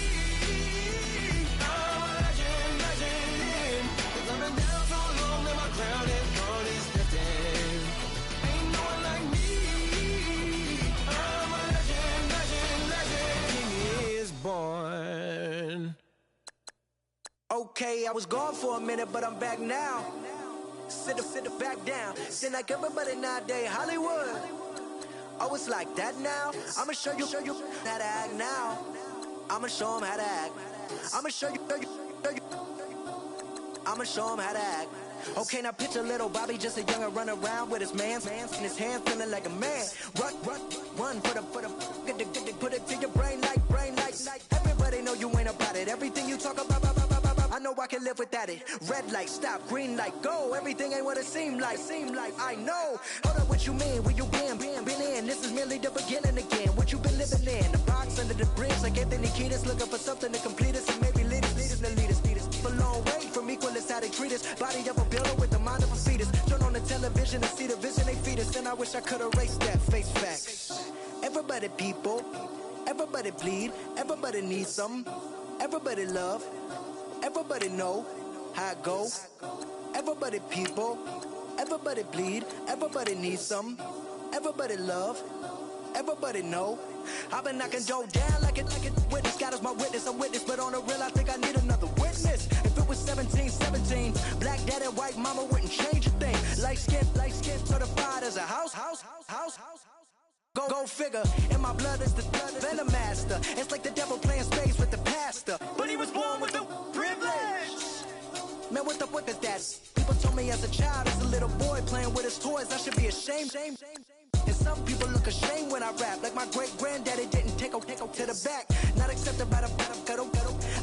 I'm a legend. 'Cause I've been down so long that my crown and throne is threatened. Ain't no one like me. I'm a legend. King is born. Okay, I was gone for a minute, but I'm back now. Sit back down. Then like everybody nowadays, Hollywood. Oh, it's like that now. I'ma show you how to act now. I'ma show 'em how to act. I'ma show you. I'ma show 'em how to act. Okay, now picture little Bobby, just a youngin' run around with his man's in his hand, feeling like a man. Run, put it to your brain like. Everybody without it. Red light, stop, green light, go. Everything ain't what it seemed like. I know. Hold up, what you mean? Where you been in? This is merely the beginning again. What you been living in? The box under the bridge, like Anthony Kiedis, looking for something to complete us and maybe lead us. A long way from equal is how they treat us. Body of a builder with the mind of a fetus. Turn on the television and see the vision they feed us. And I wish I could erase that. Face facts. Everybody people, everybody bleed, everybody needs some. Everybody love, everybody know how it go. Everybody people, everybody bleed, everybody needs some. Everybody love, everybody know. I've been knocking dough down like it witness. God is my witness, I'm witness, but on the real I think I need another witness. If it was 17, black dad and white mama wouldn't change a thing. Light skin certified as a house. Go figure, in my blood is the venom master. It's like the devil playing space with the pastor, but he was born with the privilege. Man, what the fuck is that? People told me as a child, as a little boy playing with his toys, I should be ashamed. And some people look ashamed when I rap, like my great granddaddy didn't take to the back. Not accepted by the ghetto.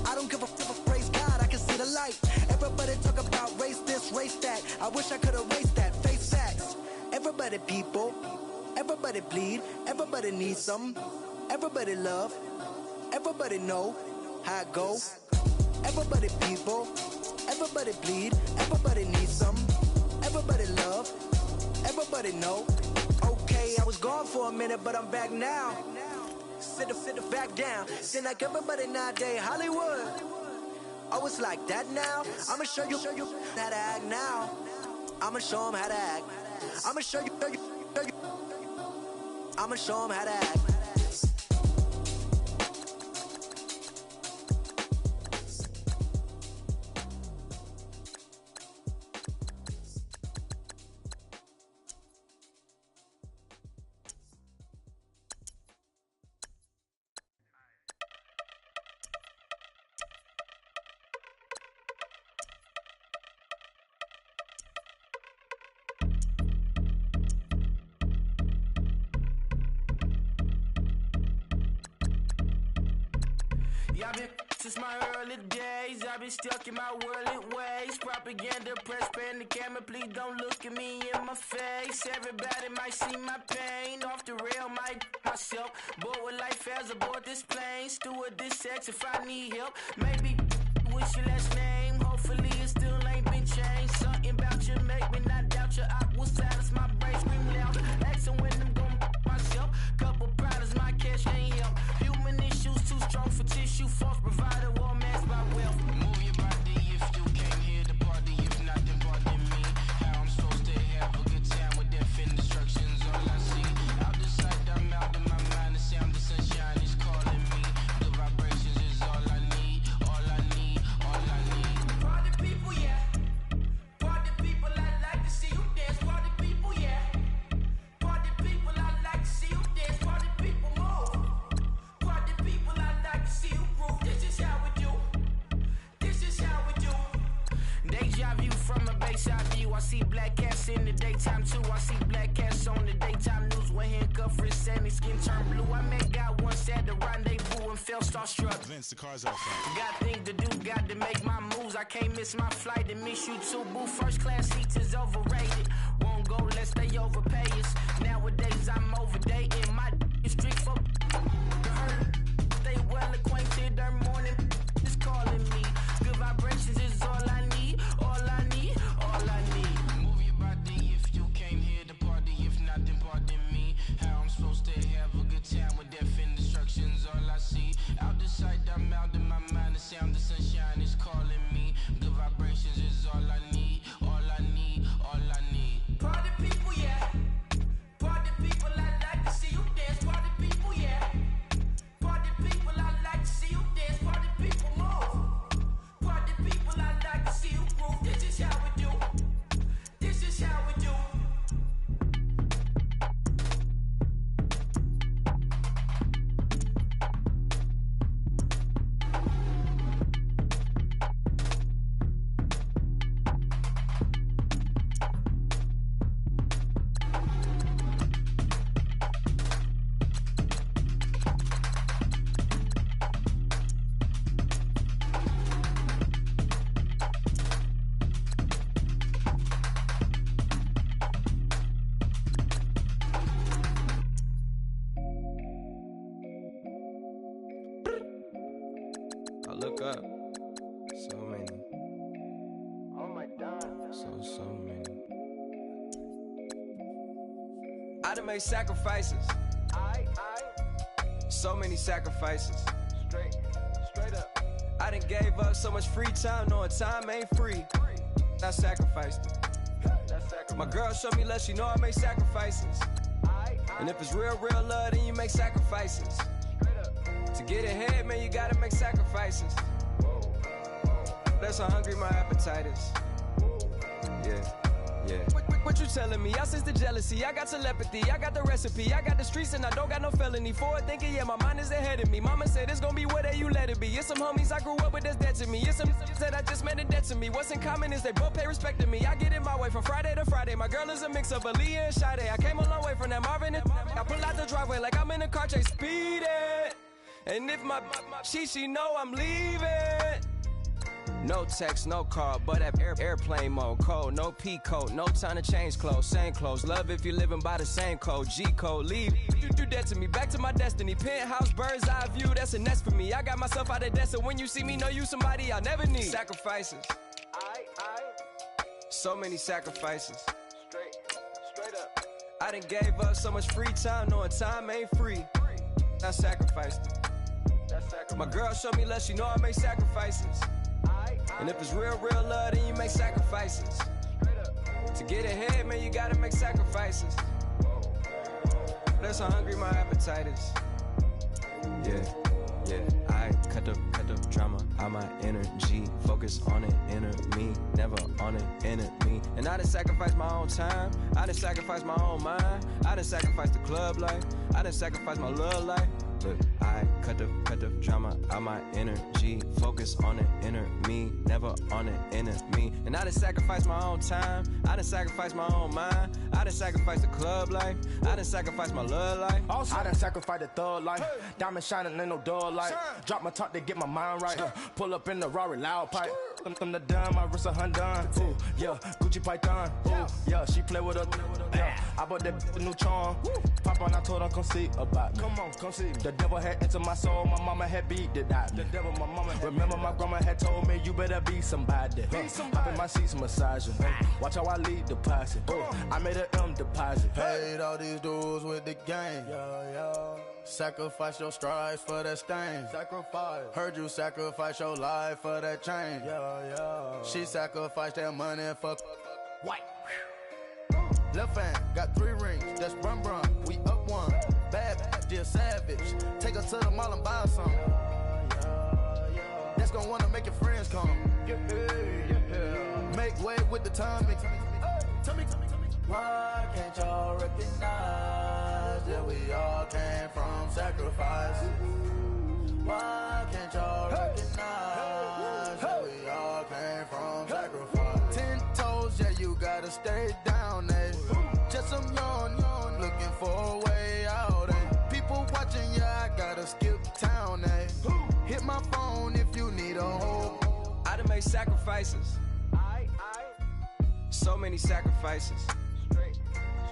I don't give a fuck, praise God, I can see the light. Everybody talk about race this, race that. I wish I could erase that. Face facts. Everybody people, everybody bleed, everybody needs some. Everybody love, everybody know how it go. Everybody people, everybody bleed, everybody needs some. Everybody love, everybody know. Okay, I was gone for a minute, but I'm back now. Sit back down. Seem like everybody nowadays Hollywood. Oh, it's like that now. I'ma show you how to act now. I'ma show 'em how to act. I'ma show you. I'ma show 'em how to act. I've been since my early days, I've been stuck in my worldly ways. Propaganda, press, pan the camera, please don't look at me in my face. Everybody might see my pain, off the rail, might myself. Bored with life as aboard this plane. Steward this sex if I need help. Maybe what's your last name? Hopefully it still ain't been changed. Something about you make me not doubt you. I will silence my brain, scream loud. Asking when I'm gon' myself. Couple problems, my cash ain't help. Human issues too strong for tissue. False provider, war mass by wealth. Move your body if you came here to party. If not, then pardon me. How I'm supposed to have a good time with death and destruction's all I see. Out the sight, I'm out of my mind. The sound of sunshine is calling me. The vibrations is all I need. All I need, all I need. Party people, yeah. Party people, I like to see you dance. Party people, yeah. Party people, I like to see you dance. Party people, move. Party people, I like to see you groove. This is how we do. This is how we do. Deja view from a bayside view. I see black cats in the daytime too. I see black cats on the daytime news. When handcuffed, wrist and his skin turned blue. I met God once at the rendezvous and felt starstruck. Vince, the car's out front. Got things to do, got to make my moves. I can't miss my flight and miss you too, boo. First class seats is overrated. Won't go, let's stay overpay us. Nowadays I'm overdating. My is strict for the hurt. Stay well acquainted. Their morning is calling me. Good vibrations is all I need. All I need, all I need. Move your body if you came here to party. If not, then pardon me. How I'm supposed to have a good time with death and destruction's all I see. Out the sight, I'm out of my mind. The sound of sunshine is calling me. Good vibrations is all I need. All I need, all I need. Party people, yeah. Party people, I like to see you dance. Party people, yeah. look up. So many. Oh my God. So many. I done made sacrifices. So many sacrifices. Straight up. I done gave up so much free time, knowing time ain't free. I sacrificed it. My girl showed me love, she know I make sacrifices. And if it's real love, then you make sacrifices. To get ahead, man, you gotta make sacrifices. That's how hungry my appetite is. Yeah. What you telling me? I sense the jealousy, I got telepathy, I got the recipe, I got the streets and I don't got no felony. Forward thinking, yeah, my mind is ahead of me. Mama said it's gonna be whatever you let it be. It's some homies I grew up with that's dead to me. It's some that I just met in debt to me. What's in common is they both pay respect to me. I get it my way from Friday to Friday. My girl is a mix of Aaliyah and Sade. I came a long way from that Marvin and I pull out the driveway like I'm in a car chase speeding. And if my she know I'm leaving. No text, no call, but at airplane mode. Cold, no P code, no time to change clothes. Same clothes, love if you're living by the same code. G code, leave. You do that to me, back to my destiny. Penthouse, bird's eye view, that's a nest for me. I got myself out of debt, so when you see me, know you somebody I never need. Sacrifices. So many sacrifices. Straight up. I done gave up so much free time, knowing time ain't free. I sacrificed it. My girl showed me love, she know I make sacrifices. And if it's real love, then you make sacrifices. To get ahead, man, you gotta make sacrifices. That's how hungry my appetite is. Yeah. I cut the drama out my energy. Focus on it, inner me, never on it, enemy. And I done sacrifice my own time. I done sacrifice my own mind. I done sacrifice the club life. I done sacrifice my love life. Look, I cut the drama out my energy. Focus on it, inner me, never on it, enemy. And I done sacrifice my own time. I done sacrifice my own mind. I done sacrifice the club life. I done sacrifice my love life. I done sacrifice the thug life. Diamond shining, ain't no dull light. Drop my top to get my mind right. Pull up in the Rari loud pipe. Them the dime, my wrist a Hyundai. Ooh, yeah, Gucci Python. Ooh, yeah, she play with her. Yeah, I bought that new charm. Pop on, I told her come see about me. Come on, come see me. The devil had entered my soul, my mama had beat it out. The devil, my mama. Remember my grandma had told me you better be somebody. Hop in my seats, massaging. Watch how I lead the posse. I made an M deposit. Paid all these dudes with the game. Sacrifice your strides for that stain. Sacrifice. Heard you sacrifice your life for that change. She sacrificed that money for white. Left hand got 3 rings. That's brum. We up one. Bad, dear savage. Take her to the mall and buy some. That's gonna wanna make your friends come. Make way with the timing. Tell me. Why can't y'all recognize that we all came from sacrifice? Why can't y'all recognize that we all came from sacrifice? 10 toes, yeah, you gotta stay down, eh? Just some yawn, looking for a way out, eh? People watching, yeah, I gotta skip town, eh? Hit my phone if you need a hold. I done made sacrifices. So many sacrifices.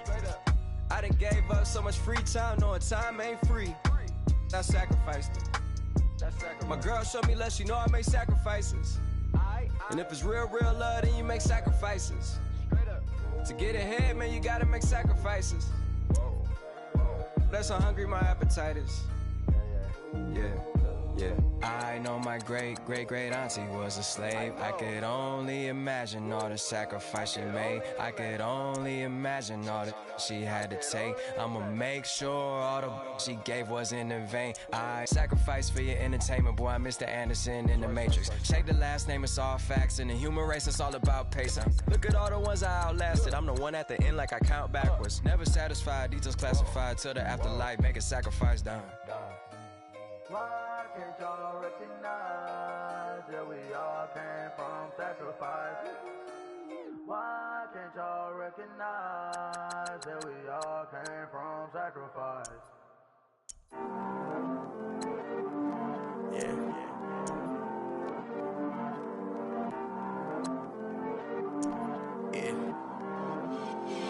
Straight up. I done gave up so much free time, knowing time ain't free. I sacrificed it. My girl showed me love, she know I make sacrifices. And if it's real love, then you make sacrifices. To get ahead, man, you gotta make sacrifices. That's how hungry my appetite is. Yeah. I know my great auntie was a slave. I could only imagine all the sacrifice she made. I could only imagine all that she had to take. I'ma make sure all the she gave wasn't in vain. I sacrificed for your entertainment, boy. I'm Mr. Anderson in the Matrix. Check the last name, it's all facts. In the human race, it's all about pacing. Look at all the ones I outlasted. I'm the one at the end like I count backwards. Never satisfied, details classified till the afterlife. Make a sacrifice down. Why can't y'all recognize that we all came from sacrifice? Why can't y'all recognize that we all came from sacrifice?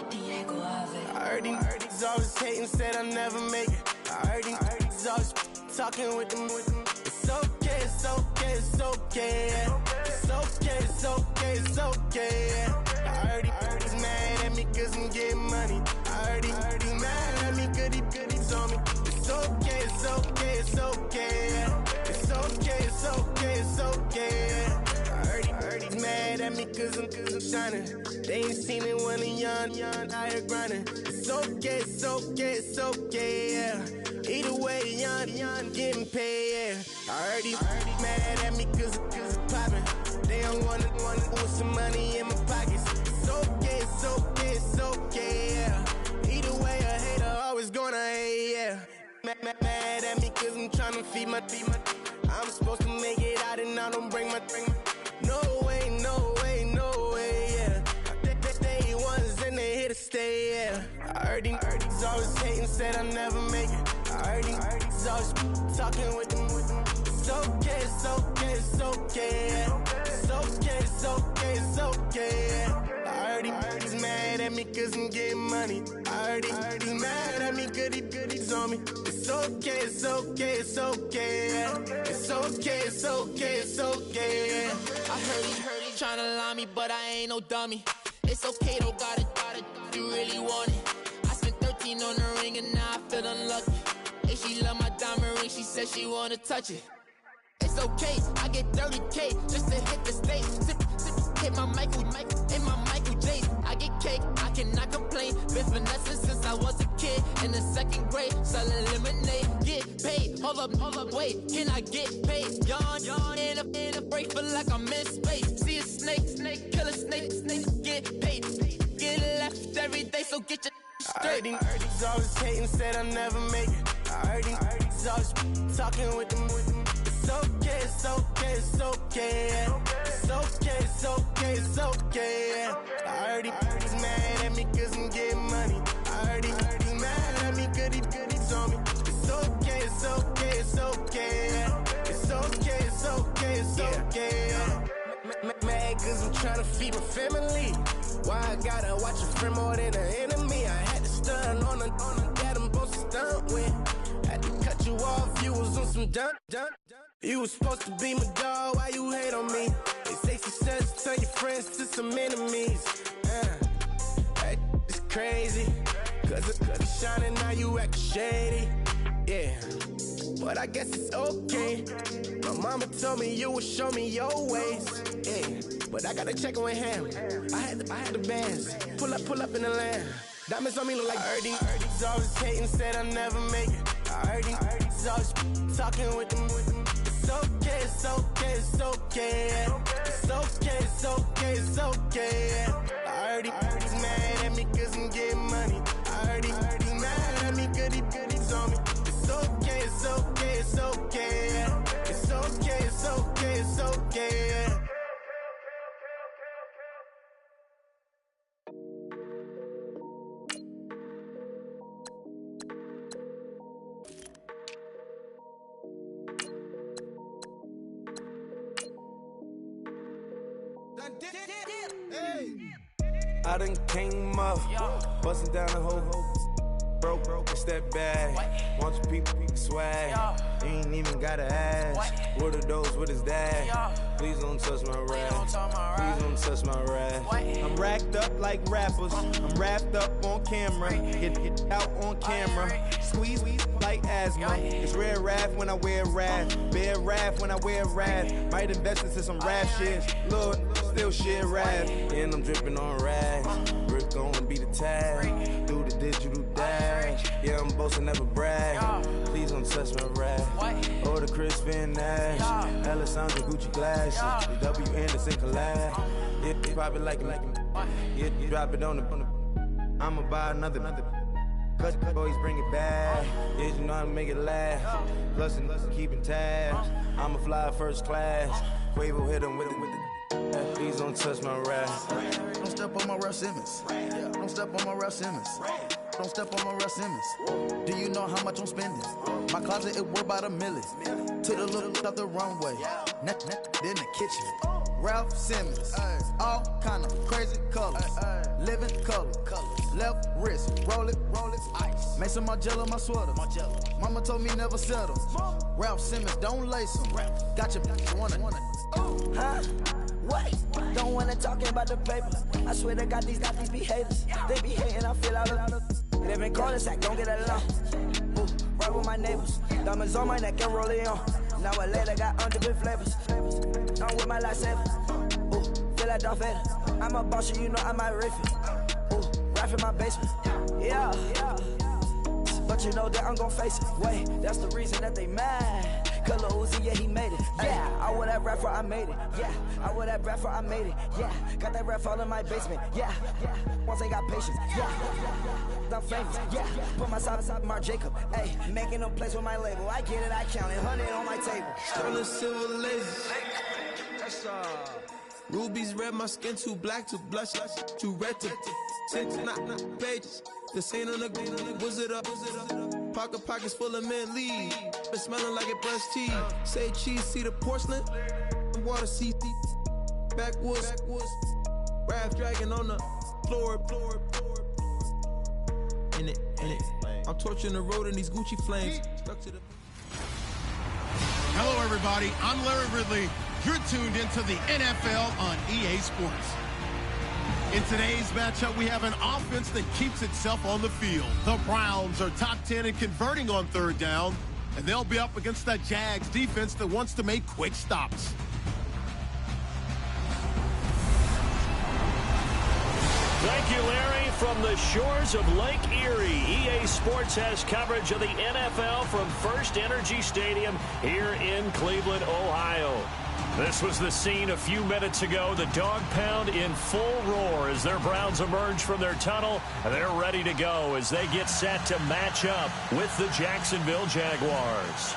Diego Ave. I heard these always hating, said I'll never make it. I heard these always talking with them. It's okay, it's okay, it's okay. It's okay, it's okay, it's okay. I heard he's mad at me cause I'm getting money. I heard he's mad at me cause he's on me. It's okay, it's okay, it's okay. It's okay, it's okay, it's okay. I heard he's mad at me cause I'm shining. They ain't seen it when I'm young, out here grinding. It's okay, it's okay, it's okay, yeah. Either way, young, getting paid, yeah. I heard he's mad at me cause I'm poppin'. They don't wanna put some money in my pockets. It's okay, it's okay, it's okay, yeah. Either way, a hater always gonna hate, yeah. Mad at me cause I'm tryna feed my I'm supposed to make it out and I don't bring my no way, no way, no way, yeah. They ones and they here to stay, yeah. I heard he's always hating, said I'll never make it. I heard he's always talking with them. It's okay, it's okay, it's okay, yeah. It's okay, it's okay, it's okay, yeah. I heard he's mad at me cause I'm getting money. I heard he's mad at me cause he's on me. It's okay, it's okay, it's okay, yeah. It's okay, it's okay, it's okay, yeah. I heard he tryna lie me, but I ain't no dummy. It's okay though, got it, you really want it. I spent 13 on the ring and now I feel unlucky. Hey, she love my diamond ring, she said she wanna touch it. It's okay, I get 30K just to hit the stage. Sip, hit my Michael, in my Michael J's. I get cake, I cannot complain. Been finessing since I was a kid in the 2nd grade. Selling lemonade, get paid. Hold up, wait, can I get paid? Yawn, in a break, feel like I'm in space. See a snake, kill a snake, get paid. Get left every day, so get your straight. I heard he's always hating, said I'll never make it. I heard he's always talking with them. It's okay, it's okay, it's okay. It's okay, it's okay, it's okay. I heard he's mad at me cause I'm getting money. I heard he's mad at me cause he's on me. It's okay, it's okay, it's okay. It's okay, it's okay, it's okay. Mad cause I'm trying to feed my family. Why I gotta watch a friend more than an enemy? I had to stun on the that I'm supposed to stunt with. Had to cut you off, you was on some dun. You was supposed to be my dog, why you hate on me? They say success turn your friends to some enemies. That is crazy. Cause it's shining, now you act shady. Yeah, but I guess it's okay. My mama told me you would show me your ways. Yeah, but I gotta check with him. I had the bands. Pull up in the land. Diamonds on me look like Erdy. He's always hating, said I'll never make it. I heard he's always talking with them. It's okay, it's okay, it's okay. It's okay, it's okay, it's okay. I heard he's mad at me cause I'm getting money. I heard he's mad at me cause he's on me. It's okay, it's okay, it's okay. It's okay, it's okay, it's okay. I done came up, bustin' down the whole broke, step back. Want your people swag. You ain't even gotta ask. What are those with his dad? Please don't touch my rap. Please don't touch my rap. I'm racked up like rappers. I'm wrapped up on camera. Get out on camera. Squeeze like asthma. It's rare wrath when I wear wrath. Bear wrath when I wear wrath. Might invest into some rap shit. Lord, still shit rap. And I'm dripping on rags. Rick gonna be the tag. Do the digital dash. Yeah, I'm boasting, never brag. Please don't touch my rap. Or the Crispin Nash. Alessandro Gucci glasses. The W Anderson collab. Yeah, you pop it like yeah, you drop it on the. I'ma buy another. Cut boys bring it back. Yeah, you know how to make it last. Plus and keeping tabs. I'ma fly first class. Quavo hit him with it. Please don't touch my rap. Don't step on my Ralph Simmons. Don't step on my Ralph Simmons. Don't step on my Ralph Simmons. Do you know how much I'm spending? My closet, it worth about $1 million. To the little of the runway. Then the kitchen. Ralph Simmons. All kind of crazy colors. living color. Left wrist, roll it, ice. Make some Margiela my sweater. Mama told me never settle. Ralph Simmons, don't lace him. Got your wanna. Huh? What? Don't wanna talk about the paper. I swear to God, these be haters. They be hating, I feel out of. Live in cul-de-sac, don't get along. Ooh, right with my neighbors. Diamonds on my neck and roll it on. Now a later got underbit flavors. I'm with my lightsaber. Ooh, feel like Darth Vader. I'm a boss, you know I might riff it. Ooh, right in my basement. Yeah. But you know that I'm gon' face it. Wait, that's the reason that they mad. Color Uzi, yeah, he made it. Yeah, I wear that rapper, I made it. Yeah, I wear that rapper, I made it. Yeah, got that rap all in my basement. Yeah. Once they got patience. Yeah. I'm famous. Yeah, put myself inside Marc Jacob. Hey, making no place with my label. I get it, I count it. 100 on my table. Sterling silver laser. That's rubies red, my skin too black to blush, too red to tint, not pages. This ain't on the wizard up. Pockets full of mint leaves. It's smelling like it brushed teeth. Say cheese, see the porcelain. Water, see backwoods. Raft dragging on the floor. In it. I'm torching the road in these Gucci flames. Stuck to the. Hello, everybody. I'm Larry Ridley. You're tuned into the NFL on EA Sports. In today's matchup, we have an offense that keeps itself on the field. The Browns are top 10 in converting on third down, and they'll be up against the Jags defense that wants to make quick stops. Thank you, Larry. From the shores of Lake Erie, EA Sports has coverage of the NFL from First Energy Stadium here in Cleveland, Ohio. This was the scene a few minutes ago. The dog pound in full roar as their Browns emerge from their tunnel. And they're ready to go as they get set to match up with the Jacksonville Jaguars.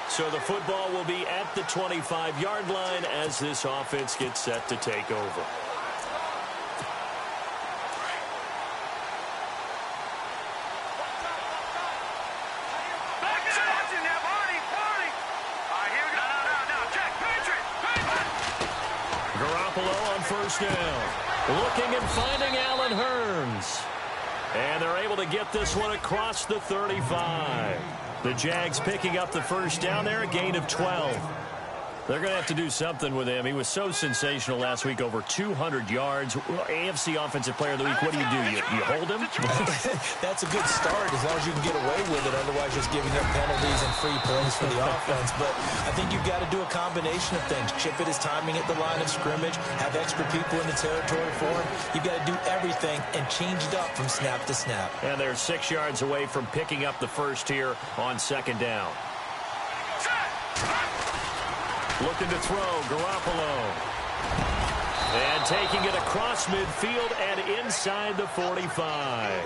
So the football will be at the 25-yard line as this offense gets set to take over. Garoppolo on first down. Looking and finding Allen Hurns. And they're able to get this one across the 35. The Jags picking up the first down there, a gain of 12. They're going to have to do something with him. He was so sensational last week, over 200 yards. AFC Offensive Player of the Week, what do? You hold him? That's a good start as long as you can get away with it. Otherwise, just giving up penalties and free plays for the offense. But I think you've got to do a combination of things. Chip it his timing at the line of scrimmage, have extra people in the territory for him. You've got to do everything and change it up from snap to snap. And they're 6 yards away from picking up the first here on second down. Looking to throw, Garoppolo. And taking it across midfield and inside the 45.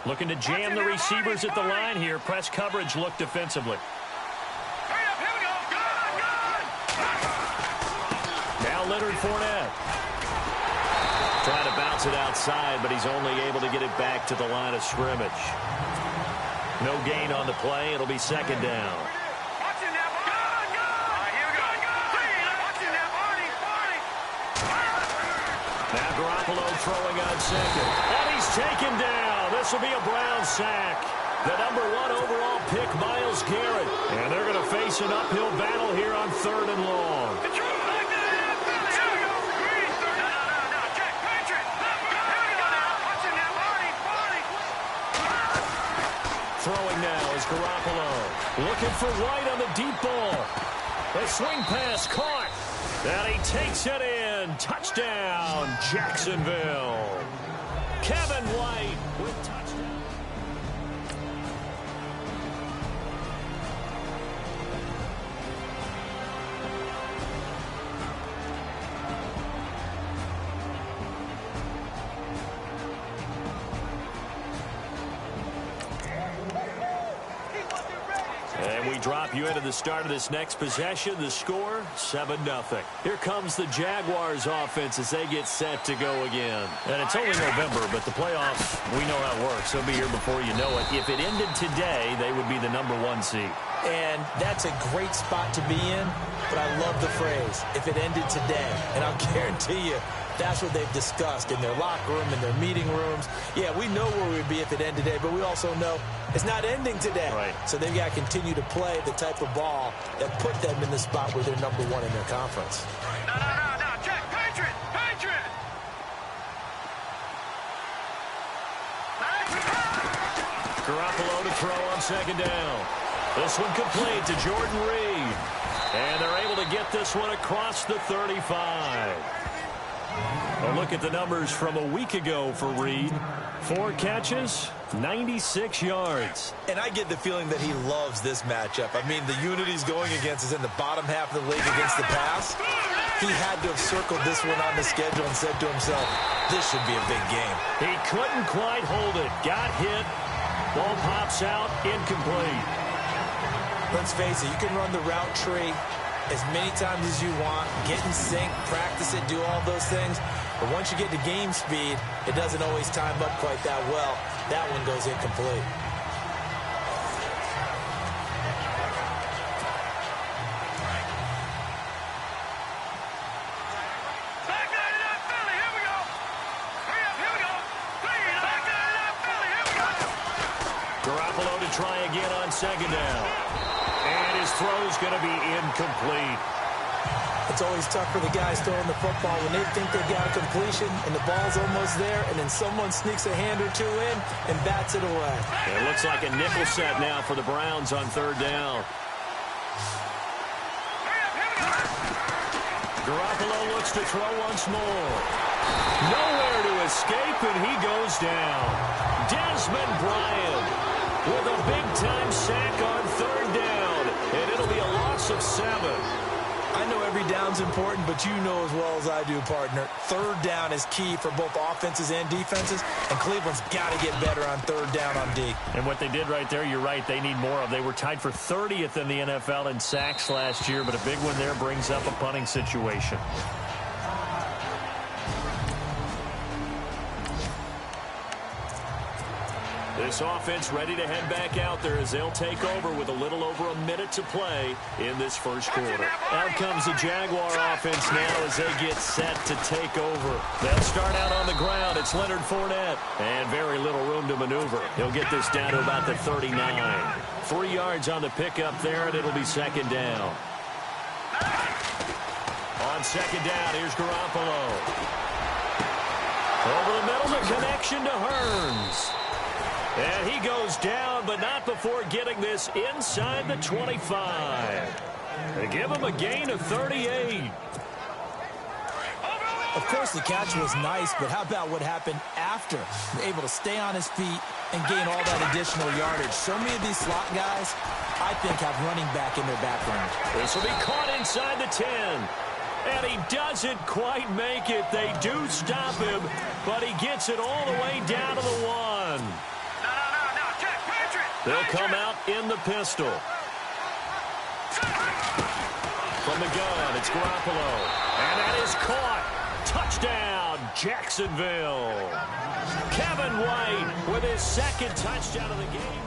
Looking to jam the receivers at the line here. Press coverage look defensively. Leonard Fournette. Trying to bounce it outside, but he's only able to get it back to the line of scrimmage. No gain on the play. It'll be second down. Now Garoppolo throwing on second. And he's taken down. This will be a Brown sack. The number 1 overall pick, Myles Garrett. And they're going to face an uphill battle here on third and long. Throwing now is Garoppolo. Looking for White on the deep ball. The swing pass caught. And he takes it in. Touchdown, Jacksonville. Kevin White with touchdown. drop you into the start of this next possession. The score, 7-0. Here comes the Jaguars offense as they get set to go again. And it's only November, but the playoffs, we know how it works. They'll be here before you know it. If it ended today, they would be the #1 seed. And that's a great spot to be in, but I love the phrase, if it ended today. And I'll guarantee you, that's what they've discussed in their locker room, in their meeting rooms. Yeah, we know where we'd be if it ended today, but we also know it's not ending today. Right. So they've got to continue to play the type of ball that put them in the spot where they're #1 in their conference. No, check, Patriot! Garoppolo to throw on second down. This one complete to Jordan Reed. And they're able to get this one across the 35. A look at the numbers from a week ago for Reed. 4 catches, 96 yards. And I get the feeling that he loves this matchup. I mean, the unity he's going against is in the bottom half of the league against the pass. He had to have circled this one on the schedule and said to himself, this should be a big game. He couldn't quite hold it. Got hit. Ball pops out, incomplete. Let's face it, you can run the route tree as many times as you want, get in sync, practice it, do all those things. But once you get to game speed, it doesn't always time up quite that well. That one goes incomplete. Garoppolo to try again on second down. And his throw's going to be incomplete. It's always tough for the guys throwing the football when they think they've got a completion and the ball's almost there, and then someone sneaks a hand or two in and bats it away. It looks like a nickel set now for the Browns on third down. Garoppolo looks to throw once more. Nowhere to escape, and he goes down. Desmond Bryant with a big-time sack on third down, and it'll be a loss of 7. I know every down's important, but you know as well as I do, partner, third down is key for both offenses and defenses, and Cleveland's got to get better on third down on D. And what they did right there, you're right, they need more of. They were tied for 30th in the NFL in sacks last year, but a big one there brings up a punting situation. This offense ready to head back out there as they'll take over with a little over a minute to play in this first quarter. Out comes the Jaguar offense now as they get set to take over. They'll start out on the ground. It's Leonard Fournette. And very little room to maneuver. He'll get this down to about the 39. 3 yards on the pickup there, and it'll be second down. On second down, here's Garoppolo. Over the middle, the connection to Hearns. And he goes down, but not before getting this inside the 25. They give him a gain of 38. Of course, the catch was nice, but how about what happened after? Able to stay on his feet and gain all that additional yardage. So many of these slot guys, I think, have running back in their background. This will be caught inside the 10. And he doesn't quite make it. They do stop him, but he gets it all the way down to the 1. They'll come out in the pistol. From the gun, it's Garoppolo. And that is caught. Touchdown, Jacksonville. Kevin White with his second touchdown of the game.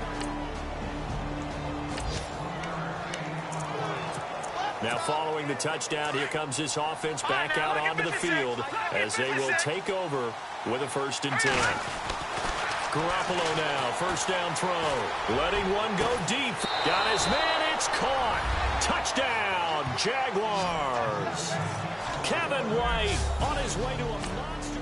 Now following the touchdown, here comes this offense back out onto the field as they will take over with a 1st and 10. Garoppolo now, first down throw. Letting one go deep. Got his man, it's caught. Touchdown, Jaguars. Kevin White on his way to a monster.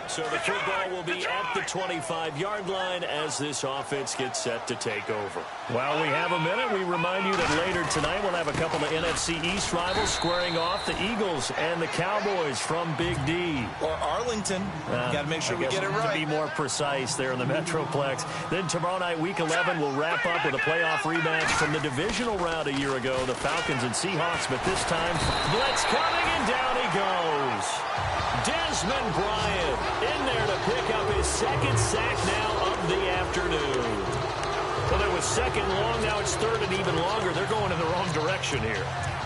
So the football will be at the 25-yard line as this offense gets set to take over. While we have a minute, we remind you that later tonight we'll have a couple of NFC East rivals squaring off, the Eagles and the Cowboys from Big D. Or Arlington. Got to make sure we get it right. To be more precise there in the Metroplex. Then tomorrow night, Week 11, we'll wrap up with a playoff rematch from the divisional round a year ago, the Falcons and Seahawks, but this time, blitz coming and down he goes. Desmond Bryant in there to pick up his second sack now of of the afternoon. Well, it was second long. Now it's third and even longer. They're going in the wrong direction here.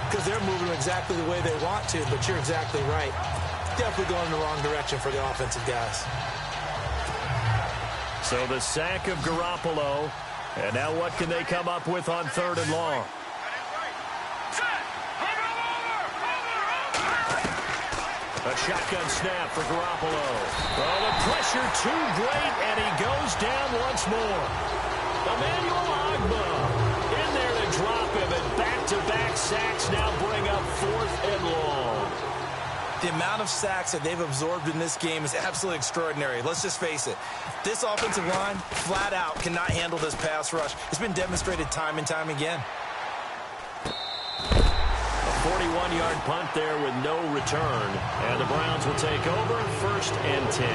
Because they're moving exactly the way they want to, but you're exactly right. Definitely going in the wrong direction for the offensive guys. So the sack of Garoppolo. And now what can they come up with on third and long? A shotgun snap for Garoppolo. Oh, the pressure too great, and he goes down once more. Emmanuel Ogbah in there to drop him, and back-to-back sacks now bring up fourth and long. The amount of sacks that they've absorbed in this game is absolutely extraordinary. Let's just face it. This offensive line, flat out, cannot handle this pass rush. It's been demonstrated time and time again. 41-yard punt there with no return. And the Browns will take over, 1st and 10.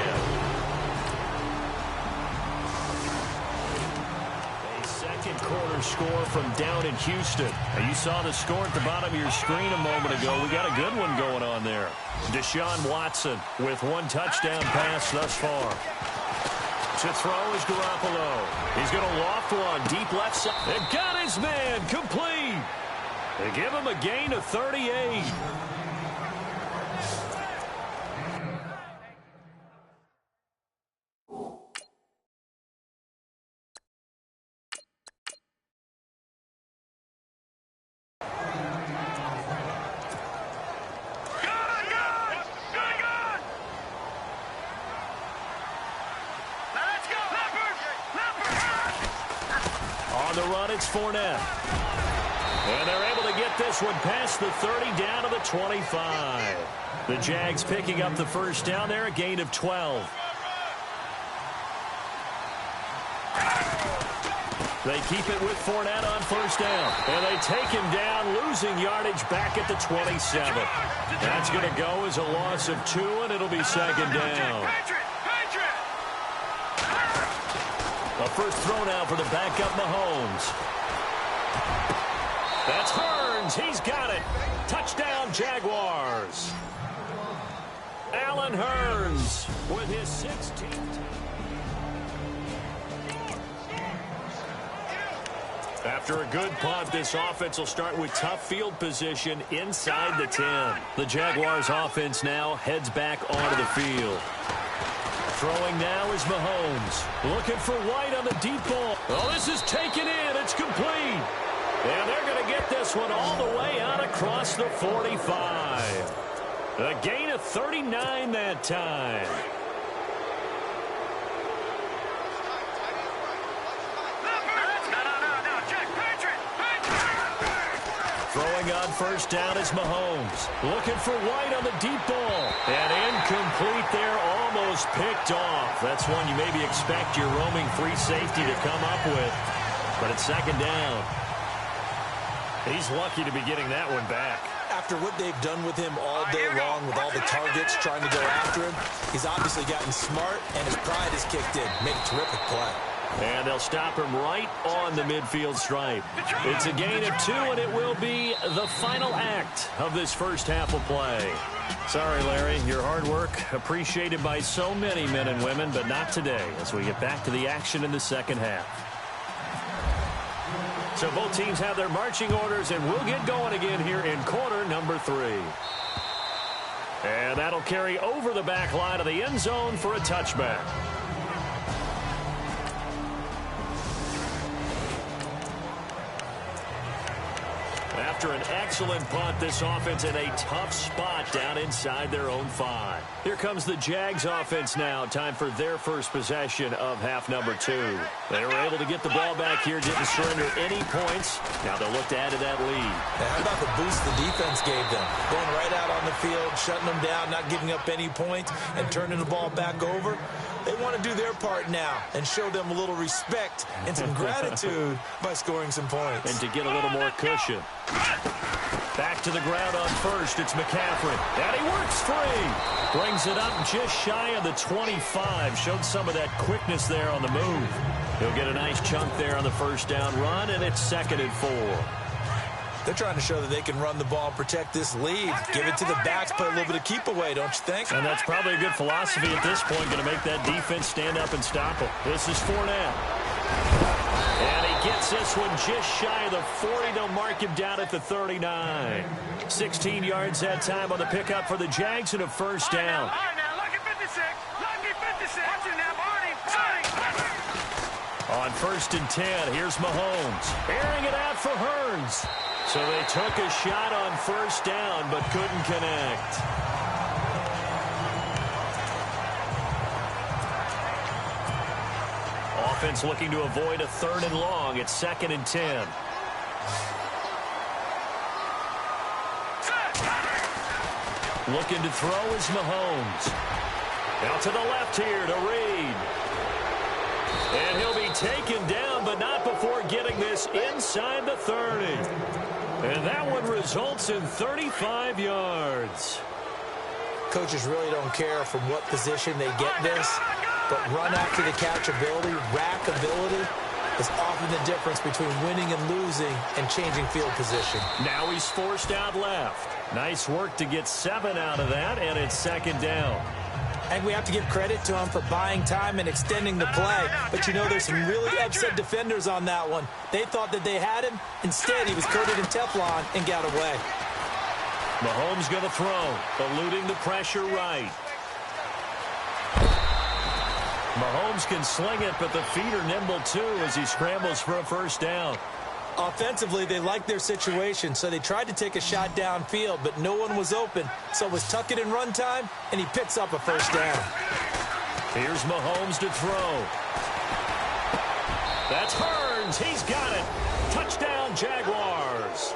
A second-quarter score from down in Houston. Now, you saw the score at the bottom of your screen a moment ago. We got a good one going on there. Deshaun Watson with one touchdown pass thus far. To throw is Garoppolo. He's going to loft one deep left side. They got his man complete. They give him a gain of 38. On the run, it's Fournette. And they're able to get this one past the 30 down to the 25. The Jags picking up the first down there, a gain of 12. They keep it with Fournette on first down. And they take him down, losing yardage back at the 27. That's going to go as a loss of 2, and it'll be second down. A first throw now for the backup Mahomes. That's Hurns. He's got it. Touchdown, Jaguars. Allen Hurns with his 16th. After a good punt, this offense will start with tough field position inside the 10. The Jaguars offense now heads back onto the field. Throwing now is Mahomes. Looking for White on the deep ball. Oh, this is taken in. It's complete. And they're going to get this one all the way out across the 45. A gain of 39 that time. Throwing on first down is Mahomes. Looking for White on the deep ball. And incomplete there, almost picked off. That's one you maybe expect your roaming free safety to come up with. But it's second down. He's lucky to be getting that one back. After what they've done with him all day long, with all the targets trying to go after him, he's obviously gotten smart, and his pride has kicked in. Made a terrific play. And they'll stop him right on the midfield stripe. It's a gain of 2, and it will be the final act of this first half of play. Sorry, Larry, your hard work appreciated by so many men and women, but not today as we get back to the action in the second half. So both teams have their marching orders, and we'll get going again here in quarter number 3. And that'll carry over the back line of the end zone for a touchback. After an excellent punt, this offense in a tough spot down inside their own 5. Here comes the Jags offense now. Time for their first possession of half number 2. They were able to get the ball back here, didn't surrender any points. Now they'll look to add to that lead. How about the boost the defense gave them? Going right out on the field, shutting them down, not giving up any points, and turning the ball back over. They want to do their part now and show them a little respect and some gratitude by scoring some points. And to get a little more cushion. Back to the ground on first. It's McCaffrey. And he works free. Brings it up just shy of the 25. Showed some of that quickness there on the move. He'll get a nice chunk there on the first down run, and it's 2nd and 4. They're trying to show that they can run the ball and protect this lead. Give it to the backs, play a little bit of keep away, don't you think? And that's probably a good philosophy at this point, going to make that defense stand up and stop them. This is Fournette. And he gets this one just shy of the 40. They'll mark him down at the 39. 16 yards that time on the pickup for the Jags and a first down. On 1st and 10, here's Mahomes. Airing it out for Hurns. So they took a shot on 1st down, but couldn't connect. Offense looking to avoid a 3rd and long. It's 2nd and 10. Looking to throw is Mahomes. Out to the left here to Reed. And he'll be taken down, but not before getting this inside the 30. And that one results in 35 yards. Coaches really don't care from what position they get this, but run after the catch ability, rack ability, is often the difference between winning and losing and changing field position. Now he's forced out left. Nice work to get 7 out of that, and it's 2nd down. And we have to give credit to him for buying time and extending the play. But you know, there's some really upset defenders on that one. They thought that they had him. Instead, he was coated in Teflon and got away. Mahomes going to throw, eluding the pressure right. Mahomes can sling it, but the feet are nimble too as he scrambles for a first down. Offensively, they liked their situation, so they tried to take a shot downfield, but no one was open. So it was tuck it in run time, and he picks up a first down. Here's Mahomes to throw. That's Hurns. He's got it. Touchdown, Jaguars.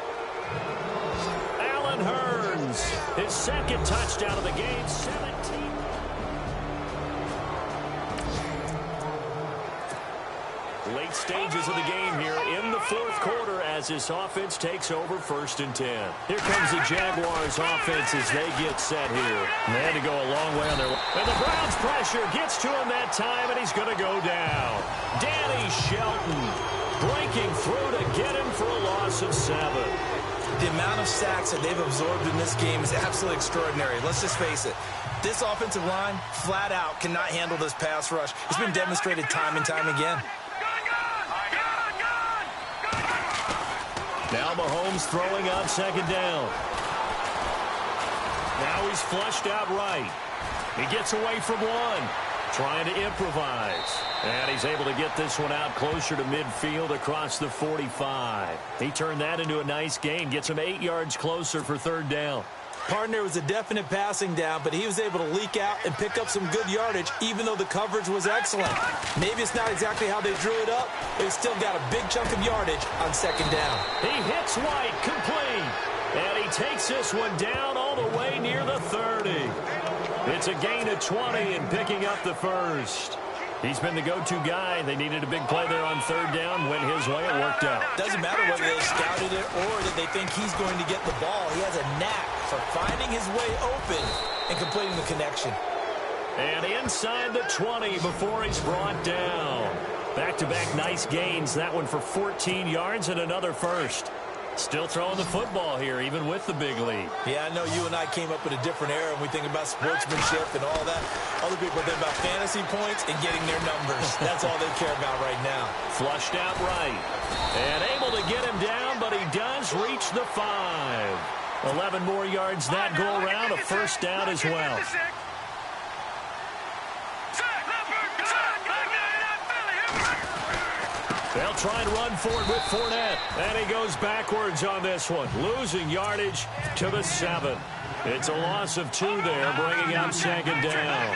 Allen Hurns, his 2nd touchdown of the game, 17. Late stages of the game here in the 4th quarter as this offense takes over 1st and 10. Here comes the Jaguars offense as they get set here. They had to go a long way on their... And the Browns pressure gets to him that time, and he's going to go down. Danny Shelton breaking through to get him for a loss of 7. The amount of sacks that they've absorbed in this game is absolutely extraordinary. Let's just face it. This offensive line, flat out, cannot handle this pass rush. It's been demonstrated time and time again. Now Mahomes throwing on 2nd down. Now he's flushed out right. He gets away from one. Trying to improvise. And he's able to get this one out closer to midfield across the 45. He turned that into a nice gain. Gets him 8 yards closer for 3rd down. Partner was a definite passing down, but he was able to leak out and pick up some good yardage, even though the coverage was excellent. Maybe it's not exactly how they drew it up, but he still got a big chunk of yardage on 2nd down. He hits White complete, and he takes this one down all the way near the 30. It's a gain of 20 and picking up the 1st. He's been the go-to guy. They needed a big play there on 3rd down. Went his way. It worked out. Doesn't matter whether they scouted it or that they think he's going to get the ball. He has a knack for finding his way open and completing the connection. And inside the 20 before he's brought down. Back-to-back nice gains. That one for 14 yards and another 1st. Still throwing the football here, even with the big lead. Yeah, I know you and I came up with a different era, and we think about sportsmanship and all that. Other people think about fantasy points and getting their numbers. That's all they care about right now. Flushed out right. And able to get him down, but he does reach the 5. 11 more yards that go around, a first down as well. They'll try and run forward with Fournette. And he goes backwards on this one, losing yardage to the 7. It's a loss of 2 there, bringing up 2nd down.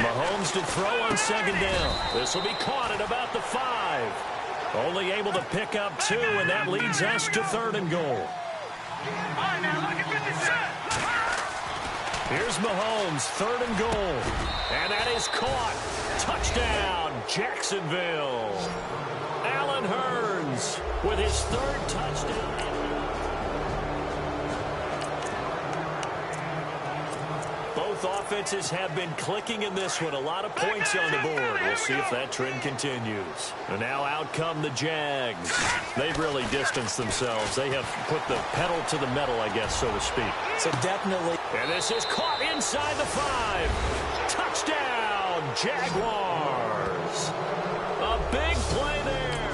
Mahomes to throw on 2nd down. This will be caught at about the 5. Only able to pick up 2, and that leads us to 3rd and goal. Here's Mahomes, 3rd and goal. And that is caught. Touchdown, Jacksonville. Allen Hurns with his 3rd touchdown. Both Both offenses have been clicking in this one. A lot of points on the board. We'll see if that trend continues. And now out come the Jags. They've really distanced themselves. They have put the pedal to the metal, I guess, so to speak. So definitely. And this is caught inside the 5. Touchdown, Jaguars. A big play there.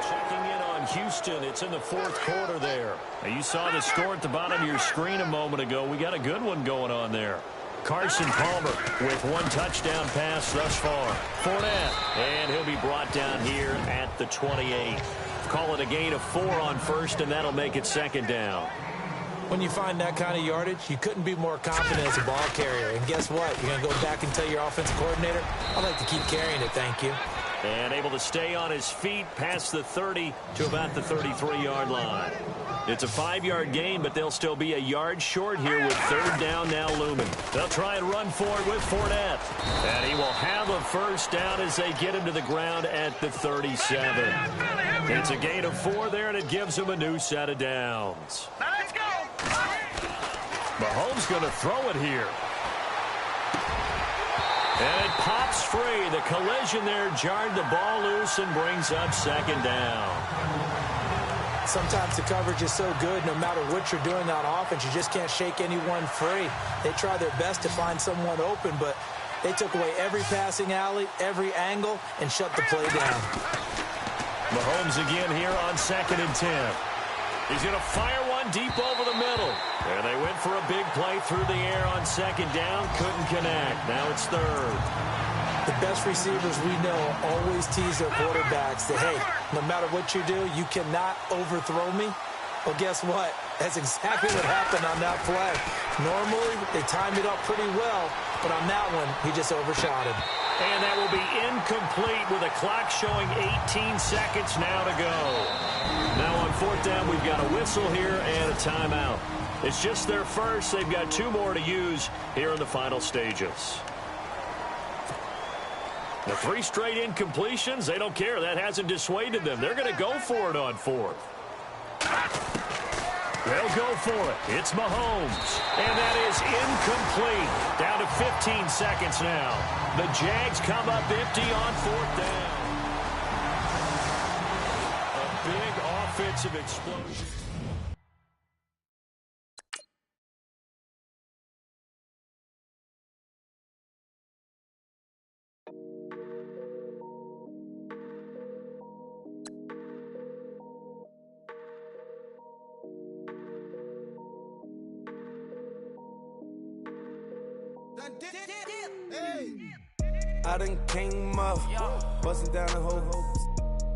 Checking in on Houston. It's in the 4th quarter there. Now you saw the score at the bottom of your screen a moment ago. We got a good one going on there. Carson Palmer with 1 touchdown pass thus far. Fournette, and he'll be brought down here at the 28. Call it a gain of 4 on first, and that'll make it 2nd down. When you find that kind of yardage, you couldn't be more confident as a ball carrier. And guess what? You're going to go back and tell your offensive coordinator, I'd like to keep carrying it, thank you. And able to stay on his feet past the 30 to about the 33-yard line. It's a 5-yard gain, but they'll still be a yard short here with 3rd down now looming. They'll try and run for it with Fournette. And he will have a 1st down as they get him to the ground at the 37. It's a gain of 4 there, and it gives him a new set of downs. Now let's go. Mahomes going to throw it here. And it pops free. The collision there jarred the ball loose and brings up 2nd down. Sometimes the coverage is so good, no matter what you're doing on offense, you just can't shake anyone free. They try their best to find someone open, but they took away every passing alley, every angle, and shut the play down. Mahomes again here on 2nd and 10. He's going to fire one deep over the middle. And they went for a big play through the air on 2nd down. Couldn't connect. Now it's 3rd. The best receivers we know always tease their quarterbacks that, hey, no matter what you do, you cannot overthrow me. Well, guess what? That's exactly what happened on that play. Normally, they timed it up pretty well, but on that one, he just overshot him. And that will be incomplete with a clock showing 18 seconds now to go. Now on 4th down, we've got a whistle here and a timeout. It's just their first. They've got 2 more to use here in the final stages. The 3 straight incompletions, they don't care. That hasn't dissuaded them. They're going to go for it on 4th. They'll go for it. It's Mahomes. And that is incomplete. Down to 15 seconds now. The Jags come up empty on 4th down. A big offensive explosion. I done came up, busting down the whole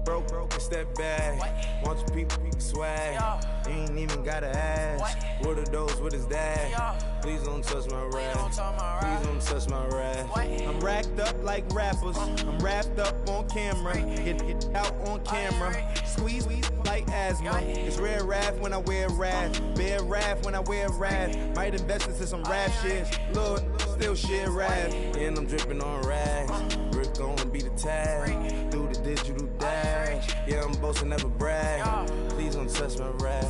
broke, it's that bag. Want your people swag, you ain't even gotta ask. What are those with his dad? Please don't touch my rap. Please don't touch my rap. I'm racked up like rappers. I'm wrapped up on camera. Get out on camera. Squeeze like asthma. It's rare wrath when I wear wrath. Bear wrath when I wear wrath. Might invest into some rap shit. Lord, still shit rap. And I'm dripping on rags. Rick gonna be the tag. Do the digital dash. Yeah, I'm boasting, never brag. Please don't touch my rap.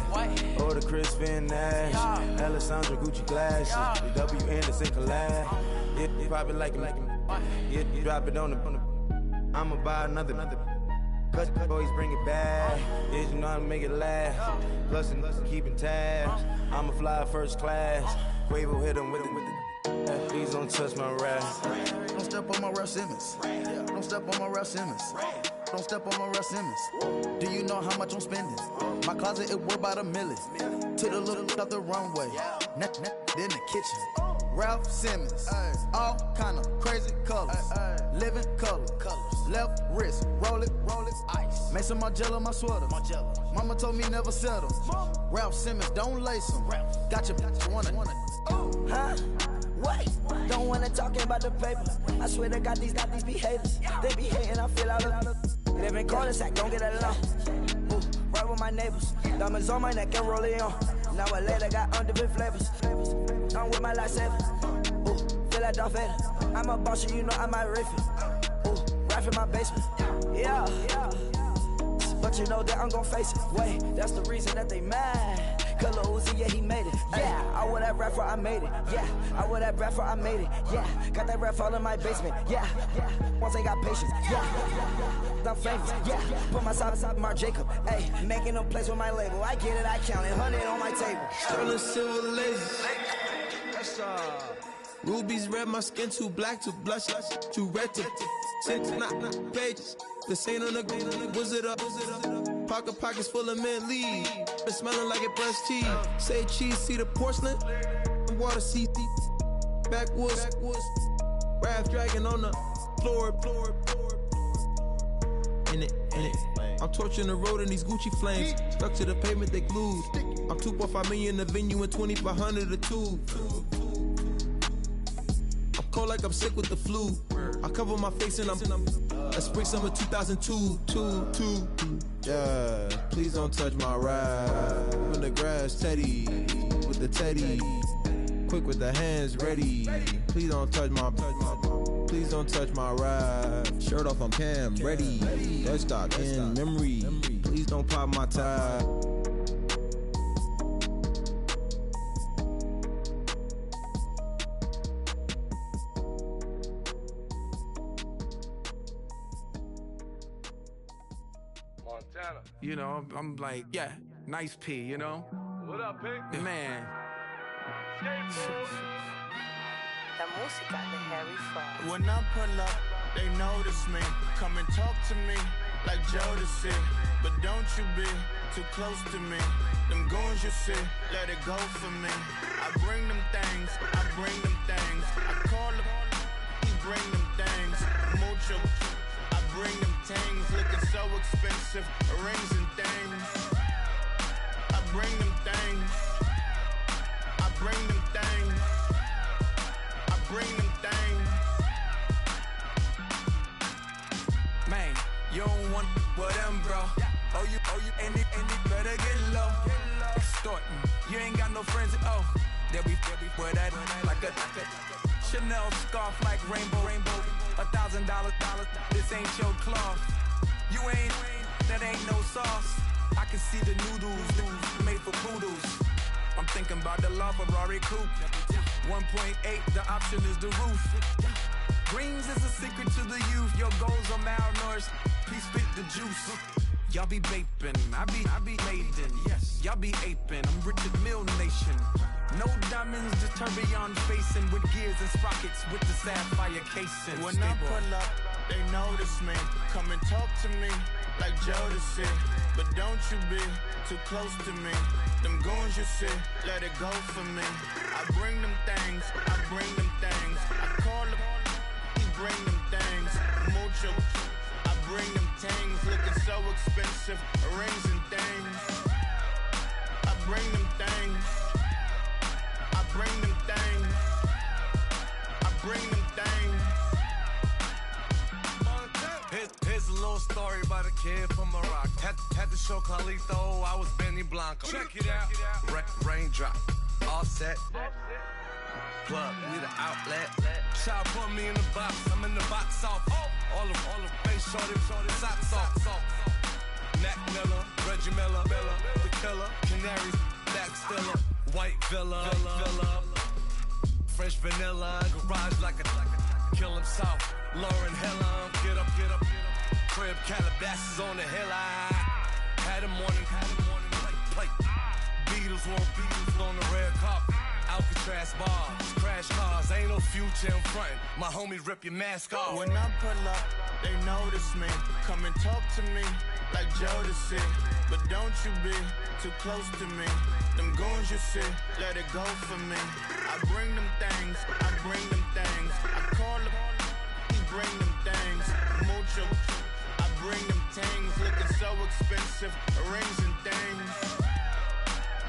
Or the Chris Van Nash. Alessandra Gucci glasses. The W Anderson collab. Yeah, you pop it like it. Yeah, you drop it on the. I'ma buy another. Cut boys bring it back. Yeah, you know how to make it last. Plus and keeping tabs. I'ma fly first class. Quavo hit him with it. Please don't touch my rap. Don't step on my Russ Simmons. Don't step on my Russ Simmons. Don't step on my Russ Simmons. Do you know how much I'm spending? My closet, it worth about $1 million. To the little up the runway. Neck in the kitchen. Ralph Simmons. All kind of crazy colors. Living color. Left wrist. Roll it. Ice. Mason Margiela, my sweater. Mama told me never settle. Ralph Simmons, don't lace them. Got your wanna. Huh? What? Don't wanna talk about the paper. I swear to God, these be haters. They be hating, I feel out of. Live in cul-de-sac, don't get along. Ooh, right with my neighbors. Diamonds on my neck and roll it on. Now I later got underbit flavors. I'm with my lifesaver. Ooh, feel like Darth Vader. I'm a boss, you know I might riff it. Ooh, right in my basement. Yeah. But you know that I'm gon' face it. Wait, that's the reason that they mad. Color Uzi, yeah, he made it. Yeah, I wear that rapper, I made it. Yeah, I wear that rapper, I made it. Yeah, got that rap all in my basement. Yeah, once I got patience. Yeah, I'm famous. Yeah, put my side beside Marc Jacob. Hey, making them plays with my label. I get it, I count it. 100 on my table. Sterling silver lasers. Rubies red, my skin too black to blush, too red to tint, not pages. This ain't on the wizard up. Pockets full of mint leaves. It's smelling like it brushed teeth. Say cheese, see the porcelain. Water, see backwoods. Raft dragging on the floor. In it. I'm torching the road in these Gucci flames. Stuck to the pavement, they glued. I'm 2.5 million the venue and 2,500 a tube. I'm cold like I'm sick with the flu. I cover my face and I'm a spring summer 2002. Yeah, please don't touch my ride. In the grass, Teddy with the Teddy. Quick with the hands ready. Please don't touch my ride. Shirt off, I'm Cam, ready. Dead stock in memory. Please don't pop my tie. Montana. You know, I'm like, yeah, nice P, you know? What up, Pink? Man. When I pull up, they notice me. Come and talk to me like Jodeci. But don't you be too close to me. Them goons you see, let it go for me. I bring them things, I call them, he bring them things. Mucho, I bring them things. Looking so expensive, rings and things. I bring them things. Bring them things. Man, you don't want with them, bro. Oh, you, and it better get low. Extorting, you ain't got no friends. Oh, they'll be for that like a Chanel scarf like rainbow. $1,000, this ain't your cloth. You ain't, that ain't no sauce. I can see the noodles made for poodles. I'm thinking about the La Ferrari coupe. 1.8, the option is the roof. Greens is a secret to the youth. Your goals are malnourished. Please spit the juice. Y'all be vaping, I be laden. Yes, y'all be aping. I'm Richard Mill Nation. No diamonds, just tourbillon facing with gears and sprockets with the sapphire casing. When I pull up, they notice me. Come and talk to me like Jodeci. But don't you be too close to me. Them goons you see, let it go for me. I bring them things, I call them, he bring them things. Mucho, I bring them things. Looking so expensive, rings and things. I bring them things. Here's a little story about a kid from Morocco. Had to show Carlito I was Benny Blanco. Check it out. Raindrop, all set. Plug, we the outlet. Shot put me in the box, I'm in the box off. All the face shorty, socks off. Mac Miller, Reggie Miller, the killer, Canaries, Black Stiller, White Villa, Fresh vanilla, garage like a kill himself. Lauren Hilla, get up. Crib Calabasas on the hill. I had a morning plate. Beatles on the red carpet. Alcatraz bars, crash cars, ain't no future in front. My homie rip your mask off. When I pull up, they notice me. Come and talk to me like Jodeci. But don't you be too close to me. Them goons you see, let it go for me. I bring them things, I call them, he bring them things. Mucho, I bring them things. Looking so expensive, rings and things.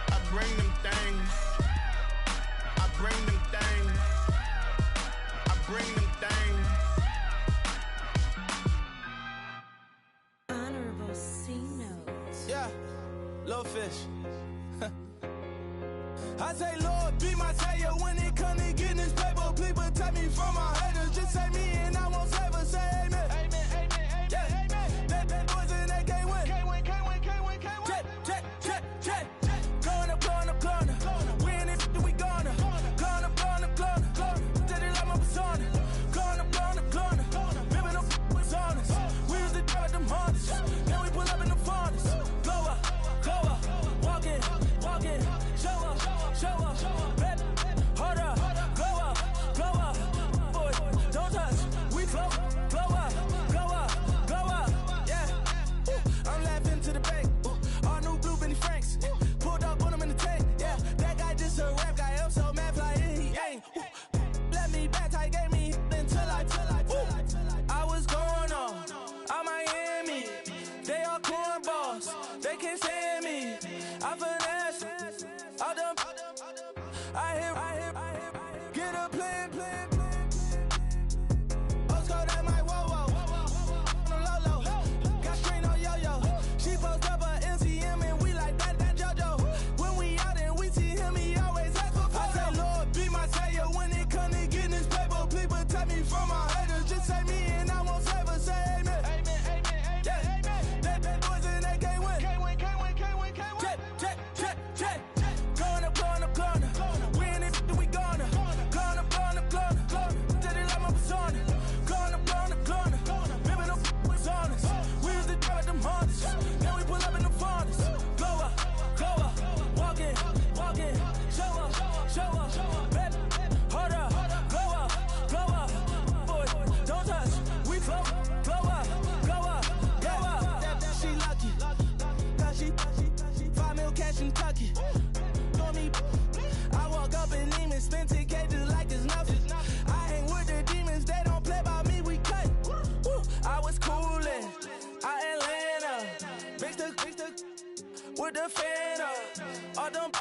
I bring them things. Honorable C-Notes. Yeah, Lil Fish. I say, Lord, be my savior when it come to getting this paper. Please protect me from my haters. Just say me and I won't save her. Say amen. Amen. Yeah. That boys and they can't win. Check. Going up, can't stand me. I finesse all them. I hit, get a plan. Postcode at my whoa. On low. Got strain on yo-yo. She post up a MCM and we like that JoJo. When we out and we see him, he always ask for photo. I say, Lord, be my savior when it come to getting this paper. Please protect me from my haters. Just say me and I won't save her. Say amen. That boys in that can't win. Check. Going up. We in it, we gonna. Going up. Did it like my persona. Going up. Ripping up was on us. We used to drive at them Hondas. Then we pull up in the Fondas. Glow up. Walk in. Show up. Baby, hold up. Glow up. Boy, don't touch. We flow. Glow up. She lucky. Cause she 5 mil cash in Kentucky. For me, I walk up in demons, spend 10K just like it's nothing. I hang with the demons, they don't play by me, we cut. Woo. I was coolin', Atlanta, mixed with the fan up. All them